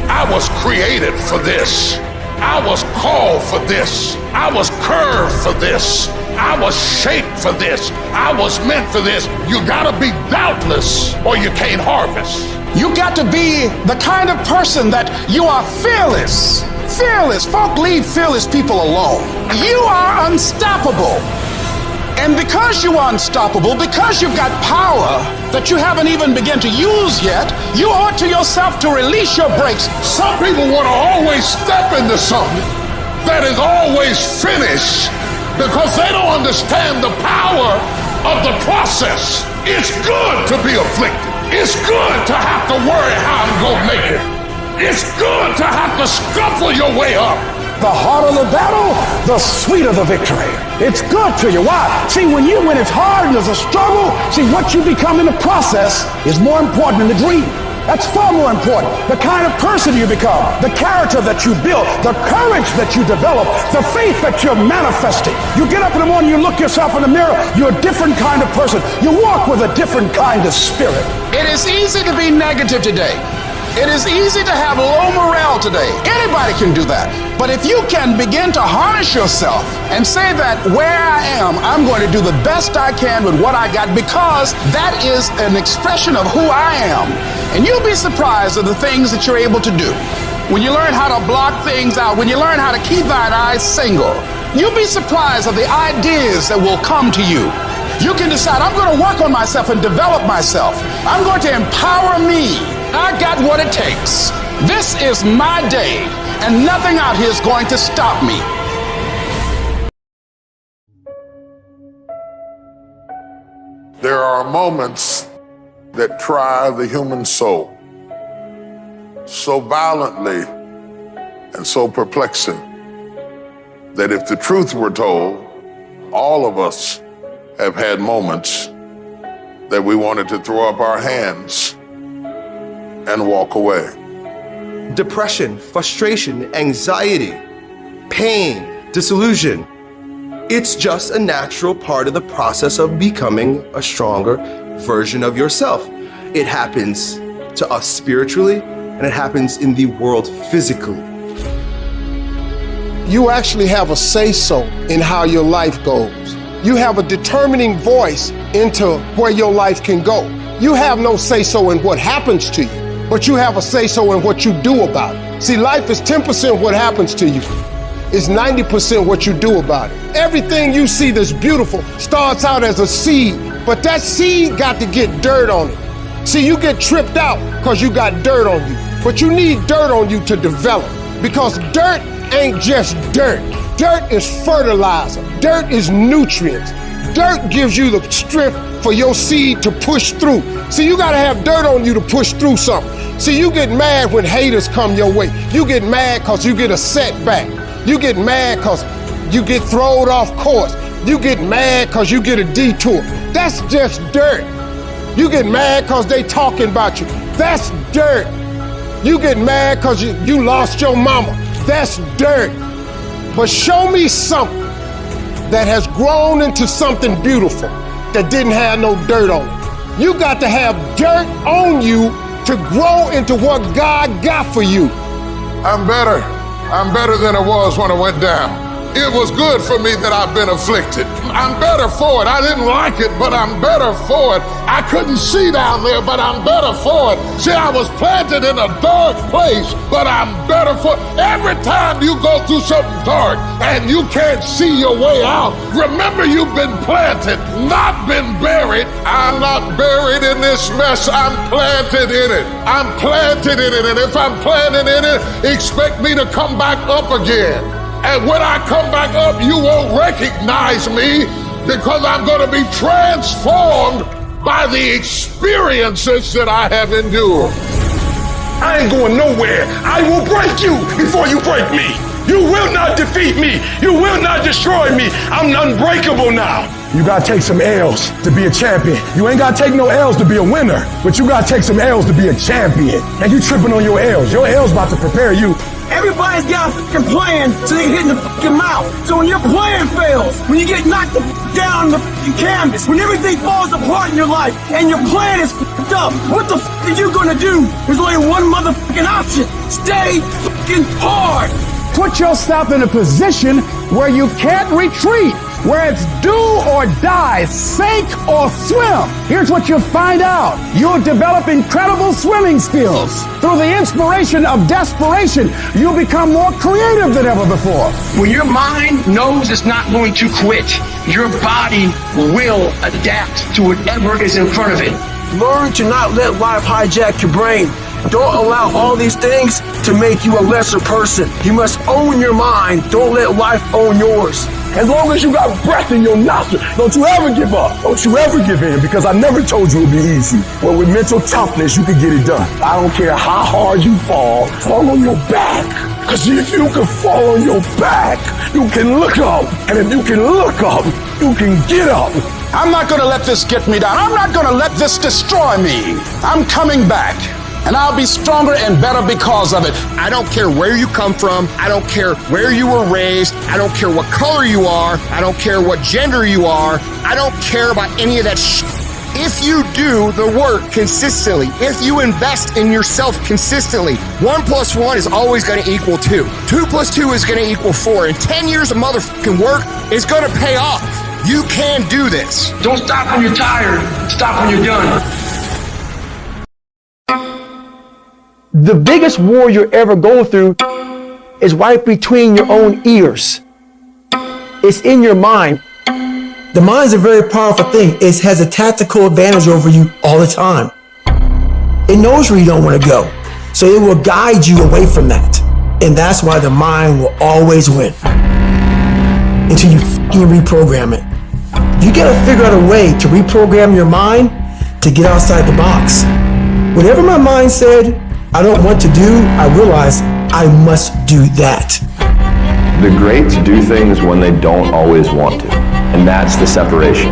I was created for this. I was called for this. I was curved for this. I was shaped for this. I was meant for this. You gotta be doubtless or you can't harvest. You got to be the kind of person that you are fearless. Fearless. Folk leave fearless people alone. You are unstoppable. And because you are unstoppable, because you've got power that you haven't even begun to use yet, you owe it to yourself to release your brakes. Some people want to always step into something that is always finished because they don't understand the power of the process. It's good to be afflicted. It's good to have to worry how I'm gonna make it. It's good to have to scuffle your way up. The harder the battle, the sweeter the victory. It's good to you. Why? See, when it's hard and there's a struggle, see, what you become in the process is more important than the dream. That's far more important. The kind of person you become, the character that you build, the courage that you develop, the faith that you're manifesting. You get up in the morning, you look yourself in the mirror, you're a different kind of person. You walk with a different kind of spirit. It is easy to be negative today. It is easy to have low morale today. Anybody can do that. But if you can begin to harness yourself and say that where I am, I'm going to do the best I can with what I got, because that is an expression of who I am. And you'll be surprised at the things that you're able to do. When you learn how to block things out, when you learn how to keep thine eyes single, you'll be surprised at the ideas that will come to you. You can decide, I'm going to work on myself and develop myself. I'm going to empower me. I got what it takes. This is my day, and nothing out here is going to stop me. There are moments that try the human soul so violently and so perplexing that if the truth were told, all of us have had moments that we wanted to throw up our hands and walk away. Depression, frustration, anxiety, pain, disillusion. It's just a natural part of the process of becoming a stronger version of yourself. It happens to us spiritually, and it happens in the world physically. You actually have a say-so in how your life goes. You have a determining voice into where your life can go. You have no say-so in what happens to you, but you have a say-so in what you do about it. See, life is 10% what happens to you. It's 90% what you do about it. Everything you see that's beautiful starts out as a seed, but that seed got to get dirt on it. See, you get tripped out because you got dirt on you, but you need dirt on you to develop, because dirt ain't just dirt. Dirt is fertilizer. Dirt is nutrients. Dirt gives you the strength for your seed to push through. See, you gotta have dirt on you to push through something. See, you get mad when haters come your way. You get mad because you get a setback. You get mad because you get thrown off course. You get mad because you get a detour. That's just dirt. You get mad because they talking about you. That's dirt. You get mad because you lost your mama. That's dirt. But show me something that has grown into something beautiful that didn't have no dirt on it. You got to have dirt on you to grow into what God got for you. I'm better. I'm better than I was when I went down. It was good for me that I've been afflicted. I'm better for it. I didn't like it, but I'm better for it. I couldn't see down there, but I'm better for it. See, I was planted in a dark place, but I'm better for it. Every time you go through something dark and you can't see your way out, remember you've been planted, not been buried. I'm not buried in this mess. I'm planted in it. I'm planted in it. And if I'm planted in it, expect me to come back up again. And when I come back up, you won't recognize me, because I'm going to be transformed by the experiences that I have endured. I ain't going nowhere. I will break you before you break me. You will not defeat me. You will not destroy me. I'm unbreakable now. You gotta take some L's to be a champion. You ain't gotta take no L's to be a winner, but you gotta take some L's to be a champion. And you tripping on your L's. Your L's about to prepare you. Everybody's got a fucking plan till they hit in the fucking mouth. So when your plan fails, when you get knocked the down on the fucking canvas, when everything falls apart in your life and your plan is fucked up, what the fuck are you gonna do? There's only one motherfucking option. Stay fucking hard. Put yourself in a position where you can't retreat, where it's do or die, sink or swim. Here's what you'll find out. You'll develop incredible swimming skills. Through the inspiration of desperation, you'll become more creative than ever before. When your mind knows it's not going to quit, your body will adapt to whatever is in front of it. Learn to not let life hijack your brain. Don't allow all these things to make you a lesser person. You must own your mind. Don't let life own yours. As long as you got breath in your nostril, don't you ever give up. Don't you ever give in, because I never told you it'd be easy. Well, with mental toughness, you can get it done. I don't care how hard you fall on your back. Because if you can fall on your back, you can look up. And if you can look up, you can get up. I'm not going to let this get me down. I'm not going to let this destroy me. I'm coming back. And I'll be stronger and better because of it. I don't care where you come from. I don't care where you were raised. I don't care what color you are. I don't care what gender you are. I don't care about any of that shit. If you do the work consistently, if you invest in yourself consistently, 1 + 1 is always going to equal 2. 2 + 2 is going to equal 4. And 10 years of motherfucking work is going to pay off. You can do this. Don't stop when you're tired. Stop when you're done. The biggest war you're ever going through is right between your own ears. It's in your mind. The mind's a very powerful thing. It has a tactical advantage over you all the time. It knows where you don't want to go. So it will guide you away from that. And that's why the mind will always win. Until you fucking reprogram it. You gotta figure out a way to reprogram your mind to get outside the box. Whatever my mind said I don't want to do, I realize I must do that. The greats do things when they don't always want to, and that's the separation.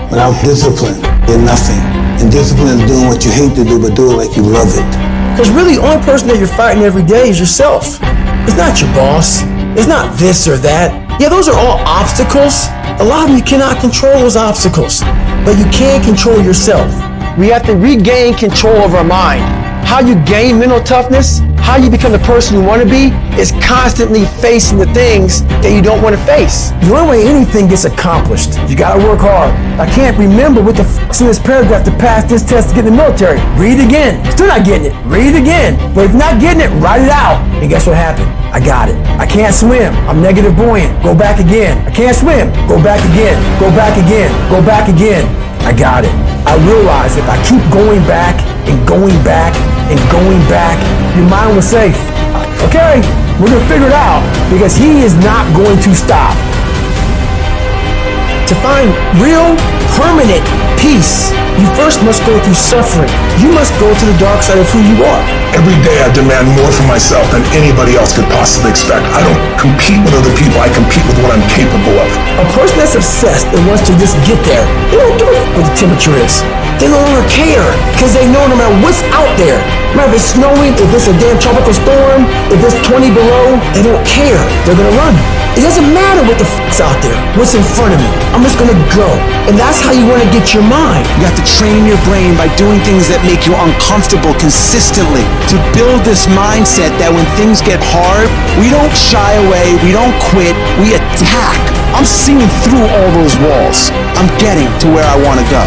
Without discipline, you're nothing. And discipline is doing what you hate to do, but do it like you love it. Because really, the only person that you're fighting every day is yourself. It's not your boss. It's not this or that. Yeah, those are all obstacles. A lot of them you cannot control those obstacles, but you can control yourself. We have to regain control of our mind. How you gain mental toughness, how you become the person you want to be, is constantly facing the things that you don't want to face. The only way anything gets accomplished, you gotta work hard. I can't remember what the f***'s in this paragraph to pass this test to get in the military. Read it again. Still not getting it. Read it again. But if you're not getting it, write it out. And guess what happened? I got it. I can't swim. I'm negative buoyant. Go back again. I can't swim. Go back again. Go back again. Go back again. I got it. I realize if I keep going back and going back and going back, your mind will say, okay, we're gonna figure it out, because he is not going to stop. To find real, permanent peace, you first must go through suffering. You must go to the dark side of who you are. Every day I demand more for myself than anybody else could possibly expect. I don't compete with other people, I compete with what I'm capable of. A person that's obsessed and wants to just get there, they don't give a f*** what the temperature is. They no longer care, because they know no matter what's out there, no matter if it's snowing, if it's a damn tropical storm, if it's 20 below, they don't care. They're gonna run. It doesn't matter what the f***'s out there, what's in front of me. I'm just gonna go. And that's how you wanna get your mind. You have to train your brain by doing things that make you uncomfortable consistently. To build this mindset that when things get hard, we don't shy away, we don't quit, we attack. I'm seeing through all those walls. I'm getting to where I wanna go.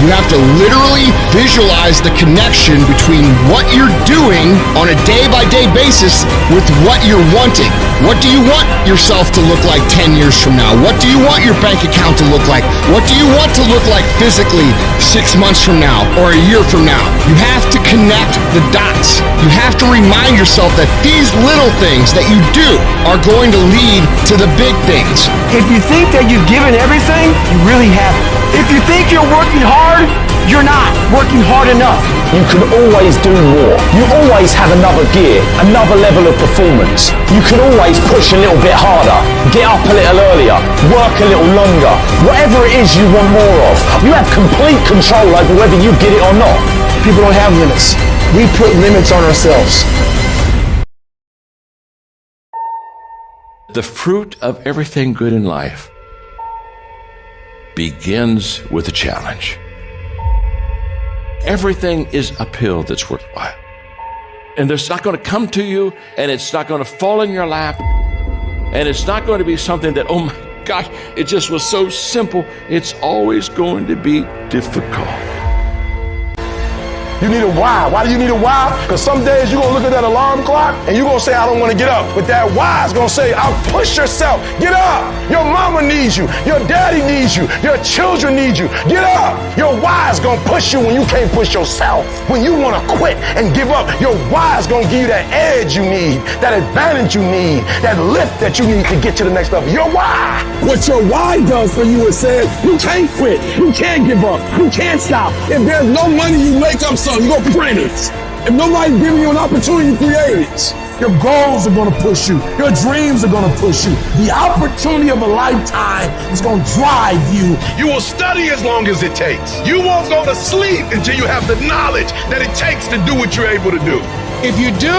You have to literally visualize the connection between what you're doing on a day-by-day basis with what you're wanting. What do you want yourself to look like 10 years from now? What do you want your bank account to look like? What do you want to look like physically 6 months from now or a year from now? You have to connect the dots. You have to remind yourself that these little things that you do are going to lead to the big things. If you think that you've given everything, you really haven't. If you think you're working hard, you're not working hard enough. You can always do more. You always have another gear, another level of performance. You can always push a little bit harder, get up a little earlier, work a little longer. Whatever it is you want more of, you have complete control over whether you get it or not. People don't have limits. We put limits on ourselves. The fruit of everything good in life begins with a challenge. Everything is uphill that's worthwhile. And it's not going to come to you, and it's not going to fall in your lap, and it's not going to be something that, oh my gosh, it just was so simple. It's always going to be difficult. You need a why. Why do you need a why? Because some days you're going to look at that alarm clock and you're going to say, I don't want to get up. But that why is going to say, I'll push yourself. Get up. Your mama needs you. Your daddy needs you. Your children need you. Get up. Your why is going to push you when you can't push yourself. When you want to quit and give up, your why is going to give you that edge you need, that advantage you need, that lift that you need to get to the next level. Your why. What your why does for you is says, you can't quit, you can't give up, you can't stop. If there's no money, you make up something, you go print it. If nobody's giving you an opportunity, you create it. Your goals are gonna push you. Your dreams are gonna push you. The opportunity of a lifetime is gonna drive you. You will study as long as it takes. You won't go to sleep until you have the knowledge that it takes to do what you're able to do. If you do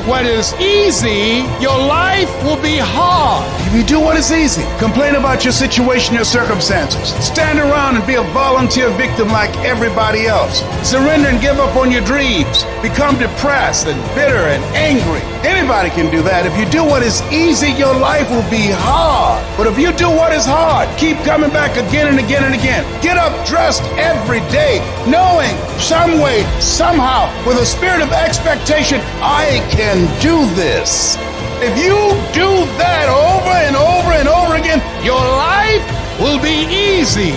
what is easy, your life will be hard. If you do what is easy, complain about your situation, your circumstances. Stand around and be a volunteer victim like everybody else. Surrender and give up on your dreams. Become depressed and bitter and angry. Anybody can do that. If you do what is easy, your life will be hard. But if you do what is hard, keep coming back again and again and again. Get up dressed every day, knowing some way, somehow, with a spirit of expectation, I can do this. If you do that over and over and over again, your life will be easy.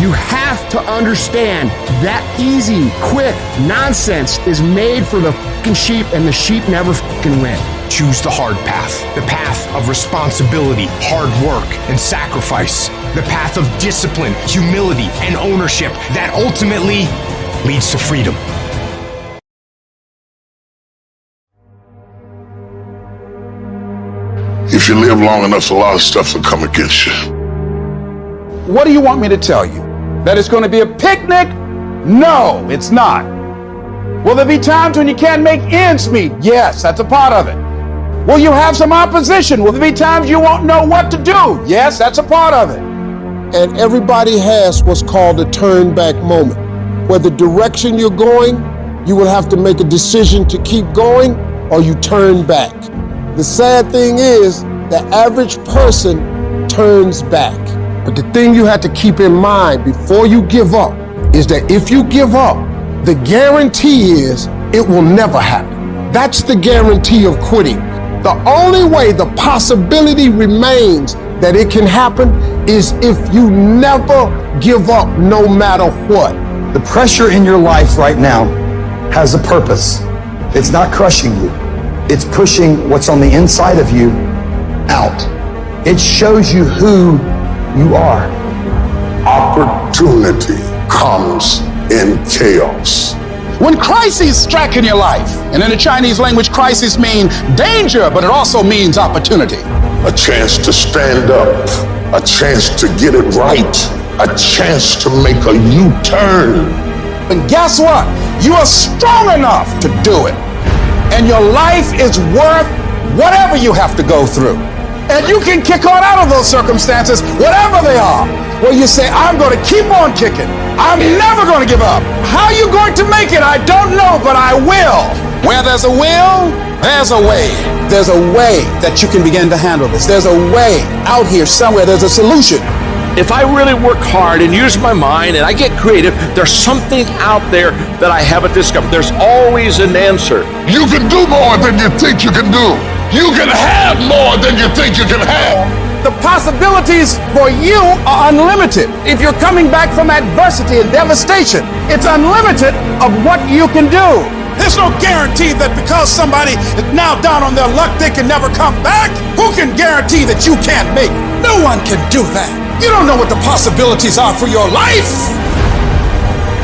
You have to understand that easy, quick nonsense is made for the fucking sheep, and the sheep never fucking win. Choose the hard path, the path of responsibility, hard work, and sacrifice, the path of discipline, humility, and ownership that ultimately leads to freedom. If you live long enough, a lot of stuff will come against you. What do you want me to tell you? That it's going to be a picnic? No, it's not. Will there be times when you can't make ends meet? Yes, that's a part of it. Will you have some opposition? Will there be times you won't know what to do? Yes, that's a part of it. And everybody has what's called a turn back moment, where the direction you're going, you will have to make a decision to keep going or you turn back. The sad thing is, the average person turns back. But the thing you have to keep in mind before you give up is that if you give up, the guarantee is it will never happen. That's the guarantee of quitting. The only way the possibility remains that it can happen is if you never give up no matter what. The pressure in your life right now has a purpose. It's not crushing you. It's pushing what's on the inside of you out. It shows you who you are. Opportunity comes in chaos. When crises strike in your life, and in the Chinese language, crisis means danger, but it also means opportunity. A chance to stand up, a chance to get it right, a chance to make a U-turn. And guess what? You are strong enough to do it. And your life is worth whatever you have to go through. And you can kick on out of those circumstances, whatever they are, where you say, I'm going to keep on kicking. I'm never going to give up. How are you going to make it? I don't know, but I will. Where there's a will, there's a way. There's a way that you can begin to handle this. There's a way out here somewhere. There's a solution. If I really work hard and use my mind and I get creative, there's something out there that I haven't discovered. There's always an answer. You can do more than you think you can do. You can have more than you think you can have. The possibilities for you are unlimited. If you're coming back from adversity and devastation, it's unlimited of what you can do. There's no guarantee that because somebody is now down on their luck, they can never come back. Who can guarantee that you can't make it? No one can do that. You don't know what the possibilities are for your life.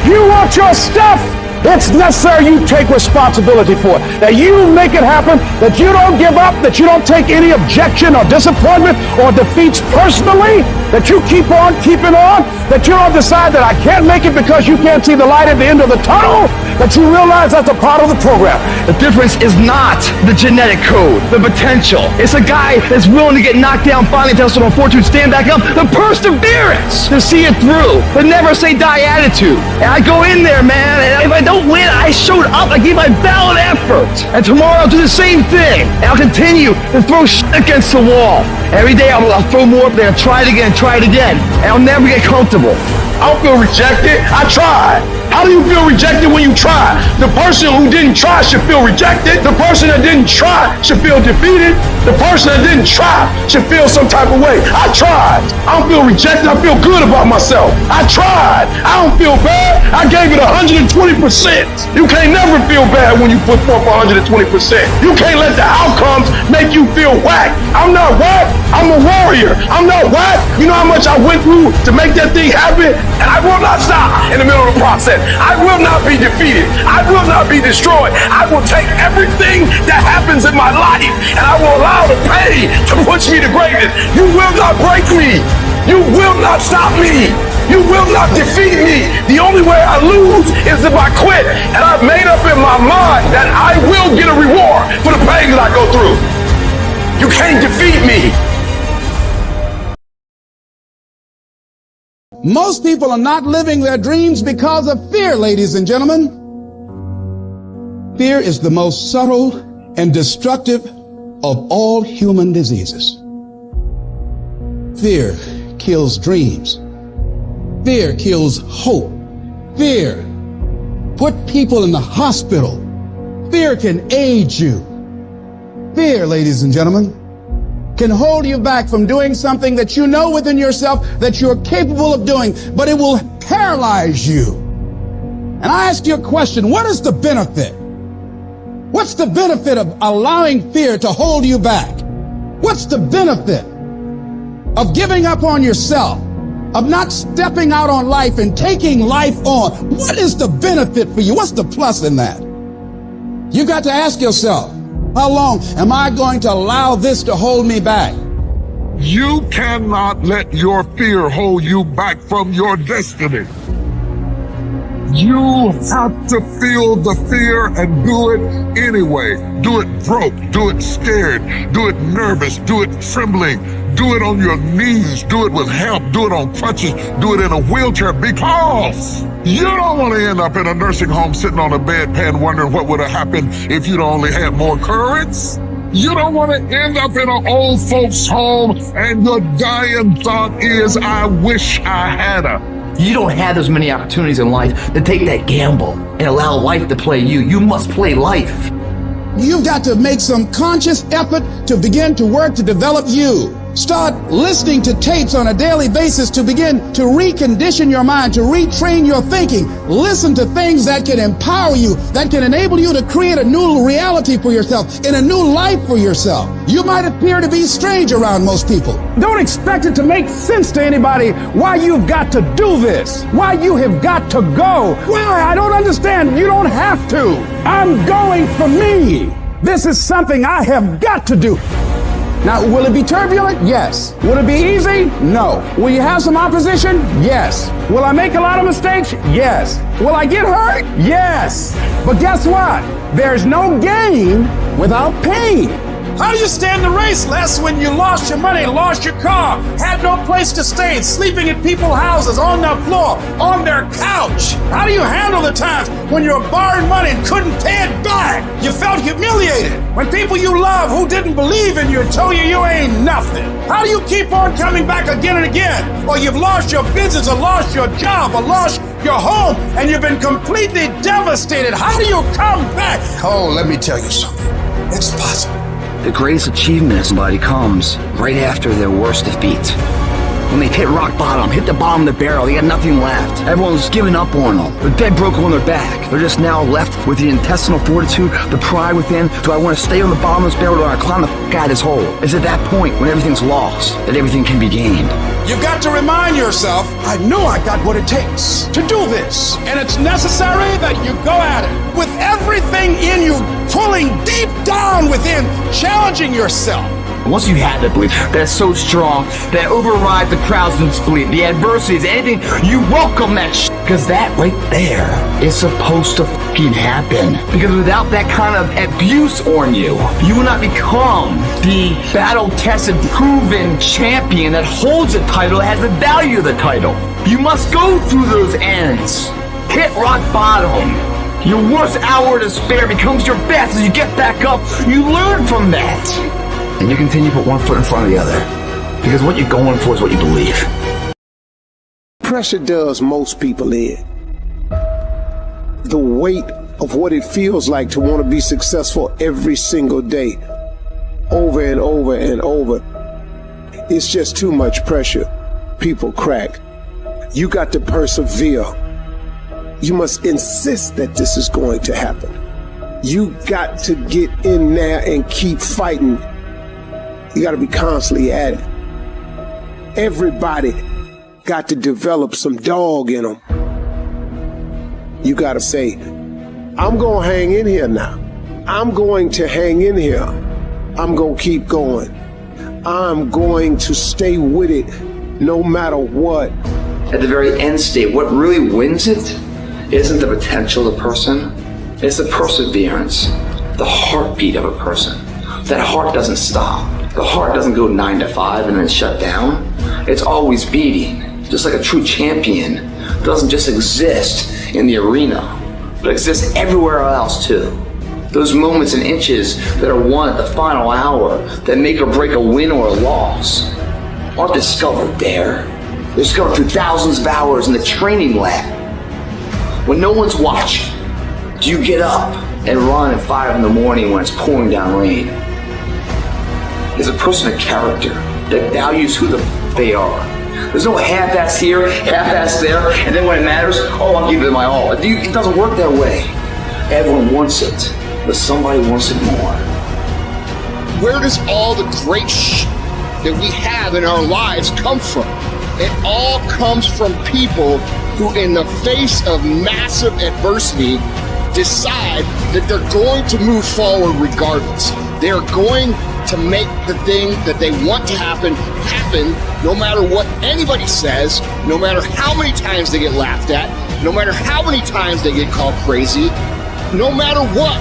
You want your stuff? It's necessary you take responsibility for it, that you make it happen, that you don't give up, that you don't take any objection or disappointment or defeats personally, that you keep on keeping on, that you don't decide that I can't make it because you can't see the light at the end of the tunnel, that you realize that's a part of the program. The difference is not the genetic code, the potential. It's a guy that's willing to get knocked down, finally tested on fortune, stand back up, the perseverance to see it through, the never say die attitude. And I go in there, man, and if I don't win, I showed up, I gave my valid effort. And tomorrow I'll do the same thing. And I'll continue to throw shit against the wall. Every day I'll throw more up there, try it again, and I'll never get comfortable. I don't feel rejected. I tried. How do you feel rejected when you try? The person who didn't try should feel rejected. The person that didn't try should feel defeated. The person that didn't try should feel some type of way. I tried. I don't feel rejected. I feel good about myself. I tried. I don't feel bad. I gave it 120%. You can't never feel bad when you put forth 120%. You can't let the outcomes make you feel whack. I'm not whack. I'm a warrior. I'm not whack. You know how much I went through to make that thing happen? And I will not stop in the middle of the process. I will not be defeated. I will not be destroyed. I will take everything that happens in my life and I will allow the pain to push me to greatness. You will not break me. You will not stop me. You will not defeat me. The only way I lose is if I quit. And I've made up in my mind that I will get a reward for the pain that I go through. You can't defeat me. Most people are not living their dreams because of fear, ladies and gentlemen. Fear is the most subtle and destructive of all human diseases. Fear kills dreams. Fear kills hope. Fear put people in the hospital. Fear can aid you. Fear, ladies and gentlemen, can hold you back from doing something that you know within yourself that you're capable of doing, but it will paralyze you. And I ask you a question, what is the benefit? What's the benefit of allowing fear to hold you back? What's the benefit of giving up on yourself, of not stepping out on life and taking life on? What is the benefit for you? What's the plus in that? You got to ask yourself, how long am I going to allow this to hold me back? You cannot let your fear hold you back from your destiny. You have to feel the fear and do it anyway. Do it broke, do it scared, do it nervous, do it trembling, do it on your knees, do it with help, do it on crutches, do it in a wheelchair, because you don't want to end up in a nursing home sitting on a bedpan wondering what would have happened if you'd only had more courage. You don't want to end up in an old folks home and your dying thought is, I wish I had her. You don't have as many opportunities in life to take that gamble and allow life to play you. You must play life. You've got to make some conscious effort to begin to work to develop you. Start listening to tapes on a daily basis to begin to recondition your mind, to retrain your thinking. Listen to things that can empower you, that can enable you to create a new reality for yourself and a new life for yourself. You might appear to be strange around most people. Don't expect it to make sense to anybody why you've got to do this, why you have got to go. Why? I don't understand. You don't have to. I'm going for me. This is something I have got to do. Now, will it be turbulent? Yes. Will it be easy? No. Will you have some opposition? Yes. Will I make a lot of mistakes? Yes. Will I get hurt? Yes. But guess what? There's no gain without pain. How do you stand the race, Les, when you lost your money, lost your car, had no place to stay, sleeping in people's houses, on their floor, on their couch? How do you handle the times when you were borrowing money and couldn't pay it back? You felt humiliated when people you love who didn't believe in you told you you ain't nothing. How do you keep on coming back again and again? Or you've lost your business, or lost your job, or lost your home, and you've been completely devastated. How do you come back? Oh, let me tell you something. It's possible. The greatest achievement of somebody comes right after their worst defeat. When they hit rock bottom, hit the bottom of the barrel, they got nothing left. Everyone's given up on them. They're dead broke on their back. They're just now left with the intestinal fortitude, the pride within. Do I want to stay on the bottom of this barrel, or do I climb the f*** out of this hole? It's at that point when everything's lost that everything can be gained. You've got to remind yourself, I know I got what it takes to do this. And it's necessary that you go at it with everything in you, pulling deep down within, challenging yourself. Once you have that belief that's so strong that overrides the crowd's disbelief, the adversities, anything, you welcome that shit, because that right there is supposed to fucking happen. Because without that kind of abuse on you, you will not become the battle-tested, proven champion that holds the title, has the value of the title. You must go through those ends, hit rock bottom. Your worst hour of despair becomes your best as you get back up. You learn from that. And you continue to put one foot in front of the other. Because what you're going for is what you believe. Pressure does most people in. The weight of what it feels like to want to be successful every single day, over and over and over. It's just too much pressure. People crack. You got to persevere. You must insist that this is going to happen. You got to get in there and keep fighting. You got to be constantly at it. Everybody got to develop some dog in them. You got to say, I'm going to hang in here now. I'm going to hang in here. I'm going to keep going. I'm going to stay with it no matter what. At the very end state, what really wins it isn't the potential of the person. It's the perseverance, the heartbeat of a person. That heart doesn't stop. The heart doesn't go 9 to 5 and then shut down. It's always beating. Just like a true champion doesn't just exist in the arena, but exists everywhere else too. Those moments and inches that are won at the final hour that make or break a win or a loss aren't discovered there. They're discovered through thousands of hours in the training lab. When no one's watching, do you get up and run at 5 in the morning when it's pouring down rain? Is a person a character that values who the f they are. There's no half-ass here, half-ass there, and then when it matters, oh, I'll give it my all. It doesn't work that way. Everyone wants it, but somebody wants it more. Where does all the great shit that we have in our lives come from? It all comes from people who, in the face of massive adversity, decide that they're going to move forward regardless. They're going to make the thing that they want to happen, no matter what anybody says, no matter how many times they get laughed at, no matter how many times they get called crazy, no matter what,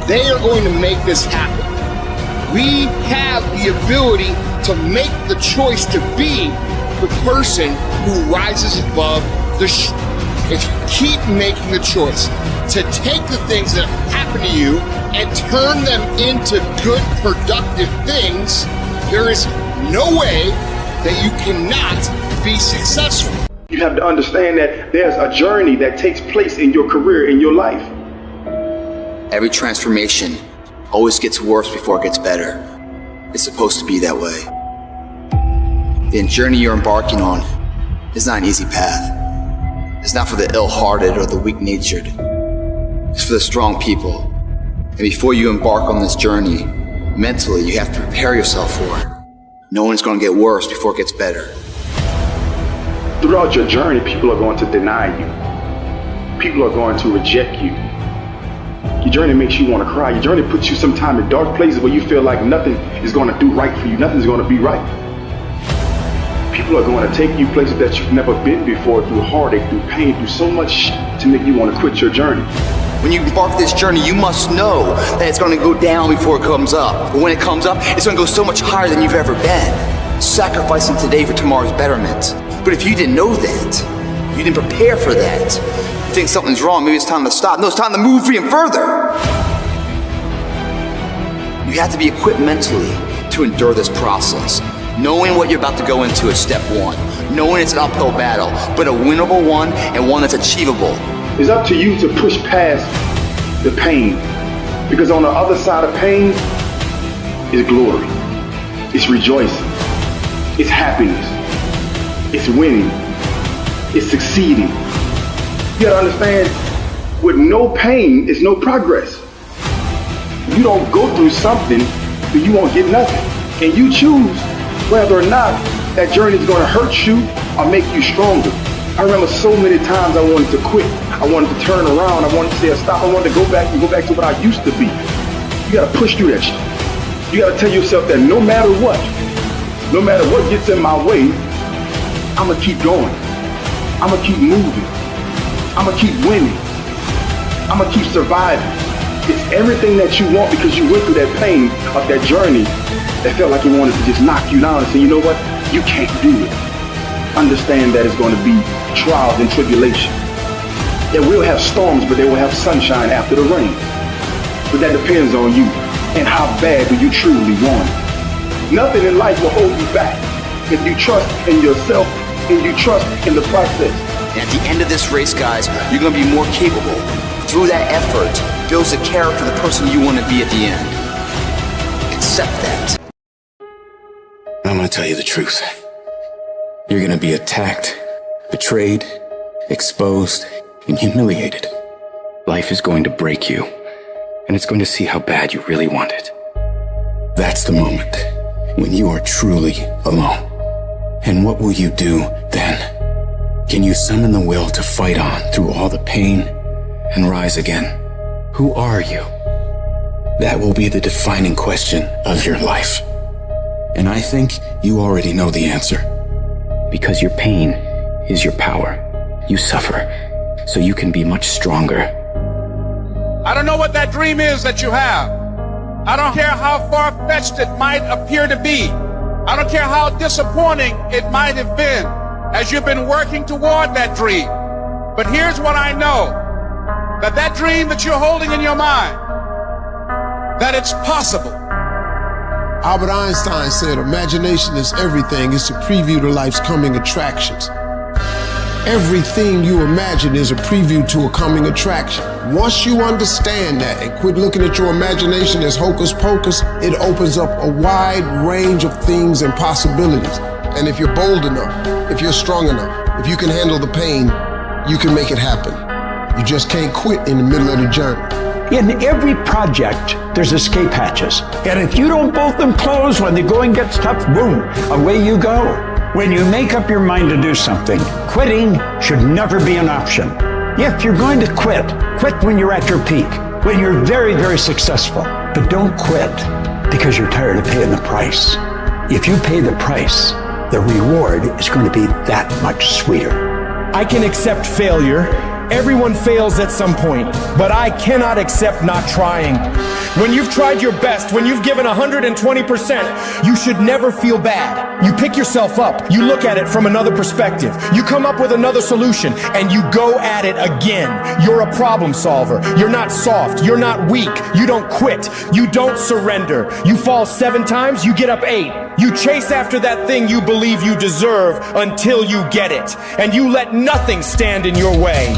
they are going to make this happen. We have the ability to make the choice to be the person who rises above the if you keep making the choice to take the things that happen to you and turn them into good, productive things, there is no way that you cannot be successful. You have to understand that there's a journey that takes place in your career, in your life. Every transformation always gets worse before it gets better. It's supposed to be that way. The journey you're embarking on is not an easy path. It's not for the ill-hearted or the weak-natured. It's for the strong people. And before you embark on this journey, mentally, you have to prepare yourself for it. Knowing it's going to get worse before it gets better. Throughout your journey, people are going to deny you. People are going to reject you. Your journey makes you want to cry. Your journey puts you sometimes in dark places where you feel like nothing is going to do right for you. Nothing's going to be right. People are going to take you places that you've never been before, through heartache, through pain, through so much to make you want to quit your journey. When you embark this journey, you must know that it's going to go down before it comes up. But when it comes up, it's going to go so much higher than you've ever been. Sacrificing today for tomorrow's betterment. But if you didn't know that, you didn't prepare for that, you think something's wrong, maybe it's time to stop. No, it's time to move even further. You have to be equipped mentally to endure this process. Knowing what you're about to go into is step one. Knowing it's an uphill battle, but a winnable one and one that's achievable. It's up to you to push past the pain. Because on the other side of pain is glory. It's rejoicing. It's happiness. It's winning. It's succeeding. You gotta understand, with no pain is no progress. You don't go through something, but you won't get nothing. And you choose whether or not that journey is going to hurt you or make you stronger. I remember so many times I wanted to quit. I wanted to turn around. I wanted to say stop. I wanted to go back to what I used to be. You got to push through that shit. You got to tell yourself that no matter what gets in my way, I'm going to keep going. I'm going to keep moving. I'm going to keep winning. I'm going to keep surviving. It's everything that you want because you went through that pain of that journey that felt like it wanted to just knock you down and say, you know what? You can't do it. Understand that it's going to be trials and tribulation. It will have storms, but they will have sunshine after the rain. But that depends on you and how bad do you truly want it. Nothing in life will hold you back if you trust in yourself and you trust in the process. And at the end of this race, guys, you're going to be more capable. Through that effort, builds the character of the person you want to be at the end. Accept that. I'm gonna tell you the truth. You're gonna be attacked, betrayed, exposed, and humiliated. Life is going to break you, and it's going to see how bad you really want it. That's the moment when you are truly alone. And what will you do then? Can you summon the will to fight on through all the pain and rise again? Who are you? That will be the defining question of your life. And I think you already know the answer. Because your pain is your power. You suffer, so you can be much stronger. I don't know what that dream is that you have. I don't care how far-fetched it might appear to be. I don't care how disappointing it might have been as you've been working toward that dream. But here's what I know. That dream that you're holding in your mind, that it's possible. Albert Einstein said, imagination is everything. It's a preview to life's coming attractions. Everything you imagine is a preview to a coming attraction. Once you understand that and quit looking at your imagination as hocus pocus, it opens up a wide range of things and possibilities. And if you're bold enough, if you're strong enough, if you can handle the pain, you can make it happen. You just can't quit in the middle of the journey. In every project, there's escape hatches. And if you don't bolt them closed when the going gets tough, boom, away you go. When you make up your mind to do something, quitting should never be an option. If you're going to quit when you're at your peak, when you're very, very successful. But don't quit because you're tired of paying the price. If you pay the price, the reward is going to be that much sweeter. I can accept failure. Everyone fails at some point, but I cannot accept not trying. When you've tried your best, when you've given 120%, you should never feel bad. You pick yourself up, you look at it from another perspective, you come up with another solution, and you go at it again. You're a problem solver. You're not soft. You're not weak. You don't quit. You don't surrender. You fall 7 times, you get up 8. You chase after that thing you believe you deserve until you get it, and you let nothing stand in your way.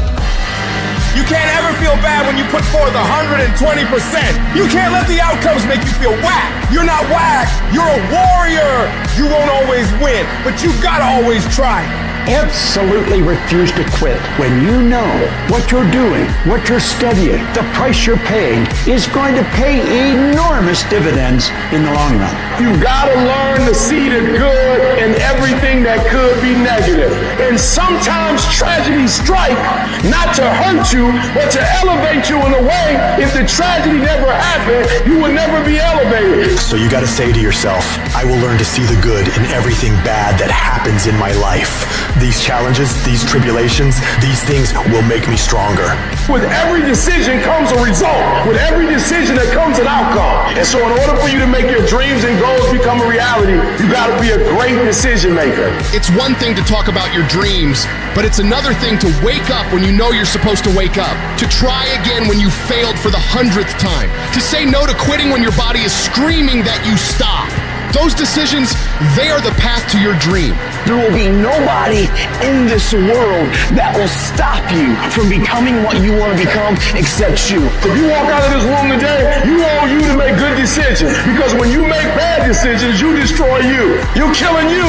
You can't ever feel bad when you put forth 120%. You can't let the outcomes make you feel whack. You're not whack. You're a warrior. You won't always win, but you gotta always try. Absolutely refuse to quit when you know what you're doing, what you're studying, the price you're paying is going to pay enormous dividends in the long run. You gotta learn to see the good in everything that could be negative. And sometimes tragedies strike not to hurt you, but to elevate you in a way. If the tragedy never happened, you would never be elevated. So you gotta say to yourself, I will learn to see the good in everything bad that happens in my life. These challenges, these tribulations, these things will make me stronger. With every decision comes a result. With every decision there comes an outcome. And so in order for you to make your dreams and goals become a reality, you gotta be a great decision maker. It's one thing to talk about your dreams, but it's another thing to wake up when you know you're supposed to wake up, to try again when you failed for the 100th time, to say no to quitting when your body is screaming that you stop. Those decisions, they are the path to your dream. There will be nobody in this world that will stop you from becoming what you want to become except you. If you walk out of this room today, you want you to make good decisions. Because when you make bad decisions, you destroy you. You're killing you.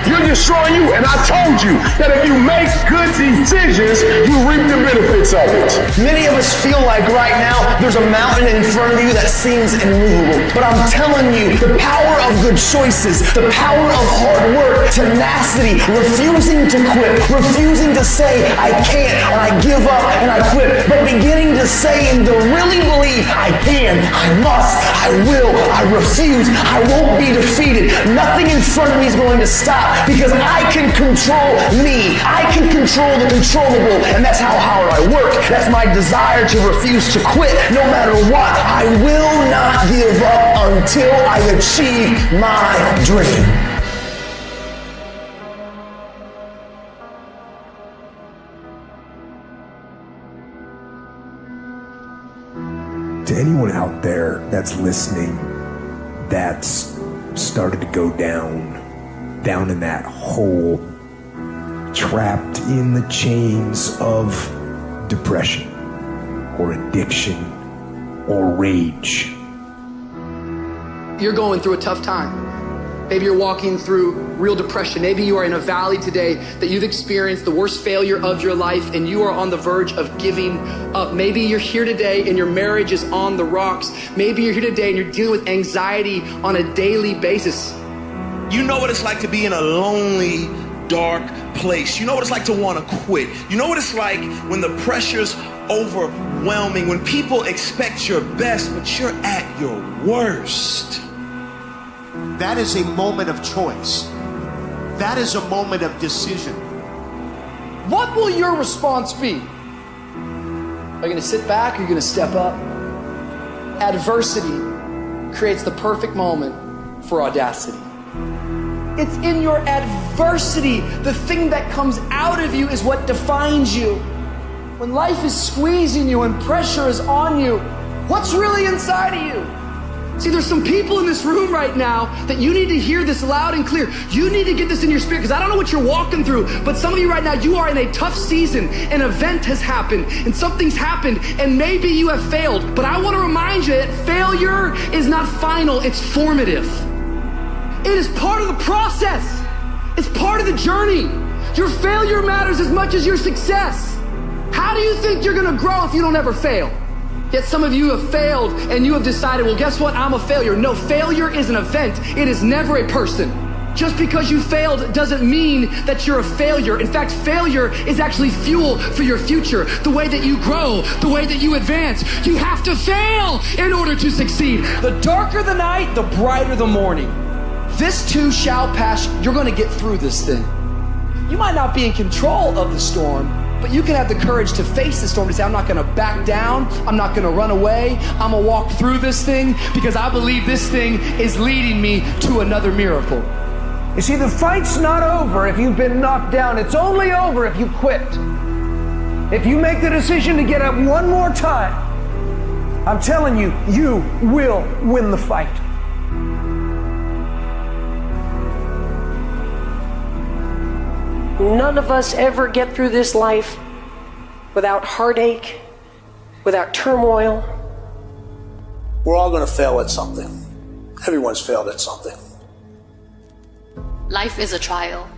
You're destroying you. And I told you that if you make good decisions, you reap the benefits of it. Many of us feel like right now there's a mountain in front of you that seems immovable. But I'm telling you, the power of good choices, the power of hard work, tenacity, refusing to quit, refusing to say I can't and I give up and I quit, but beginning to say and to really believe I can, I must, I will, I refuse, I won't be defeated. Nothing in front of me is going to stop because I can control me. I can control the controllable, and that's how hard I work. That's my desire to refuse to quit no matter what. I will not give up until I achieve my dream. To anyone out there that's listening, that's started to go down in that hole, trapped in the chains of depression or addiction or rage. You're going through a tough time. Maybe you're walking through real depression. Maybe you are in a valley today that you've experienced the worst failure of your life and you are on the verge of giving up. Maybe you're here today and your marriage is on the rocks. Maybe you're here today and you're dealing with anxiety on a daily basis. You know what it's like to be in a lonely, dark place. You know what it's like to want to quit. You know what it's like when the pressure's overwhelming, when people expect your best, but you're at your worst. That is a moment of choice. That is a moment of decision. What will your response be? Are you going to sit back or are you going to step up? Adversity creates the perfect moment for audacity. It's in your adversity. The thing that comes out of you is what defines you. When life is squeezing you and pressure is on you, what's really inside of you? See, there's some people in this room right now that you need to hear this loud and clear. You need to get this in your spirit, because I don't know what you're walking through, but some of you right now, you are in a tough season. An event has happened and something's happened and maybe you have failed. But I want to remind you that failure is not final, it's formative. It is part of the process. It's part of the journey. Your failure matters as much as your success. How do you think you're gonna grow if you don't ever fail? Yet some of you have failed and you have decided, well, guess what? I'm a failure. No, failure is an event. It is never a person. Just because you failed doesn't mean that you're a failure. In fact, failure is actually fuel for your future. The way that you grow, the way that you advance. You have to fail in order to succeed. The darker the night, the brighter the morning. This too shall pass. You're going to get through this thing. You might not be in control of the storm, but you can have the courage to face the storm, to say, I'm not going to back down. I'm not going to run away. I'm going to walk through this thing because I believe this thing is leading me to another miracle. You see, the fight's not over if you've been knocked down. It's only over if you quit. If you make the decision to get up one more time, I'm telling you, you will win the fight. None of us ever get through this life without heartache, without turmoil. We're all going to fail at something. Everyone's failed at something. Life is a trial,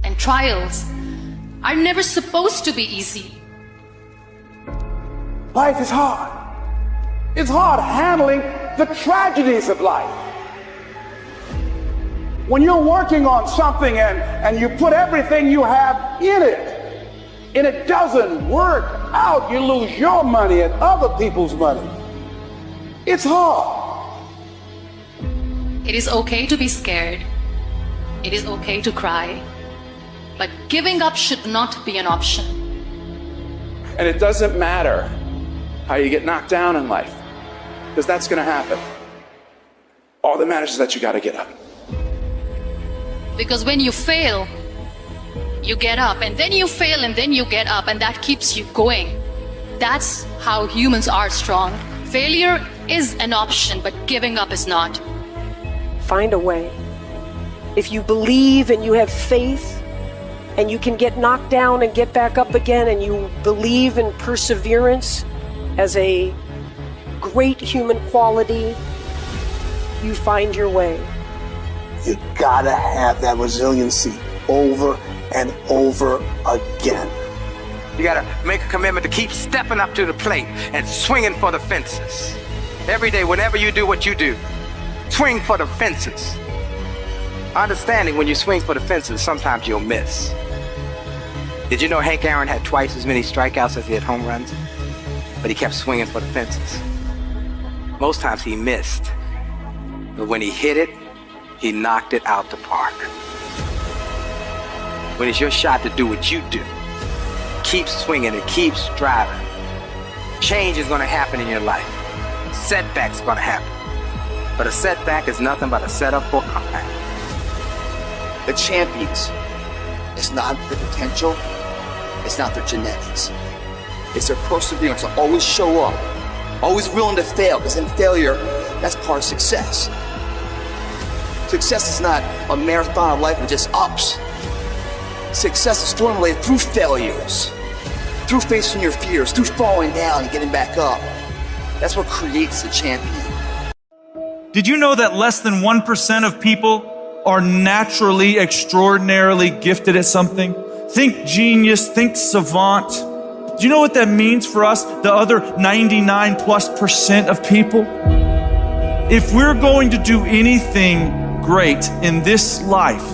and trials are never supposed to be easy. Life is hard. It's hard handling the tragedies of life. When you're working on something and you put everything you have in it, and it doesn't work out, you lose your money and other people's money. It's hard. It is okay to be scared. It is okay to cry. But giving up should not be an option. And it doesn't matter how you get knocked down in life, because that's going to happen. All that matters is that you got to get up. Because when you fail, you get up, and then you fail, and then you get up, and that keeps you going. That's how humans are strong. Failure is an option, but giving up is not. Find a way. If you believe and you have faith, and you can get knocked down and get back up again, and you believe in perseverance as a great human quality, you find your way. You gotta have that resiliency over and over again. You gotta make a commitment to keep stepping up to the plate and swinging for the fences. Every day, whenever you do what you do, swing for the fences. Understanding when you swing for the fences, sometimes you'll miss. Did you know Hank Aaron had twice as many strikeouts as he had home runs? But he kept swinging for the fences. Most times he missed. But when he hit it, he knocked it out the park. When it's your shot to do what you do, keep swinging and keep striving. Change is going to happen in your life. Setbacks are going to happen. But a setback is nothing but a setup for comeback. The champions, it's not their potential, it's not their genetics. It's their perseverance to always show up, always willing to fail, because in failure, that's part of success. Success is not a marathon of life with just ups. Success is formulated through failures, through facing your fears, through falling down and getting back up. That's what creates the champion. Did you know that less than 1% of people are naturally extraordinarily gifted at something? Think genius, think savant. Do you know what that means for us, the other 99+% of people? If we're going to do anything great in this life,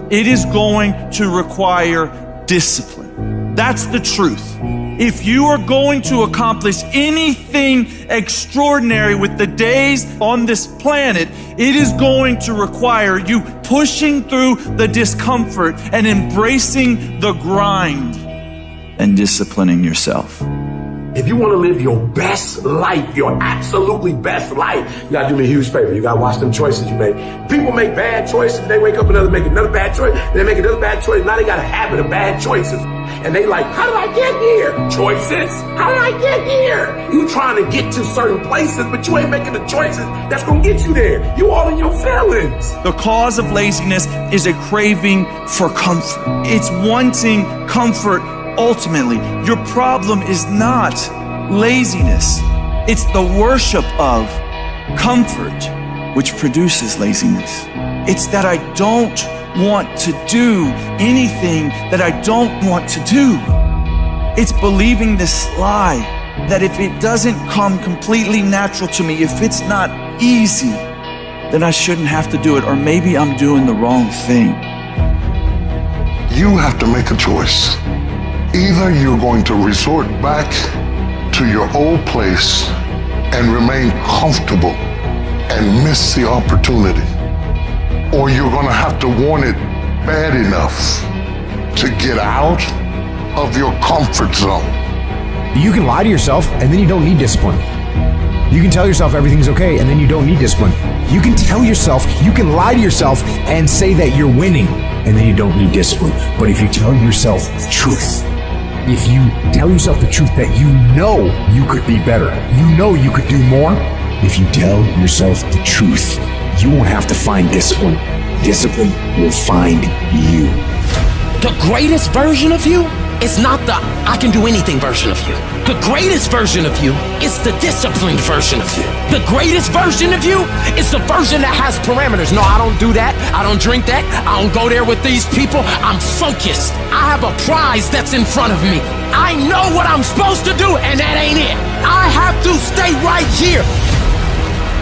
it is going to require discipline. That's the truth. If you are going to accomplish anything extraordinary with the days on this planet, it is going to require you pushing through the discomfort and embracing the grind and disciplining yourself. If you want to live your best life, your absolutely best life, you gotta do me a huge favor. You gotta watch them choices you make. People make bad choices, they wake up and make another bad choice, they make another bad choice. Now they got a habit of bad choices. And they like, how did I get here? Choices. How did I get here? You trying to get to certain places, but you ain't making the choices that's gonna get you there. You all in your feelings. The cause of laziness is a craving for comfort. It's wanting comfort. Ultimately, your problem is not laziness. It's the worship of comfort which produces laziness. It's that I don't want to do anything that I don't want to do. It's believing this lie that if it doesn't come completely natural to me, if it's not easy, then I shouldn't have to do it, or maybe I'm doing the wrong thing. You have to make a choice. Either you're going to resort back to your old place and remain comfortable and miss the opportunity, or you're going to have to want it bad enough to get out of your comfort zone. You can lie to yourself and then you don't need discipline. You can tell yourself everything's okay and then you don't need discipline. You can tell yourself, you can lie to yourself and say that you're winning and then you don't need discipline. But if you tell yourself the truth, if you tell yourself the truth that you know you could be better, you know you could do more, if you tell yourself the truth, you won't have to find discipline. Discipline will find you. The greatest version of you is not the I can do anything version of you. The greatest version of you is the disciplined version of you. The greatest version of you is the version that has parameters. No, I don't do that. I don't drink that. I don't go there with these people. I'm focused. I have a prize that's in front of me. I know what I'm supposed to do, and that ain't it. I have to stay right here.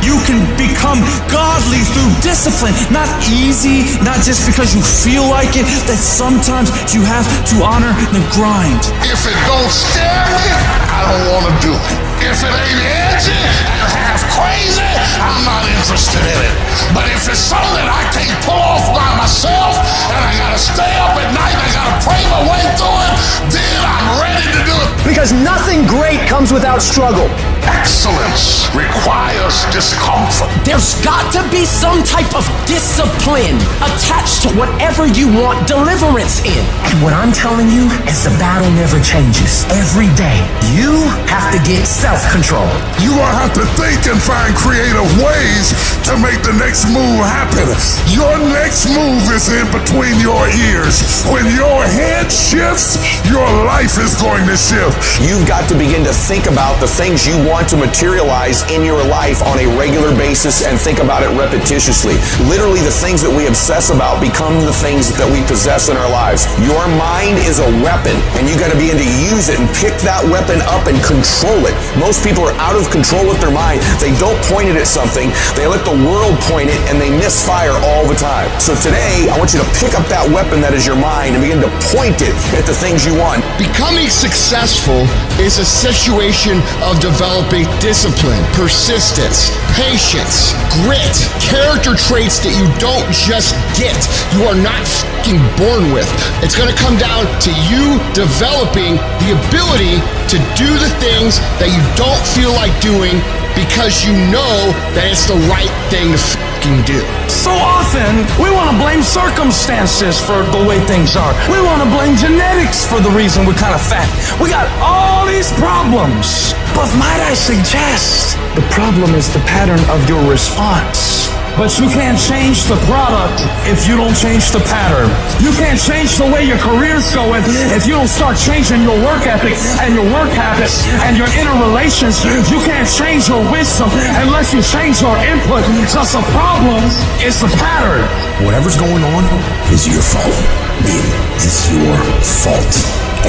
You can become godly through discipline. Not easy, not just because you feel like it, that sometimes you have to honor the grind. If it don't scare me, I don't want to do it. If it ain't edgy and half crazy, I'm not interested in it. But if it's something that I can't pull off by myself, and I gotta stay up at night, I gotta pray my way through it, then I'm ready to do it. Because nothing great comes without struggle. Excellence requires discomfort. There's got to be some type of discipline attached to whatever you want deliverance in. And what I'm telling you is the battle never changes. Every day, you have to get self-control. You gonna have to think and find creative ways to make the next move happen. Your next move is in between your ears. When your head shifts, your life is going to shift. You've got to begin to think about the things you want to materialize in your life on a regular basis and think about it repetitiously. Literally, the things that we obsess about become the things that we possess in our lives. Your mind is a weapon, and you got to begin to use it and pick that weapon up and control it. Most people are out of control with their mind. They don't point it at something. They let the world point it, and they misfire all the time. So today, I want you to pick up that weapon that is your mind and begin to point it at the things you want. Becoming successful is a situation of developing discipline, persistence, patience, grit, character traits that you don't just get. You are not fucking born with. It's going to come down to you developing the ability to do the things that you don't feel like doing because you know that it's the right thing to fucking do. So often, we want to blame circumstances for the way things are. We want to blame genetics for the reason we're kind of fat. We got all these problems. But might I suggest, the problem is the pattern of your response. But you can't change the product if you don't change the pattern. You can't change the way your career's going if you don't start changing your work ethic and your work habits and your interrelations. You can't change your wisdom unless you change your input. Because the problem is the pattern. Whatever's going on is your fault. It is your fault.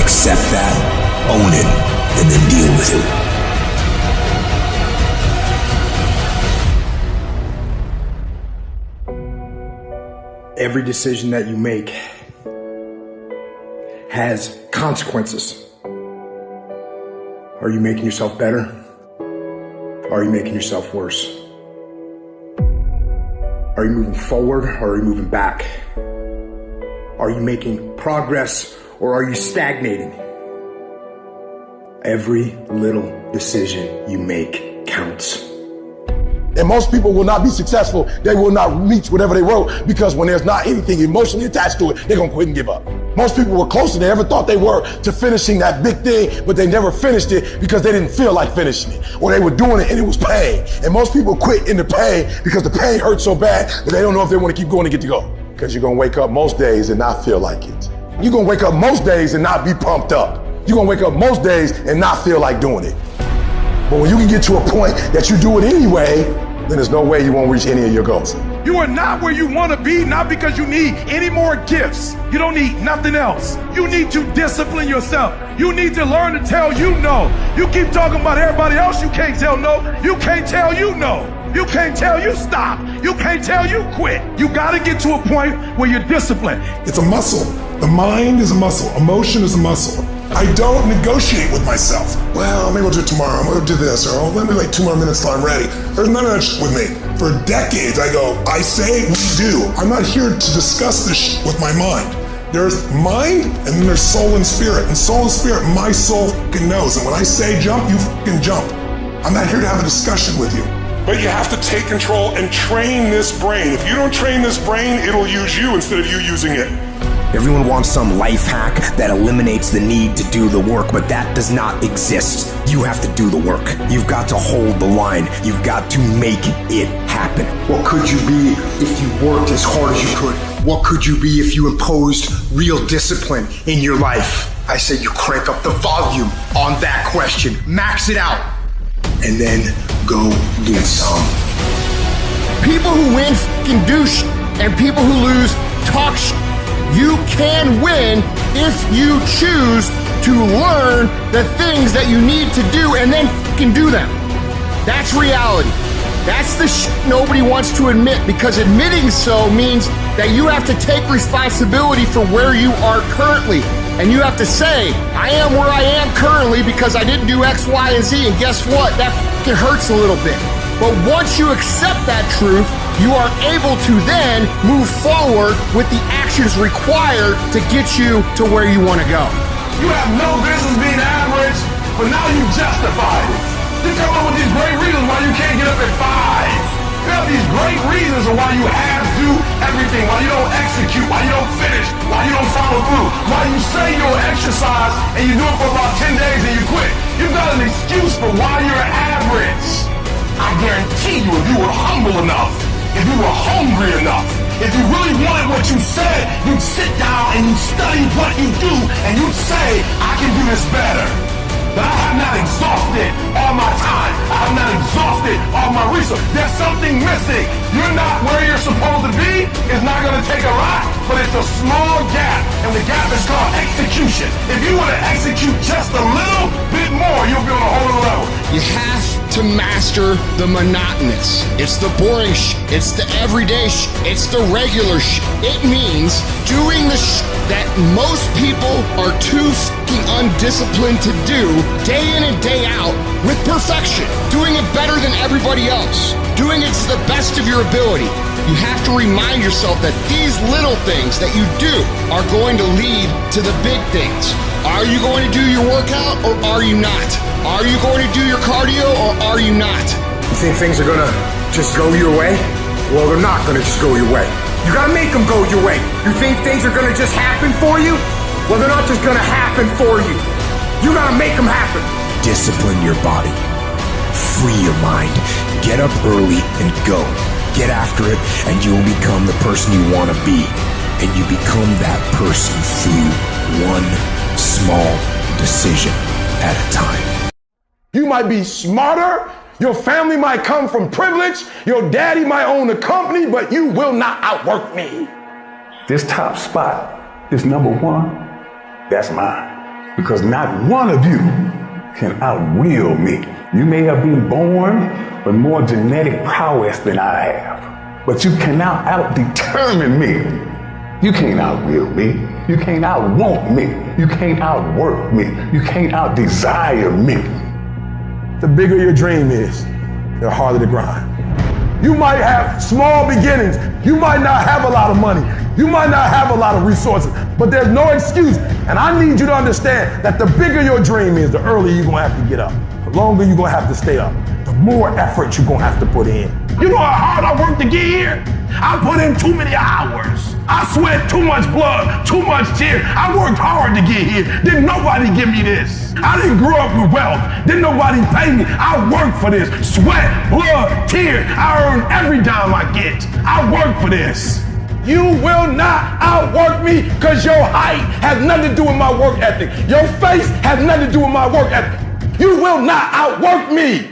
Accept that, own it, and then deal with it. Every decision that you make has consequences. Are you making yourself better? Are you making yourself worse? Are you moving forward or are you moving back? Are you making progress or are you stagnating? Every little decision you make counts. And most people will not be successful. They will not reach whatever they wrote because when there's not anything emotionally attached to it, they're going to quit and give up. Most people were closer than they ever thought they were to finishing that big thing, but they never finished it because they didn't feel like finishing it, or they were doing it and it was pain. And most people quit in the pain because the pain hurts so bad that they don't know if they want to keep going to get to go. Because you're going to wake up most days and not feel like it. You're going to wake up most days and not be pumped up. You're going to wake up most days and not feel like doing it. But when you can get to a point that you do it anyway, then there's no way you won't reach any of your goals. You are not where you want to be, not because you need any more gifts. You don't need nothing else. You need to discipline yourself. You need to learn to tell you no. You keep talking about everybody else you can't tell no. You can't tell you no. You can't tell you stop. You can't tell you quit. You gotta get to a point where you're disciplined. It's a muscle. The mind is a muscle. Emotion is a muscle. I don't negotiate with myself. Well, maybe I'll do it tomorrow. I'm gonna do this, or let me wait 2 more minutes till I'm ready. There's none of that shit with me. For decades, I go, I say, we do. I'm not here to discuss this shit with my mind. There's mind, and then there's soul and spirit. And soul and spirit, my soul fucking knows. And when I say jump, you fucking jump. I'm not here to have a discussion with you. But you have to take control and train this brain. If you don't train this brain, it'll use you instead of you using it. Everyone wants some life hack that eliminates the need to do the work, but that does not exist. You have to do the work. You've got to hold the line. You've got to make it happen. What could you be if you worked as hard as you could? What could you be if you imposed real discipline in your life? I say you crank up the volume on that question. Max it out. And then go get some. People who win fucking do shit, and people who lose talk shit. You can win if you choose to learn the things that you need to do and then fucking do them. That's reality. That's the shit nobody wants to admit, because admitting so means that you have to take responsibility for where you are currently. And you have to say, I am where I am currently because I didn't do X, Y, and Z, and guess what? That fucking hurts a little bit. But once you accept that truth, you are able to then move forward with the actions required to get you to where you want to go. You have no business being average, but now you justify it. You come up with these great reasons why you can't get up at 5. You have these great reasons of why you have to do everything, why you don't execute, why you don't finish, why you don't follow through, why you say you'll exercise and you do it for about 10 days and you quit. You've got an excuse for why you're average. I guarantee you, if you were humble enough, if you were hungry enough, if you really wanted what you said, you'd sit down and you'd study what you do and you'd say, I can do this better. But I have not exhausted all my time. I have not exhausted all my resources. There's something missing. You're not where you're supposed to be. It's not going to take a lot, but it's a small gap. And the gap is called execution. If you want to execute just a little bit more, you'll be on a whole other level. You have to master the monotonous. It's the boring shit. It's the everyday shit. It's the regular shit. It means doing the shit that most people are too fucking undisciplined to do day in and day out with perfection. Doing it better than everybody else. Doing it to the best of your ability. You have to remind yourself that these little things that you do are going to lead to the big things. Are you going to do your workout or are you not? Are you going to do your cardio or are you not? You think things are gonna just go your way? Well, they're not gonna just go your way. You gotta make them go your way. You think things are gonna just happen for you? Well, they're not just gonna happen for you. You gotta make them happen. Discipline your body. Free your mind. Get up early and go. Get after it, and you will become the person you want to be. And you become that person through one small decision at a time. You might be smarter. Your family might come from privilege. Your daddy might own a company, but you will not outwork me. This top spot, this number 1, that's mine. Because not one of you can outwill me. You may have been born with more genetic prowess than I have, but you cannot out-determine me. You can't outwill me. You can't outwant me. You can't outwork me. You can't out-desire me. The bigger your dream is, the harder the grind. You might have small beginnings. You might not have a lot of money. You might not have a lot of resources, but there's no excuse. And I need you to understand that the bigger your dream is, the earlier you're gonna have to get up. The longer you're gonna have to stay up. The more effort you're gonna have to put in. You know how hard I worked to get here? I put in too many hours. I sweat too much blood, too much tears. I worked hard to get here. Didn't nobody give me this. I didn't grow up with wealth. Didn't nobody pay me. I worked for this. Sweat, blood, tears. I earn every dime I get. I work for this. You will not outwork me because your height has nothing to do with my work ethic. Your face has nothing to do with my work ethic. You will not outwork me.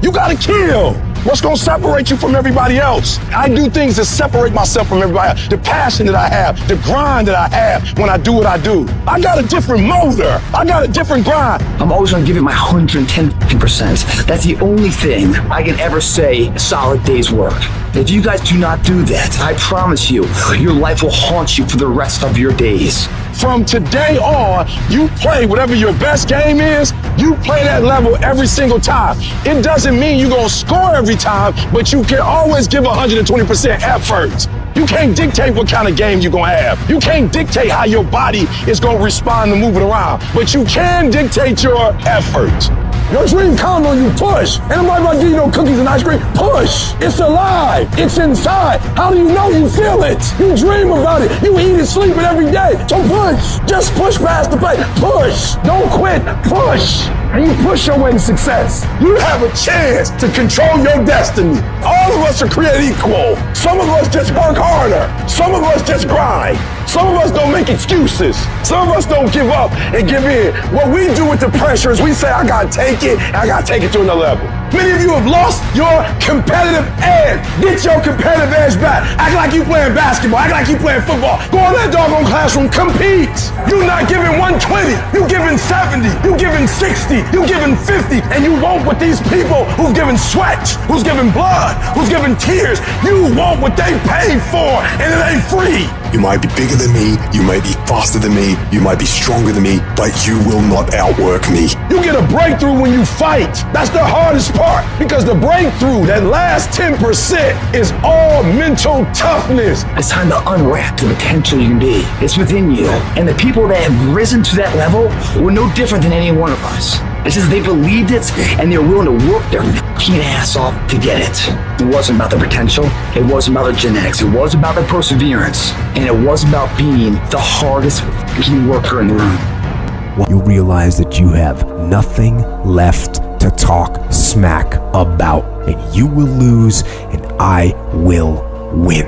You gotta kill. What's gonna separate you from everybody else? I do things that separate myself from everybody else. The passion that I have, the grind that I have when I do what I do. I got a different motor. I got a different grind. I'm always gonna give it my 110%. That's the only thing I can ever say a solid day's work. If you guys do not do that, I promise you, your life will haunt you for the rest of your days. From today on, you play whatever your best game is, you play that level every single time. It doesn't mean you're gonna score every time, but you can always give 120% effort. You can't dictate what kind of game you're gonna have. You can't dictate how your body is gonna respond to moving around, but you can dictate your effort. Your dream comes on you, push. And I'm not about to give you no cookies and ice cream. Push. It's alive. It's inside. How do you know you feel it? You dream about it. You eat and sleep it every day. So push. Just push past the plate. Push. Don't quit. Push. And you push your way to success. You have a chance to control your destiny. All of us are created equal. Some of us just work harder. Some of us just grind. Some of us don't make excuses. Some of us don't give up and give in. What we do with the pressure is we say, I gotta take it, and I gotta take it to another level. Many of you have lost your competitive edge. Get your competitive edge back. Act like you playing basketball. Act like you playing football. Go in that doggone classroom, compete. You're not giving 120. You're giving 70. You're giving 60. You're giving 50. And you want what these people who've given sweat, who's given blood, who's given tears, you want what they paid for, and it ain't free. You might be bigger than me, you might be faster than me, you might be stronger than me, but you will not outwork me. You get a breakthrough when you fight. That's the hardest part, because the breakthrough, that last 10%, is all mental toughness. It's time to unwrap the potential you can be. It's within you. And the people that have risen to that level were no different than any one of us. It's just they believed it, and they're willing to work their fucking ass off to get it. It wasn't about the potential. It wasn't about the genetics. It was about the perseverance. And it was about being the hardest fucking worker in the room. You realize that you have nothing left to talk smack about, and you will lose, and I will win.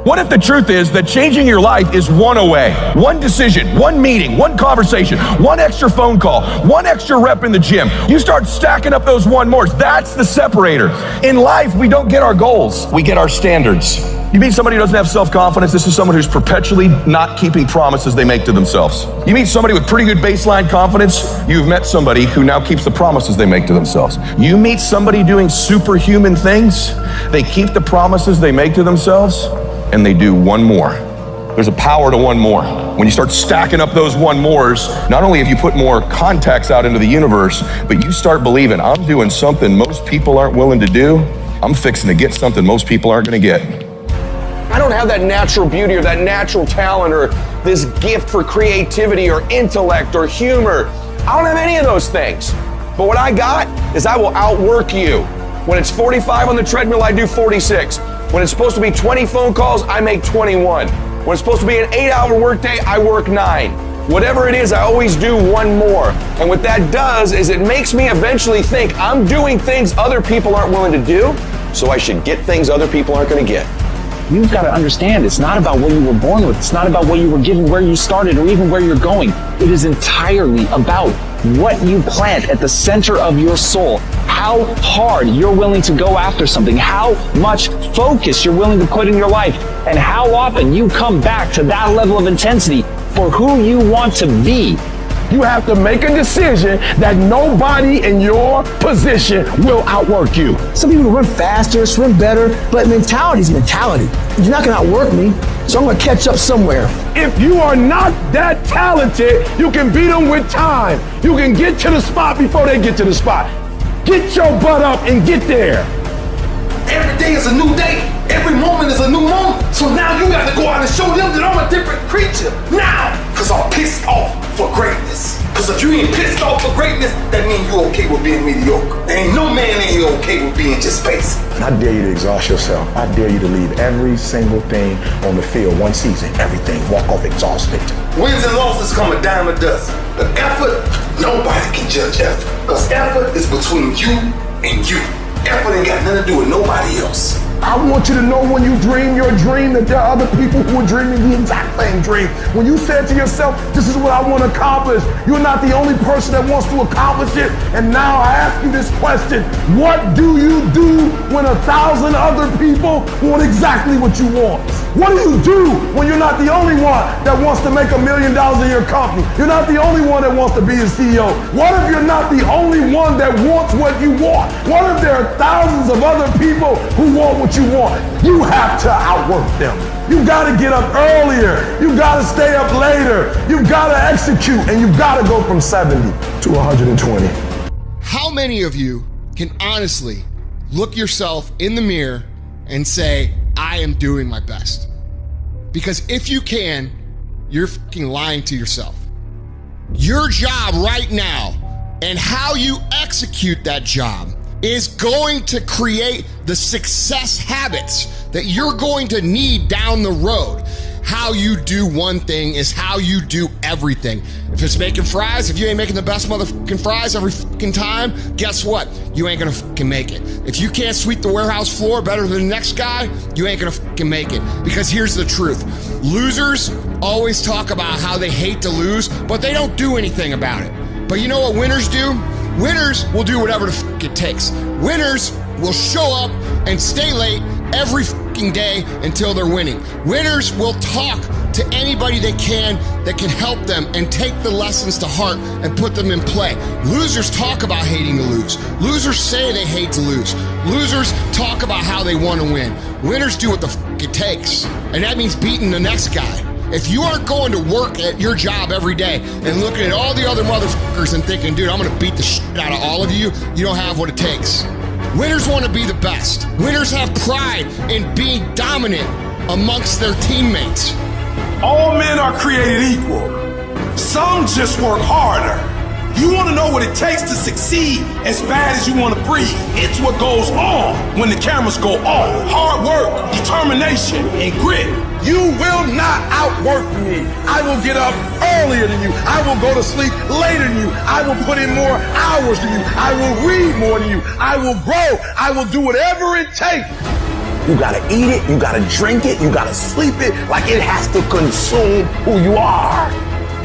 What if the truth is that changing your life is one away? One decision, one meeting, one conversation, one extra phone call, one extra rep in the gym. You start stacking up those one mores. That's the separator. In life, we don't get our goals. We get our standards. You meet somebody who doesn't have self-confidence. This is someone who's perpetually not keeping promises they make to themselves. You meet somebody with pretty good baseline confidence. You've met somebody who now keeps the promises they make to themselves. You meet somebody doing superhuman things. They keep the promises they make to themselves, and they do one more. There's a power to one more. When you start stacking up those one mores, not only have you put more contacts out into the universe, but you start believing, I'm doing something most people aren't willing to do. I'm fixing to get something most people aren't gonna get. I don't have that natural beauty or that natural talent or this gift for creativity or intellect or humor. I don't have any of those things. But what I got is I will outwork you. When it's 45 on the treadmill, I do 46. When it's supposed to be 20 phone calls, I make 21. When it's supposed to be an 8-hour workday, I work 9. Whatever it is, I always do one more. And what that does is it makes me eventually think I'm doing things other people aren't willing to do, so I should get things other people aren't going to get. You've got to understand, it's not about what you were born with. It's not about what you were given, where you started, or even where you're going. It is entirely about what you plant at the center of your soul, how hard you're willing to go after something, how much focus you're willing to put in your life, and how often you come back to that level of intensity for who you want to be. You have to make a decision that nobody in your position will outwork you. Some people run faster, swim better, but mentality is mentality. You're not gonna outwork me, so I'm gonna catch up somewhere. If you are not that talented, you can beat them with time. You can get to the spot before they get to the spot. Get your butt up and get there. Every day is a new day. Every moment is a new moment. So now you got to go out and show them that I'm a different creature. Now, because I'm pissed off for greatness. Because if you ain't pissed off for greatness, that means you're okay with being mediocre. There ain't no man in here okay with being just basic. I dare you to exhaust yourself. I dare you to leave every single thing on the field one season. Everything. Walk off exhausted. Wins and losses come a dime a dozen. But effort, nobody can judge effort. Because effort is between you and you. Effort ain't got nothing to do with nobody else. I want you to know when you dream your dream that there are other people who are dreaming the exact same dream. When you said to yourself, this is what I want to accomplish, you're not the only person that wants to accomplish it. And now I ask you this question: what do you do when 1,000 other people want exactly what you want? What do you do when you're not the only one that wants to make $1 million in your company? You're not the only one that wants to be a CEO. What if you're not the only one that wants what you want? What if there are thousands of other people who want what you want? You have to outwork them. You gotta get up earlier. You gotta stay up later. You gotta execute, and you gotta go from 70 to 120. How many of you can honestly look yourself in the mirror and say, I am doing my best? Because if you can, you're fucking lying to yourself. Your job right now and how you execute that job is going to create the success habits that you're going to need down the road. How you do one thing is how you do everything. If it's making fries, if you ain't making the best motherfucking fries every fucking time, guess what? You ain't gonna fucking make it. If you can't sweep the warehouse floor better than the next guy, you ain't gonna fucking make it. Because here's the truth. Losers always talk about how they hate to lose, but they don't do anything about it. But you know what winners do? Winners will do whatever the fuck it takes. Winners will show up and stay late every fucking day until they're winning. Winners will talk to anybody they can that can help them and take the lessons to heart and put them in play. Losers talk about hating to lose. Losers say they hate to lose. Losers talk about how they want to win. Winners do what the fuck it takes. And that means beating the next guy. If you aren't going to work at your job every day and looking at all the other motherfuckers and thinking, dude, I'm gonna beat the shit out of all of you, you don't have what it takes. Winners want to be the best. Winners have pride in being dominant amongst their teammates. All men are created equal. Some just work harder. You want to know what it takes to succeed as bad as you want to breathe. It's what goes on when the cameras go off. Hard work, determination, and grit. You will not outwork me. I will get up earlier than you. I will go to sleep later than you. I will put in more hours than you. I will read more than you. I will grow. I will do whatever it takes. You gotta eat it, you gotta drink it, you gotta sleep it, like it has to consume who you are.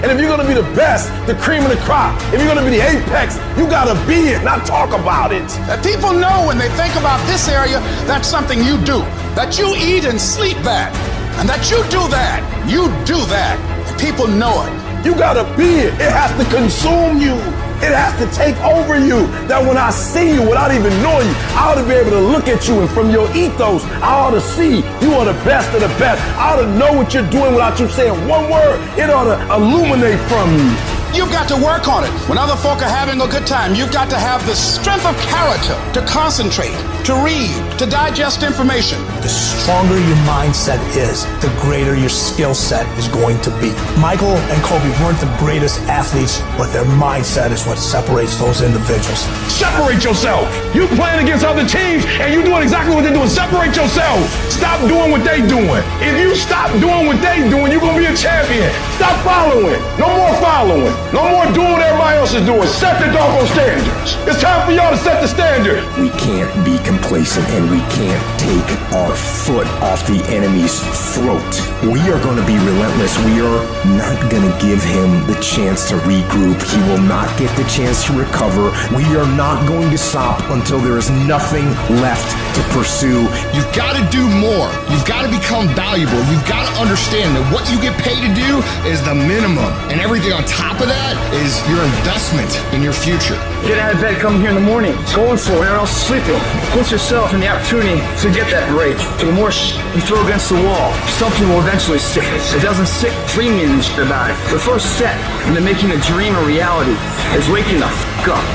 And if you're gonna be the best, the cream of the crop, if you're gonna be the apex, you gotta be it, not talk about it. That people know when they think about this area, that's something you do. That you eat and sleep that. And that you do that. You do that. And people know it. You gotta be it. It has to consume you. It has to take over you. That when I see you without even knowing you, I ought to be able to look at you, and from your ethos, I ought to see you are the best of the best. I ought to know what you're doing without you saying one word. It ought to illuminate from you. You've got to work on it. When other folk are having a good time, you've got to have the strength of character to concentrate, to read, to digest information. The stronger your mindset is, the greater your skill set is going to be. Michael and Kobe weren't the greatest athletes, but their mindset is what separates those individuals. Separate yourself. You playing against other teams and you doing exactly what they're doing. Separate yourself. Stop doing what they doing. If you stop doing what they doing, you're going to be a champion. Stop following. No more following. No more doing what everybody else is doing. Set the doggone standards. It's time for y'all to set the standard. We can't be complacent, and we can't take our foot off the enemy's throat. We are going to be relentless. We are not going to give him the chance to regroup. He will not get the chance to recover. We are not going to stop until there is nothing left to pursue. You've got to do more. You've got to become valuable. You've got to understand that what you get paid to do is the minimum, and everything on top of that is your investment in your future. Get out of bed, come here in the morning, going for it, everyone else is sleeping. Put yourself in the opportunity to get that break. The more you throw against the wall, something will eventually stick. If it doesn't stick, dreaming about it. The first step into making a dream a reality is waking the fuck up.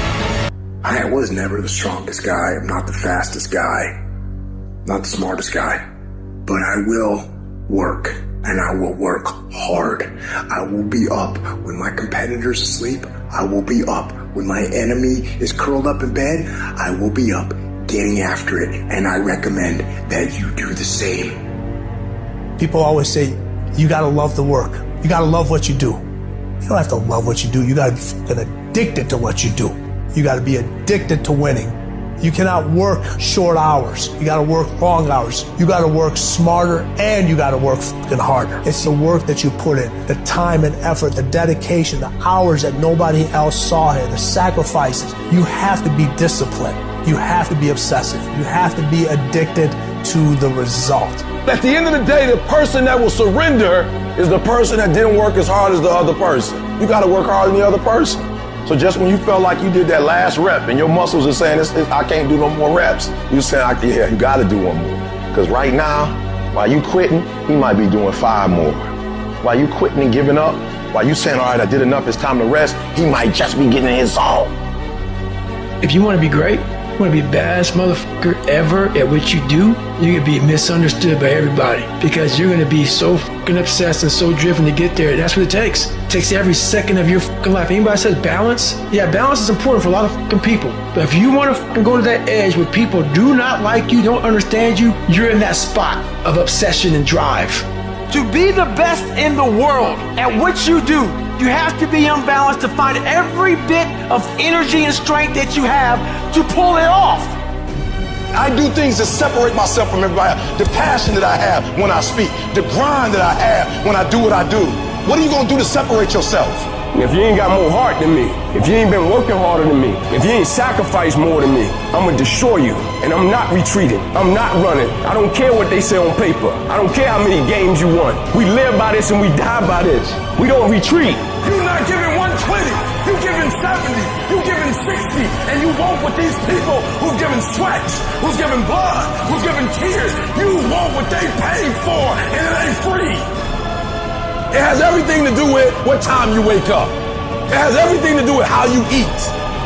I was never the strongest guy. I'm not the fastest guy. Not the smartest guy. But I will work. And I will work hard. I will be up when my competitor's asleep. I will be up when my enemy is curled up in bed. I will be up getting after it. And I recommend that you do the same. People always say, you gotta love the work. You gotta love what you do. You don't have to love what you do. You gotta be fucking addicted to what you do. You gotta be addicted to winning. You cannot work short hours. You gotta work long hours. You gotta work smarter and you gotta work fucking harder. It's the work that you put in, the time and effort, the dedication, the hours that nobody else saw here, the sacrifices. You have to be disciplined. You have to be obsessive. You have to be addicted to the result. At the end of the day, the person that will surrender is the person that didn't work as hard as the other person. You gotta work harder than the other person. So just when you felt like you did that last rep and your muscles are saying, I can't do no more reps, you say, yeah, you gotta do one more. Because right now, while you quitting, he might be doing 5 more. While you quitting and giving up, while you saying, all right, I did enough, it's time to rest, he might just be getting in his zone. If you want to be great, you want to be the baddest motherfucker ever at what you do, you're going to be misunderstood by everybody because you're going to be so fucking obsessed and so driven to get there. That's what it takes. It takes every second of your fucking life. Anybody says balance? Yeah, balance is important for a lot of fucking people. But if you want to fucking go to that edge where people do not like you, don't understand you, you're in that spot of obsession and drive. To be the best in the world at what you do, you have to be unbalanced to find every bit of energy and strength that you have to pull it off. I do things to separate myself from everybody else. The passion that I have when I speak, the grind that I have when I do what I do. What are you gonna do to separate yourself? If you ain't got more heart than me, if you ain't been working harder than me, if you ain't sacrificed more than me, I'm gonna destroy you. And I'm not retreating. I'm not running. I don't care what they say on paper. I don't care how many games you won. We live by this and we die by this. We don't retreat. You're not giving 120. You're giving 70. You're giving 60. And you want what these people who've given sweat, who's given blood, who's given tears, you want what they paid for, and it ain't free. It has everything to do with what time you wake up. It has everything to do with how you eat.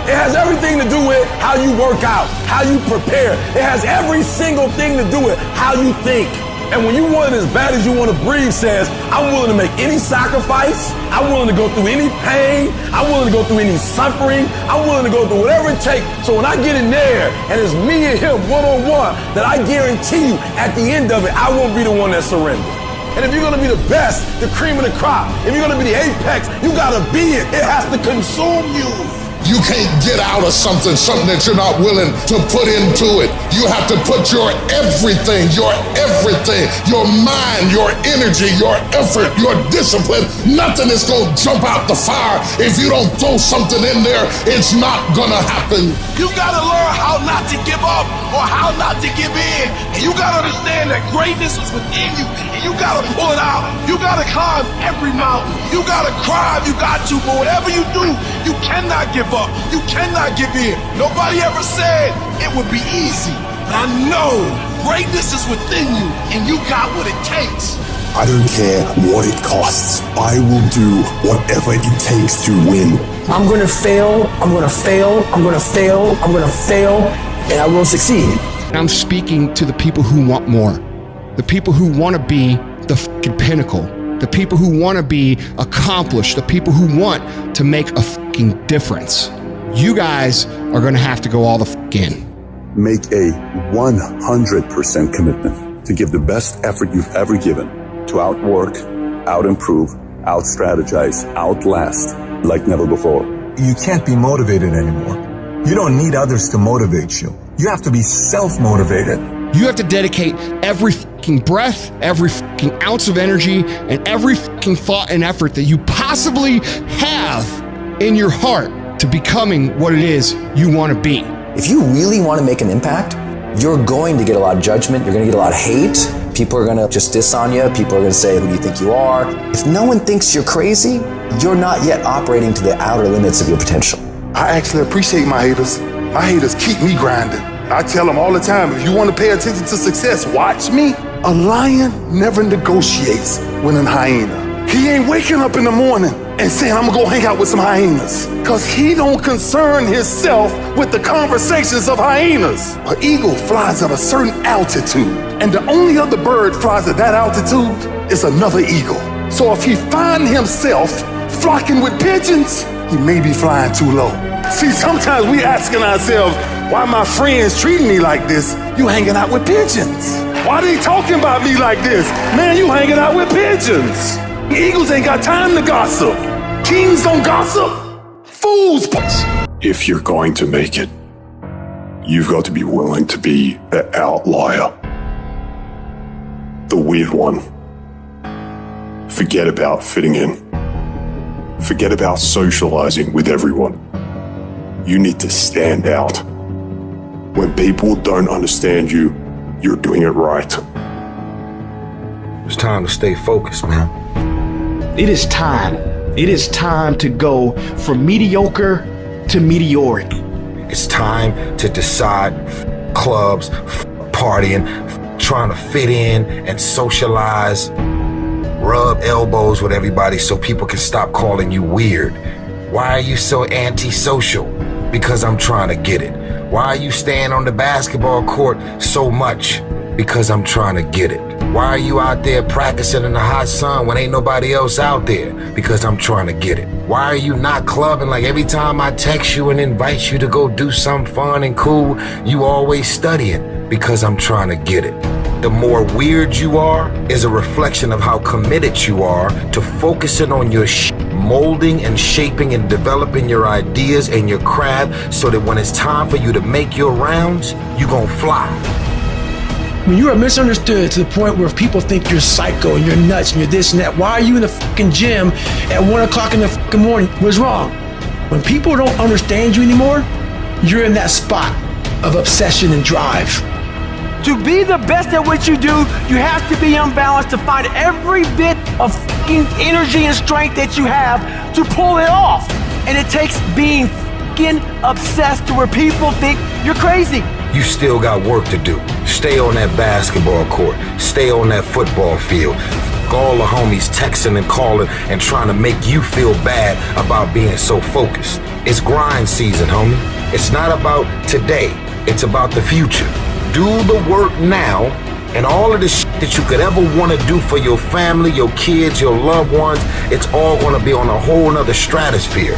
It has everything to do with how you work out, how you prepare. It has every single thing to do with how you think. And when you want it as bad as you want to breathe says, I'm willing to make any sacrifice. I'm willing to go through any pain. I'm willing to go through any suffering. I'm willing to go through whatever it takes. So when I get in there and it's me and him one-on-one, that I guarantee you at the end of it, I won't be the one that surrenders. And if you're gonna be the best, the cream of the crop, if you're gonna be the apex, you gotta be it. It has to consume you. You can't get out of something that you're not willing to put into it. You have to put your everything, your mind, your energy, your effort, your discipline. Nothing is gonna jump out the fire. If you don't throw something in there, it's not gonna happen. You gotta learn how not to give up or how not to give in. And you gotta understand that greatness is within you. And you gotta pull it out. You gotta climb every mountain. You gotta cry if you got to, but whatever you do, you cannot give up. You cannot give in. Nobody ever said it would be easy. But I know greatness is within you and you got what it takes. I don't care what it costs. I will do whatever it takes to win. I'm gonna fail, I'm gonna fail, I'm gonna fail, I'm gonna fail, and I will succeed. I'm speaking to the people who want more. The people who want to be the fucking pinnacle. The people who want to be accomplished. The people who want to make a fucking difference. You guys are going to have to go all the fuck in. Make a 100% commitment to give the best effort you've ever given to outwork, out-improve, out-strategize, outlast like never before. You can't be motivated anymore. You don't need others to motivate you. You have to be self-motivated. You have to dedicate every fucking breath, every fucking ounce of energy, and every fucking thought and effort that you possibly have in your heart to becoming what it is you want to be. If you really want to make an impact, you're going to get a lot of judgment. You're going to get a lot of hate. People are going to just diss on you. People are going to say, who do you think you are? If no one thinks you're crazy, you're not yet operating to the outer limits of your potential. I actually appreciate my haters. My haters keep me grinding. I tell them all the time, if you want to pay attention to success, watch me. A lion never negotiates with a hyena. He ain't waking up in the morning and saying, I'm gonna go hang out with some hyenas. Cause he don't concern himself with the conversations of hyenas. An eagle flies at a certain altitude, and the only other bird flies at that altitude is another eagle. So if he find himself flocking with pigeons, he may be flying too low. See, sometimes we asking ourselves, why my friends treating me like this? You hanging out with pigeons. Why they talking about me like this? Man, you hanging out with pigeons. Eagles ain't got time to gossip. Kings don't gossip. Fools. If you're going to make it, You've got to be willing to be the outlier, the weird one. Forget about fitting in. Forget about socializing with everyone. You need to stand out. When people don't understand you, you're doing it right. It's time to stay focused, man. It is time. It is time to go from mediocre to meteoric. It's time to decide clubs, partying, trying to fit in and socialize, rub elbows with everybody so people can stop calling you weird. Why are you so antisocial? Because I'm trying to get it. Why are you staying on the basketball court so much? Because I'm trying to get it. Why are you out there practicing in the hot sun when ain't nobody else out there? Because I'm trying to get it. Why are you not clubbing like every time I text you and invite you to go do something fun and cool, you always studying? Because I'm trying to get it. The more weird you are is a reflection of how committed you are to focusing on your molding and shaping and developing your ideas and your craft so that when it's time for you to make your rounds, you gon' fly. When you are misunderstood to the point where people think you're psycho and you're nuts and you're this and that, why are you in the fucking gym at 1 o'clock in the fucking morning? What's wrong? When people don't understand you anymore, you're in that spot of obsession and drive. To be the best at what you do, you have to be unbalanced to find every bit of fucking energy and strength that you have to pull it off. And it takes being fucking obsessed to where people think you're crazy. You still got work to do. Stay on that basketball court. Stay on that football field. All the homies texting and calling and trying to make you feel bad about being so focused. It's grind season, homie. It's not about today. It's about the future. Do the work now, and all of the shit that you could ever want to do for your family, your kids, your loved ones, it's all going to be on a whole nother stratosphere.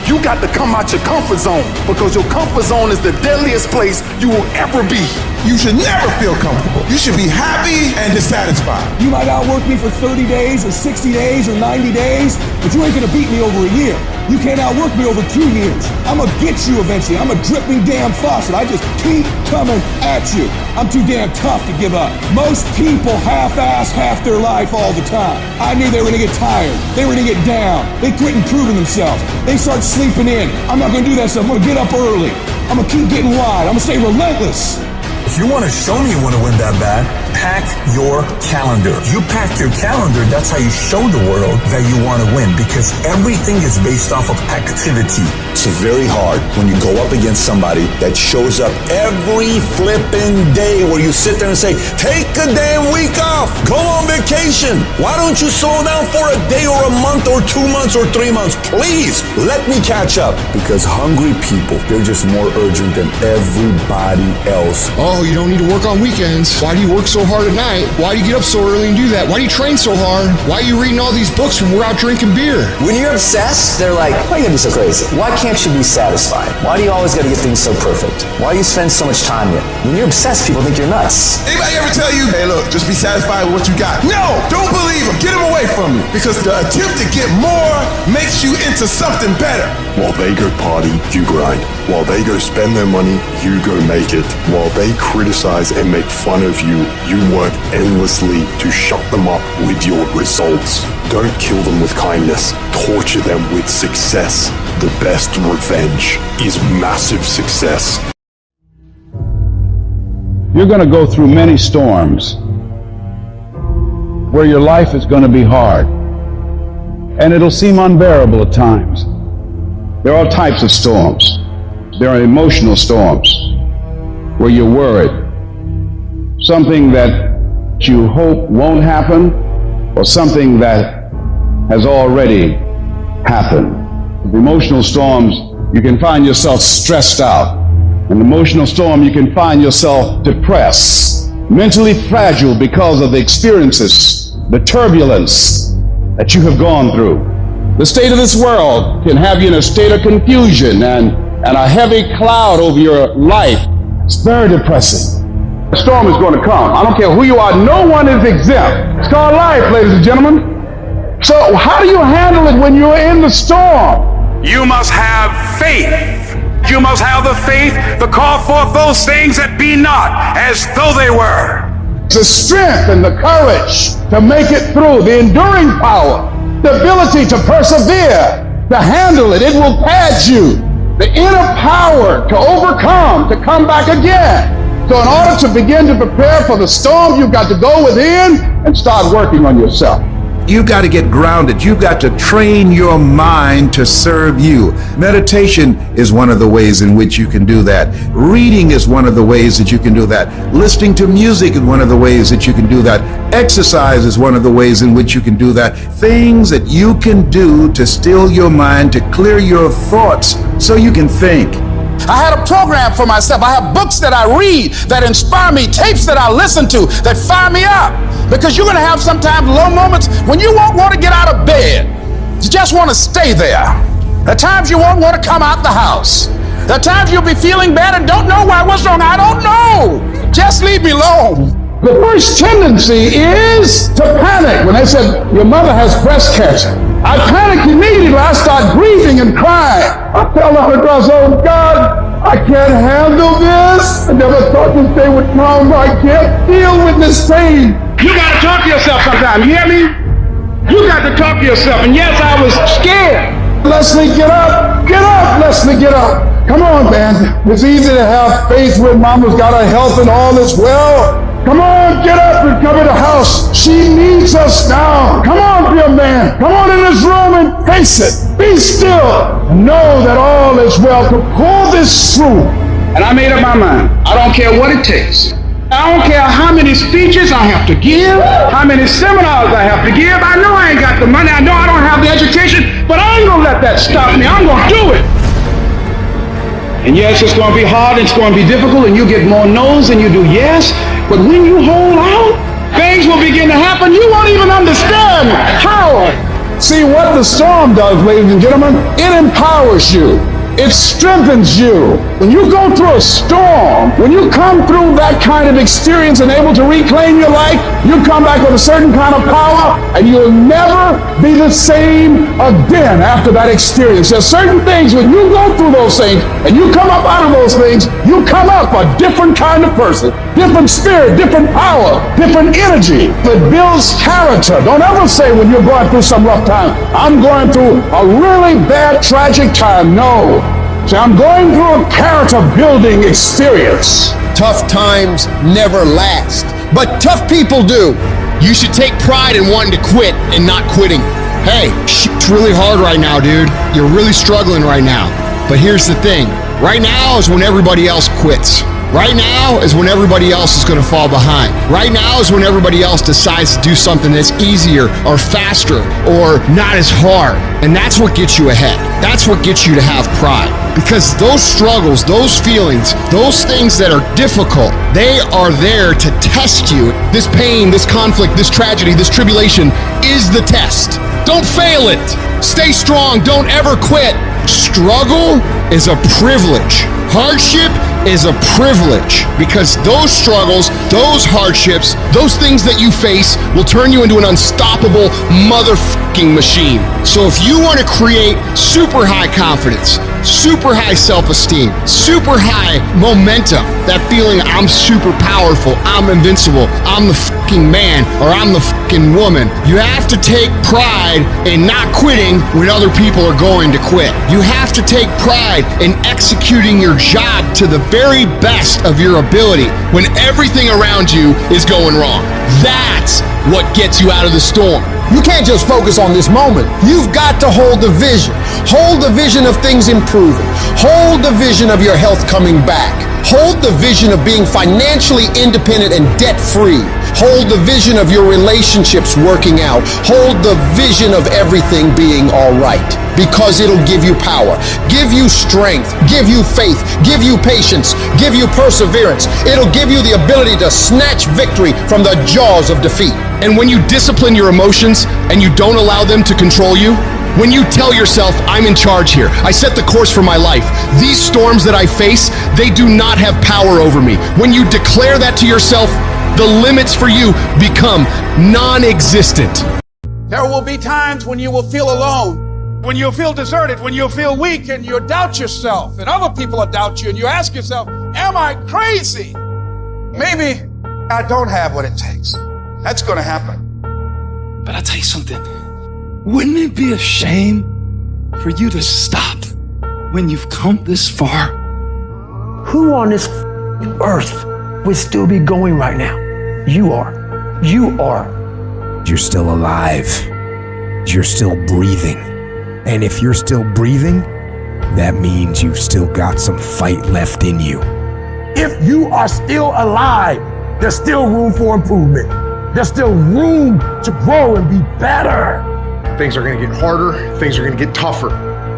You got to come out your comfort zone because your comfort zone is the deadliest place you will ever be. You should never feel comfortable. You should be happy and dissatisfied. You might outwork me for 30 days or 60 days or 90 days, but you ain't gonna beat me over a year. You can't outwork me over 2 years. I'm gonna get you eventually. I'm a dripping damn faucet. I just keep coming at you. I'm too damn tough to give up. Most people half-ass half their life all the time. I knew they were gonna get tired. They were gonna get down. They quit improving themselves. They start sleeping in. I'm not gonna do that stuff. I'm gonna get up early. I'm gonna keep getting wide. I'm gonna stay relentless. If you want to show me you want to win that bad, pack your calendar. You pack your calendar, that's how you show the world that you want to win, because everything is based off of activity. It's very hard when you go up against somebody that shows up every flipping day where you sit there and say, take a damn week off, go on vacation. Why don't you slow down for a day or a month or 2 months or 3 months? Please, let me catch up. Because hungry people, they're just more urgent than everybody else. Oh, you don't need to work on weekends. Why do you work so hard at night? Why do you get up so early and do that? Why do you train so hard? Why are you reading all these books when we're out drinking beer? When you're obsessed, they're like, why are you gonna be so crazy? Why can't you be satisfied? Why do you always gotta get things so perfect? Why do you spend so much time here? When you're obsessed, people think you're nuts. Anybody ever tell you, hey look, just be satisfied with what you got? No, don't believe them. Get them away from you. Because the attempt to get more makes you into something better. While they go party, you grind. While they go spend their money, you go make it. While they criticize and make fun of you, you work endlessly to shut them up with your results. Don't kill them with kindness. Torture them with success. The best revenge is massive success. You're going to go through many storms where your life is going to be hard, and it'll seem unbearable at times. There are all types of storms. There are emotional storms where you're worried. Something that you hope won't happen, or something that has already happened. With emotional storms, you can find yourself stressed out. In an emotional storm, you can find yourself depressed, mentally fragile because of the experiences, the turbulence that you have gone through. The state of this world can have you in a state of confusion and a heavy cloud over your life. It's very depressing. The storm is going to come. I don't care who you are. No one is exempt. It's called life, ladies and gentlemen. So how do you handle it when you're in the storm? You must have faith You must have the faith to call forth those things that be not as though they were. The strength and the courage to make it through, the enduring power, the ability to persevere, to handle it. It will pad you. The inner power to overcome, to come back again. So in order to begin to prepare for the storm, you've got to go within and start working on yourself. You've got to get grounded. You've got to train your mind to serve you. Meditation is one of the ways in which you can do that. Reading is one of the ways that you can do that. Listening to music is one of the ways that you can do that. Exercise is one of the ways in which you can do that. Things that you can do to still your mind, to clear your thoughts so you can think. I had a program for myself. I have books that I read that inspire me, tapes that I listen to that fire me up. Because you're going to have sometimes low moments when you won't want to get out of bed. You just want to stay there. At times you won't want to come out the house. At times you'll be feeling bad and don't know why. What's wrong? I don't know. Just leave me alone. The first tendency is to panic. When they said, your mother has breast cancer, I panicked immediately. I start grieving and crying. I tell her, oh God, I can't handle this. I never thought this day would come. I can't deal with this pain. You got to talk to yourself sometimes. You hear me? You got to talk to yourself. And yes, I was scared. Leslie, get up. Get up, Leslie, get up. Come on, man. It's easy to have faith when mama's got her health and all is well. Come on, get up and come in the house. She needs us now. Come on, dear man. Come on in this room and face it. Be still. Know that all is well. To pull this through. And I made up my mind. I don't care what it takes. I don't care how many speeches I have to give, how many seminars I have to give. I know I ain't got the money. I know I don't have the education, but I ain't going to let that stop me. I'm going to do it. And yes, it's going to be hard, it's going to be difficult, and you get more no's than you do yes. But when you hold out, things will begin to happen. You won't even understand how. See, what the storm does, ladies and gentlemen, it empowers you. It strengthens you. When you go through a storm, when you come through that kind of experience and able to reclaim your life, you come back with a certain kind of power, and you'll never be the same again after that experience. There's certain things, when you go through those things, and you come up out of those things, you come up a different kind of person, different spirit, different power, different energy. It builds character. Don't ever say when you're going through some rough time, I'm going through a really bad, tragic time. No. So I'm going through a character-building experience. Tough times never last, but tough people do. You should take pride in wanting to quit and not quitting. Hey, shit's really hard right now, dude. You're really struggling right now. But here's the thing. Right now is when everybody else quits. Right now is when everybody else is going to fall behind. Right now is when everybody else decides to do something that's easier or faster or not as hard. And that's what gets you ahead. That's what gets you to have pride. Because those struggles, those feelings, those things that are difficult, they are there to test you. This pain, this conflict, this tragedy, this tribulation is the test. Don't fail it. Stay strong. Don't ever quit. Struggle is a privilege. Hardship is a privilege, because those struggles, those hardships, those things that you face will turn you into an unstoppable motherfucking machine. So if you want to create super high confidence, super high self-esteem, super high momentum, that feeling I'm super powerful, I'm invincible, I'm the fucking man, or I'm the fucking woman, you have to take pride in not quitting when other people are going to quit. You have to take pride in executing your job to the very best of your ability when everything around you is going wrong. That's what gets you out of the storm. You can't just focus on this moment. You've got to hold the vision. Hold the vision of things improving. Hold the vision of your health coming back. Hold the vision of being financially independent and debt-free. Hold the vision of your relationships working out. Hold the vision of everything being all right, because it'll give you power, give you strength, give you faith, give you patience, give you perseverance. It'll give you the ability to snatch victory from the jaws of defeat. And when you discipline your emotions and you don't allow them to control you, when you tell yourself, I'm in charge here, I set the course for my life, these storms that I face, they do not have power over me. When you declare that to yourself, the limits for you become non-existent. There will be times when you will feel alone. When you feel deserted, when you feel weak and you doubt yourself and other people doubt you and you ask yourself, am I crazy? Maybe I don't have what it takes. That's going to happen. But I'll tell you something. Wouldn't it be a shame for you to stop when you've come this far? Who on this earth would still be going right now? You are. You are. You're still alive. You're still breathing. And if you're still breathing, that means you've still got some fight left in you. If you are still alive, there's still room for improvement. There's still room to grow and be better. Things are going to get harder. Things are going to get tougher.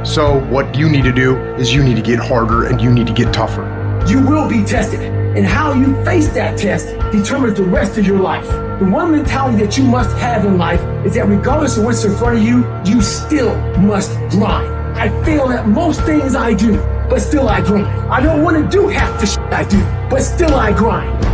So what you need to do is you need to get harder and you need to get tougher. You will be tested, and how you face that test determines the rest of your life. The one mentality that you must have in life is that regardless of what's in front of you, you still must grind. I fail at most things I do, but still I grind. I don't want to do half the shit I do, but still I grind.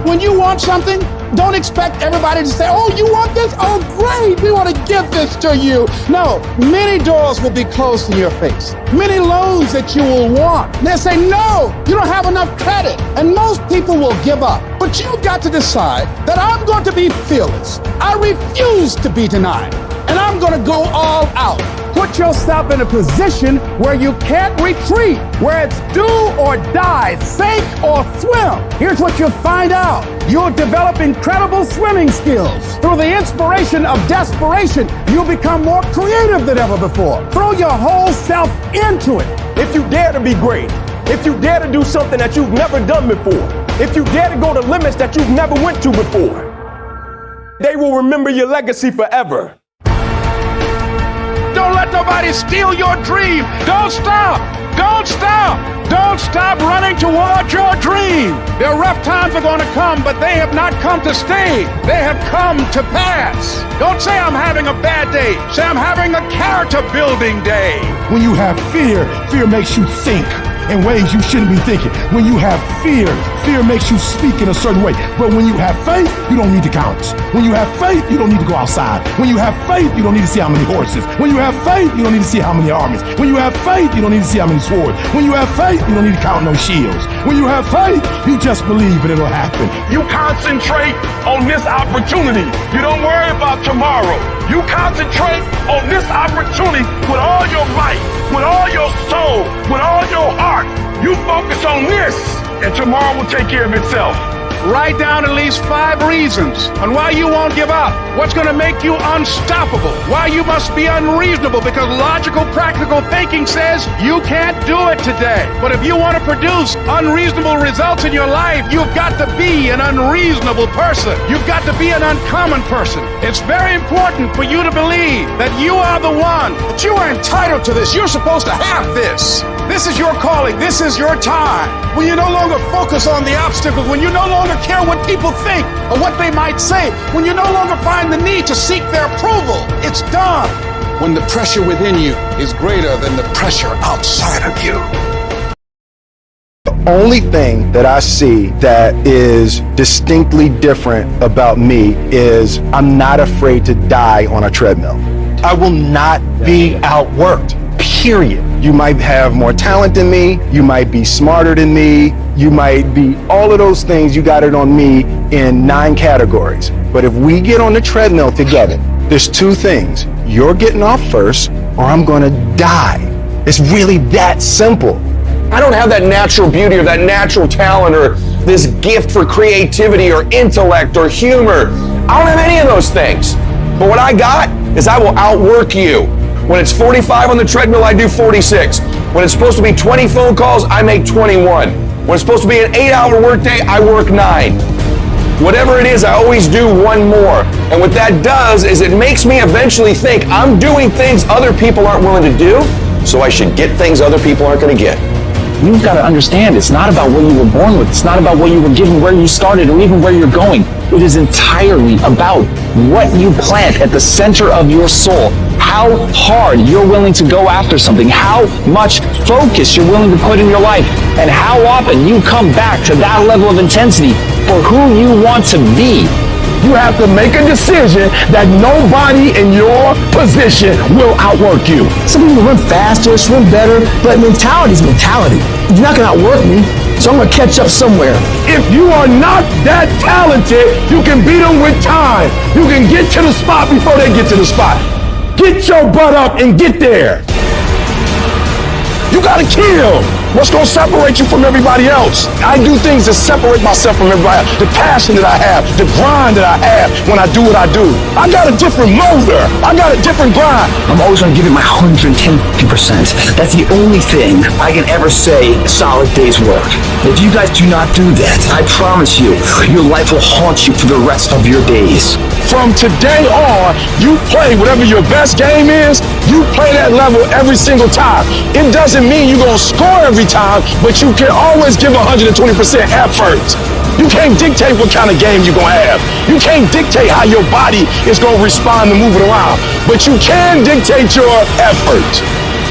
When you want something, don't expect everybody to say, oh, you want this? Oh, great, we want to give this to you. No, many doors will be closed in your face. Many loans that you will want. They'll say, no, you don't have enough credit. And most people will give up. But you've got to decide that I'm going to be fearless. I refuse to be denied. And I'm going to go all out. Put yourself in a position where you can't retreat, where it's do or die, sink or swim. Here's what you'll find out. You'll develop incredible swimming skills. Through the inspiration of desperation, you'll become more creative than ever before. Throw your whole self into it. If you dare to be great, if you dare to do something that you've never done before, if you dare to go to limits that you've never went to before, they will remember your legacy forever. Don't let nobody steal your dream. Don't stop. Don't stop. Don't stop running towards your dream. Their rough times are going to come, but they have not come to stay. They have come to pass. Don't say I'm having a bad day. Say I'm having a character building day. When you have fear, fear makes you think in ways you shouldn't be thinking. When you have fear, fear makes you speak in a certain way. But when you have faith, you don't need to count. When you have faith, you don't need to go outside. When you have faith, you don't need to see how many horses. When you have faith, you don't need to see how many armies. When you have faith, you don't need to see how many swords. When you have faith, you don't need to count no shields. When you have faith, you just believe and it'll happen. You concentrate on this opportunity. You don't worry about tomorrow. You concentrate on this opportunity with all your might, with all your soul, with all your heart. You focus on this, and tomorrow will take care of itself. Write down at least 5 reasons on why you won't give up. What's going to make you unstoppable? Why you must be unreasonable, because logical, practical thinking says you can't do it today. But if you want to produce unreasonable results in your life, you've got to be an unreasonable person. You've got to be an uncommon person. It's very important for you to believe that you are the one, that you are entitled to this. You're supposed to have this. This is your calling. This is your time. When you no longer focus on the obstacles, when you no longer care what people think or what they might say, when you no longer find the need to seek their approval, it's done. When the pressure within you is greater than the pressure outside of you. The only thing that I see that is distinctly different about me is I'm not afraid to die on a treadmill. I will not be outworked, period. You might have more talent than me, you might be smarter than me, you might be all of those things. You got it on me in 9 categories. But if we get on the treadmill together, there's 2 things. You're getting off first, or I'm gonna die. It's really that simple. I don't have that natural beauty or that natural talent or this gift for creativity or intellect or humor. I don't have any of those things. But what I got is I will outwork you. When it's 45 on the treadmill, I do 46. When it's supposed to be 20 phone calls, I make 21. When it's supposed to be an 8-hour workday, I work 9. Whatever it is, I always do 1 more. And what that does is it makes me eventually think I'm doing things other people aren't willing to do, so I should get things other people aren't going to get. You've got to understand, it's not about what you were born with. It's not about what you were given, where you started, or even where you're going. It is entirely about what you plant at the center of your soul, how hard you're willing to go after something, how much focus you're willing to put in your life, and how often you come back to that level of intensity for who you want to be. You have to make a decision that nobody in your position will outwork you. Some people run faster, swim better, but mentality is mentality. You're not gonna outwork me, so I'm gonna catch up somewhere. If you are not that talented, you can beat them with time. You can get to the spot before they get to the spot. Get your butt up and get there. You gotta kill. What's gonna separate you from everybody else? I do things that separate myself from everybody else. The passion that I have, the grind that I have when I do what I do. I got a different motor. I got a different grind. I'm always gonna give it my 110%. That's the only thing I can ever say a solid day's work. If you guys do not do that, I promise you, your life will haunt you for the rest of your days. From today on, you play whatever your best game is, you play that level every single time. It doesn't mean you're gonna score every time, but you can always give 120% effort. You can't dictate what kind of game you're gonna have. You can't dictate how your body is gonna respond to moving around, but you can dictate your effort.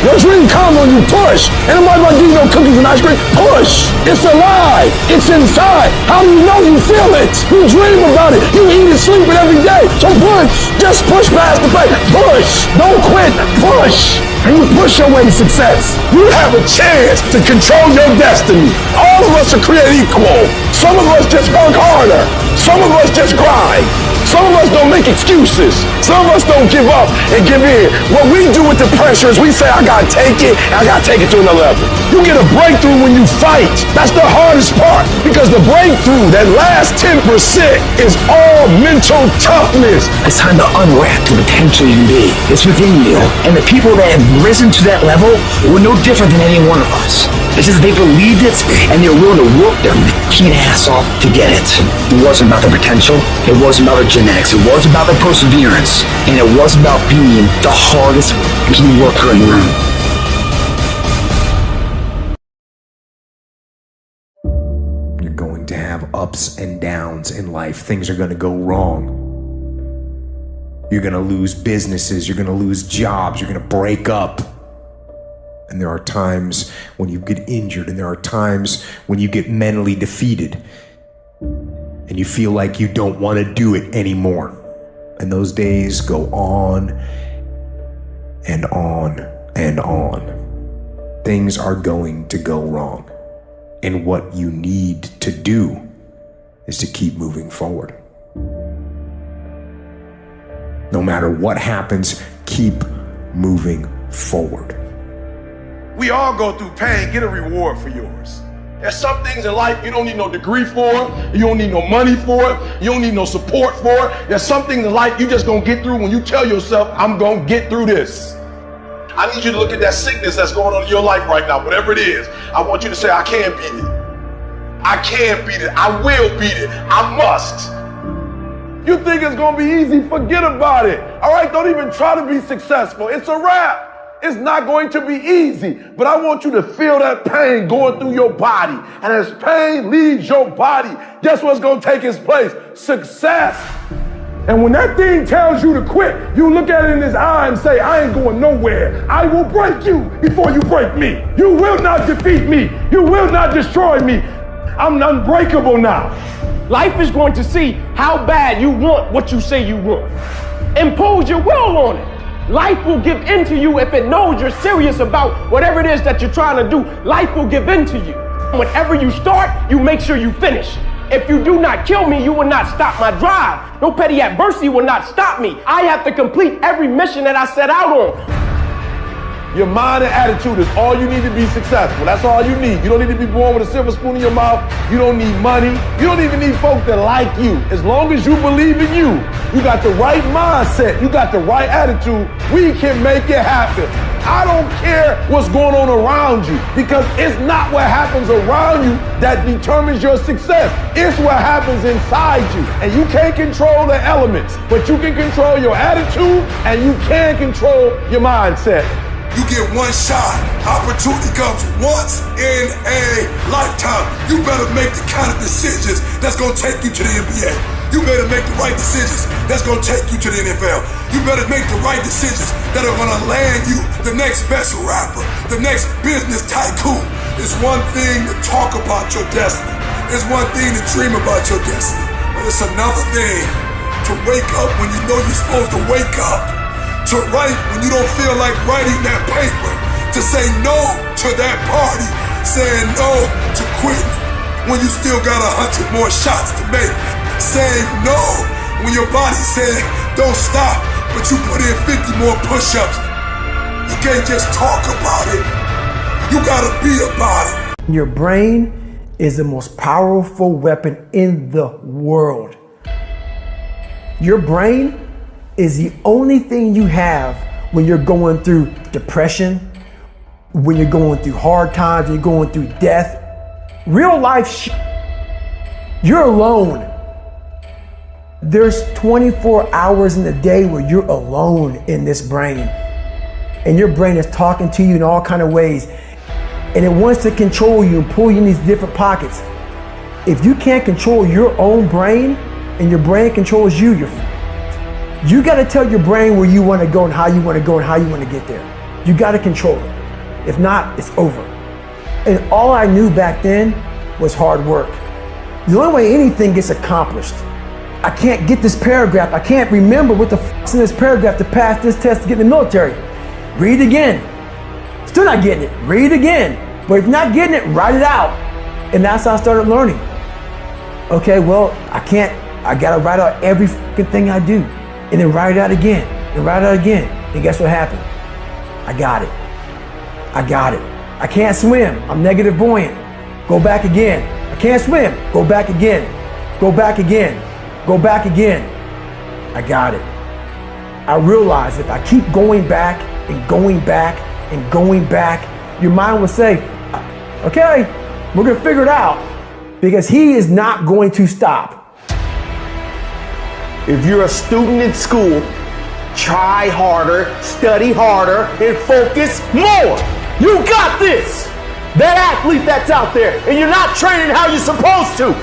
Your dream come when you push. Ain't nobody gonna give you no cookies and ice cream. Push. It's alive. It's inside. How do you know you feel it? You dream about it. You eat and sleep it every day. So push. Just push past the pain. Push. Don't quit. Push. And you push your way to success. You have a chance to control your destiny. All of us are created equal. Some of us just work harder. Some of us just grind. Some of us don't make excuses. Some of us don't give up and give in. What we do with the pressure is we say, I gotta take it, and I gotta take it to another level. You get a breakthrough when you fight. That's the hardest part, because the breakthrough, that last 10%, is all mental toughness. It's time to unwrap the potential you can be. It's within you. And the people that have risen to that level were no different than any one of us. It's just they believed it, and they're willing to work their fucking ass off to get it. It wasn't about their potential. It wasn't about their genetics. It was about their perseverance. And it was about being the hardest fucking worker in the room. You're going to have ups and downs in life. Things are going to go wrong. You're going to lose businesses. You're going to lose jobs. You're going to break up. And there are times when you get injured, and there are times when you get mentally defeated and you feel like you don't want to do it anymore. And those days go on and on and on. Things are going to go wrong. And what you need to do is to keep moving forward. No matter what happens, keep moving forward. We all go through pain. Get a reward for yours. There's some things in life you don't need no degree for. You don't need no money for it. You don't need no support for it. There's some things in life you just gonna get through when you tell yourself, I'm gonna get through this. I need you to look at that sickness that's going on in your life right now, whatever it is. I want you to say, I can beat it. I can beat it. I will beat it. I must. You think it's gonna be easy? Forget about it. All right, don't even try to be successful. It's a wrap. It's not going to be easy, but I want you to feel that pain going through your body. And as pain leaves your body, guess what's going to take its place? Success. And when that thing tells you to quit, you look at it in his eye and say, I ain't going nowhere. I will break you before you break me. You will not defeat me. You will not destroy me. I'm unbreakable now. Life is going to see how bad you want what you say you want. Impose your will on it. Life will give in to you if it knows you're serious about whatever it is that you're trying to do. Life will give in to you. Whenever you start, you make sure you finish. If you do not kill me, you will not stop my drive. No petty adversity will not stop me. I have to complete every mission that I set out on. Your mind and attitude is all you need to be successful. That's all you need. You don't need to be born with a silver spoon in your mouth. You don't need money. You don't even need folks that like you. As long as you believe in you, you got the right mindset, you got the right attitude, we can make it happen. I don't care what's going on around you, because it's not what happens around you that determines your success. It's what happens inside you. And you can't control the elements, but you can control your attitude and you can control your mindset. You get one shot. Opportunity comes once in a lifetime. You better make the kind of decisions that's gonna take you to the NBA. You better make the right decisions that's gonna take you to the NFL. You better make the right decisions that are gonna land you the next best rapper, the next business tycoon. It's one thing to talk about your destiny. It's one thing to dream about your destiny. But it's another thing To wake up when you know you're supposed to wake up. To write when you don't feel like writing that paper. To say no to that party. Saying no to quitting when you still got 100 more shots to make. Saying no when your body said don't stop, but you put in 50 more push-ups. You can't just talk about it. You gotta be about it. Your brain is the most powerful weapon in the world. Your brain is the only thing you have when you're going through depression, when you're going through hard times, when you're going through death. Real life you're alone. There's 24 hours in the day where you're alone in this brain. And your brain is talking to you in all kinds of ways. And it wants to control you and pull you in these different pockets. If you can't control your own brain and your brain controls you, you got to tell your brain where you want to go and how you want to go and how you want to get there. You got to control it. If not, it's over. And all I knew back then was hard work. The only way anything gets accomplished, I can't get this paragraph. I can't remember what the f***'s in this paragraph to pass this test to get in the military. Read it again. Still not getting it. Read it again. But if you're not getting it, write it out. And that's how I started learning. Okay, well, I gotta write out every fucking thing I do. And then write it out again. And write it out again. And guess what happened? I got it. I can't swim. I'm negative buoyant. Go back again. I can't swim. Go back again. Go back again. Go back again. I got it. I realized if I keep going back and going back and going back, your mind will say, okay, we're gonna figure it out, because he is not going to stop. If you're a student in school, try harder, study harder, and focus more. You got this. That athlete that's out there, and you're not training how you're supposed to.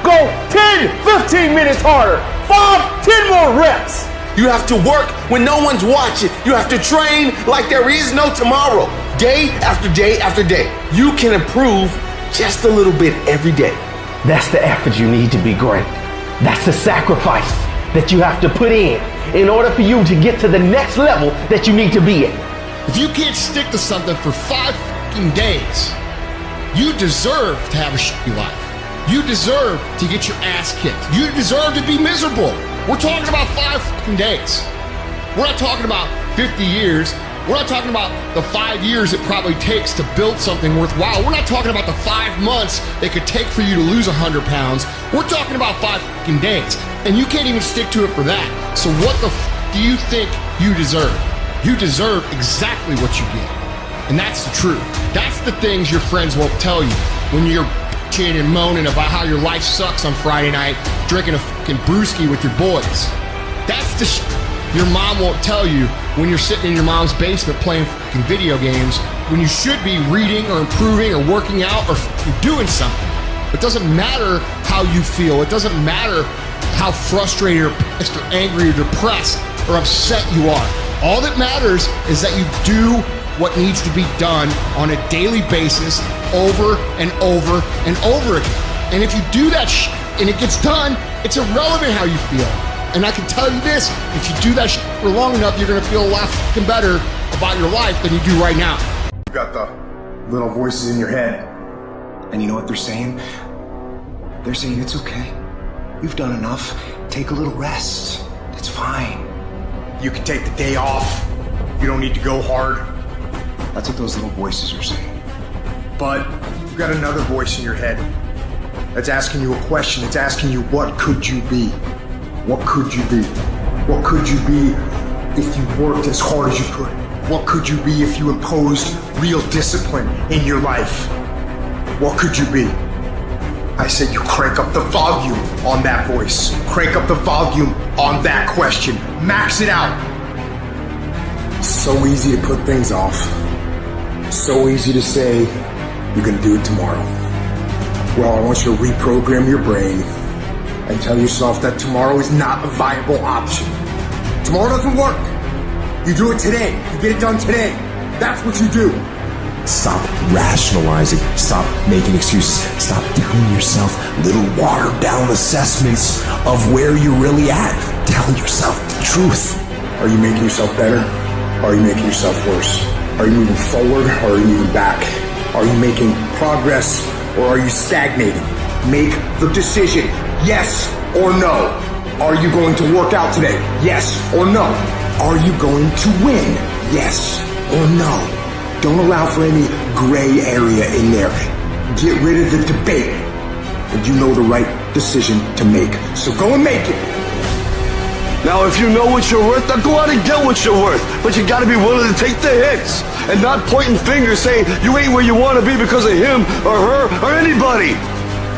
Go 10, 15 minutes harder, 5, 10 more reps. You have to work when no one's watching. You have to train like there is no tomorrow. Day after day after day. You can improve just a little bit every day. That's the effort you need to be great. That's the sacrifice that you have to put in order for you to get to the next level that you need to be at. If you can't stick to something for 5 fucking days, you deserve to have a shitty life. You deserve to get your ass kicked. You deserve to be miserable. We're talking about 5 fucking days. We're not talking about 50 years. We're not talking about the 5 years it probably takes to build something worthwhile. We're not talking about the 5 months it could take for you to lose 100 pounds. We're talking about 5 fucking days. And you can't even stick to it for that. So what the do you think you deserve? You deserve exactly what you get. And that's the truth. That's the things your friends won't tell you when you're bitching and moaning about how your life sucks on Friday night, drinking a fucking brewski with your boys. That's the your mom won't tell you when you're sitting in your mom's basement playing fucking video games when you should be reading or improving or working out or doing something. It doesn't matter how you feel. It doesn't matter how frustrated or pissed or angry or depressed or upset you are. All that matters is that you do what needs to be done on a daily basis over and over and over again. And if you do that and it gets done, it's irrelevant how you feel. And I can tell you this, if you do that for long enough, you're gonna feel a lot fucking better about your life than you do right now. You got the little voices in your head. And you know what they're saying? They're saying it's okay. You've done enough. Take a little rest. It's fine. You can take the day off. You don't need to go hard. That's what those little voices are saying. But you've got another voice in your head that's asking you a question. It's asking you, what could you be? What could you be? What could you be if you worked as hard as you could? What could you be if you imposed real discipline in your life? What could you be? I said you crank up the volume on that voice. Crank up the volume on that question. Max it out. It's so easy to put things off. So easy to say, you're gonna do it tomorrow. Well, I want you to reprogram your brain and tell yourself that tomorrow is not a viable option. Tomorrow doesn't work. You do it today. You get it done today. That's what you do. Stop rationalizing. Stop making excuses. Stop telling yourself little watered down assessments of where you're really at. tell yourself the truth. Are you making yourself better? Or are you making yourself worse? Are you moving forward or are you moving back? Are you making progress or are you stagnating? Make the decision, yes or no. Are you going to work out today? Yes or no. Are you going to win? Yes or no. Don't allow for any gray area in there. Get rid of the debate. And you know the right decision to make. So go and make it. Now, if you know what you're worth, then go out and get what you're worth. But you gotta be willing to take the hits and not pointing fingers saying you ain't where you want to be because of him or her or anybody.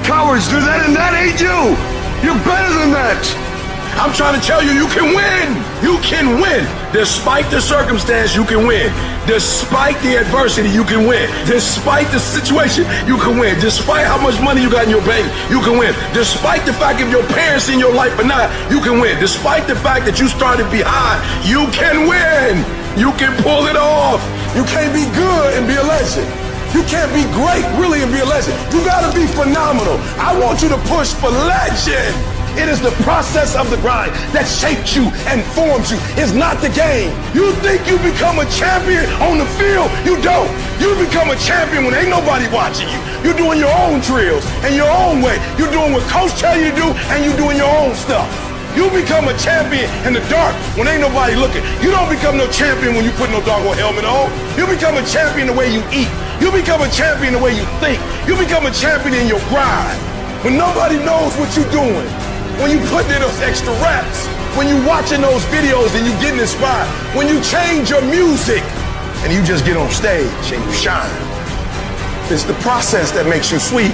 Cowards do that and that ain't you. You're better than that. I'm trying to tell you, you can win. You can win. Despite the circumstance, you can win. Despite the adversity, you can win. Despite the situation, you can win. Despite how much money you got in your bank, you can win. Despite the fact if your parents in your life or not, you can win. Despite the fact that you started behind, you can win. You can pull it off. You can't be good and be a legend. You can't be great, really, and be a legend. You gotta be phenomenal. I want you to push for legend. It is the process of the grind that shapes you and forms you. It's not the game. You think you become a champion on the field? You don't. You become a champion when ain't nobody watching you. You're doing your own drills and your own way. You're doing what coach tell you to do and you're doing your own stuff. You become a champion in the dark when ain't nobody looking. You don't become no champion when you put no doggone helmet on. You become a champion the way you eat. You become a champion the way you think. You become a champion in your grind. When nobody knows what you're doing. When you put in those extra reps, when you watching those videos and you getting inspired, when you change your music and you just get on stage and you shine. It's the process that makes you sweet.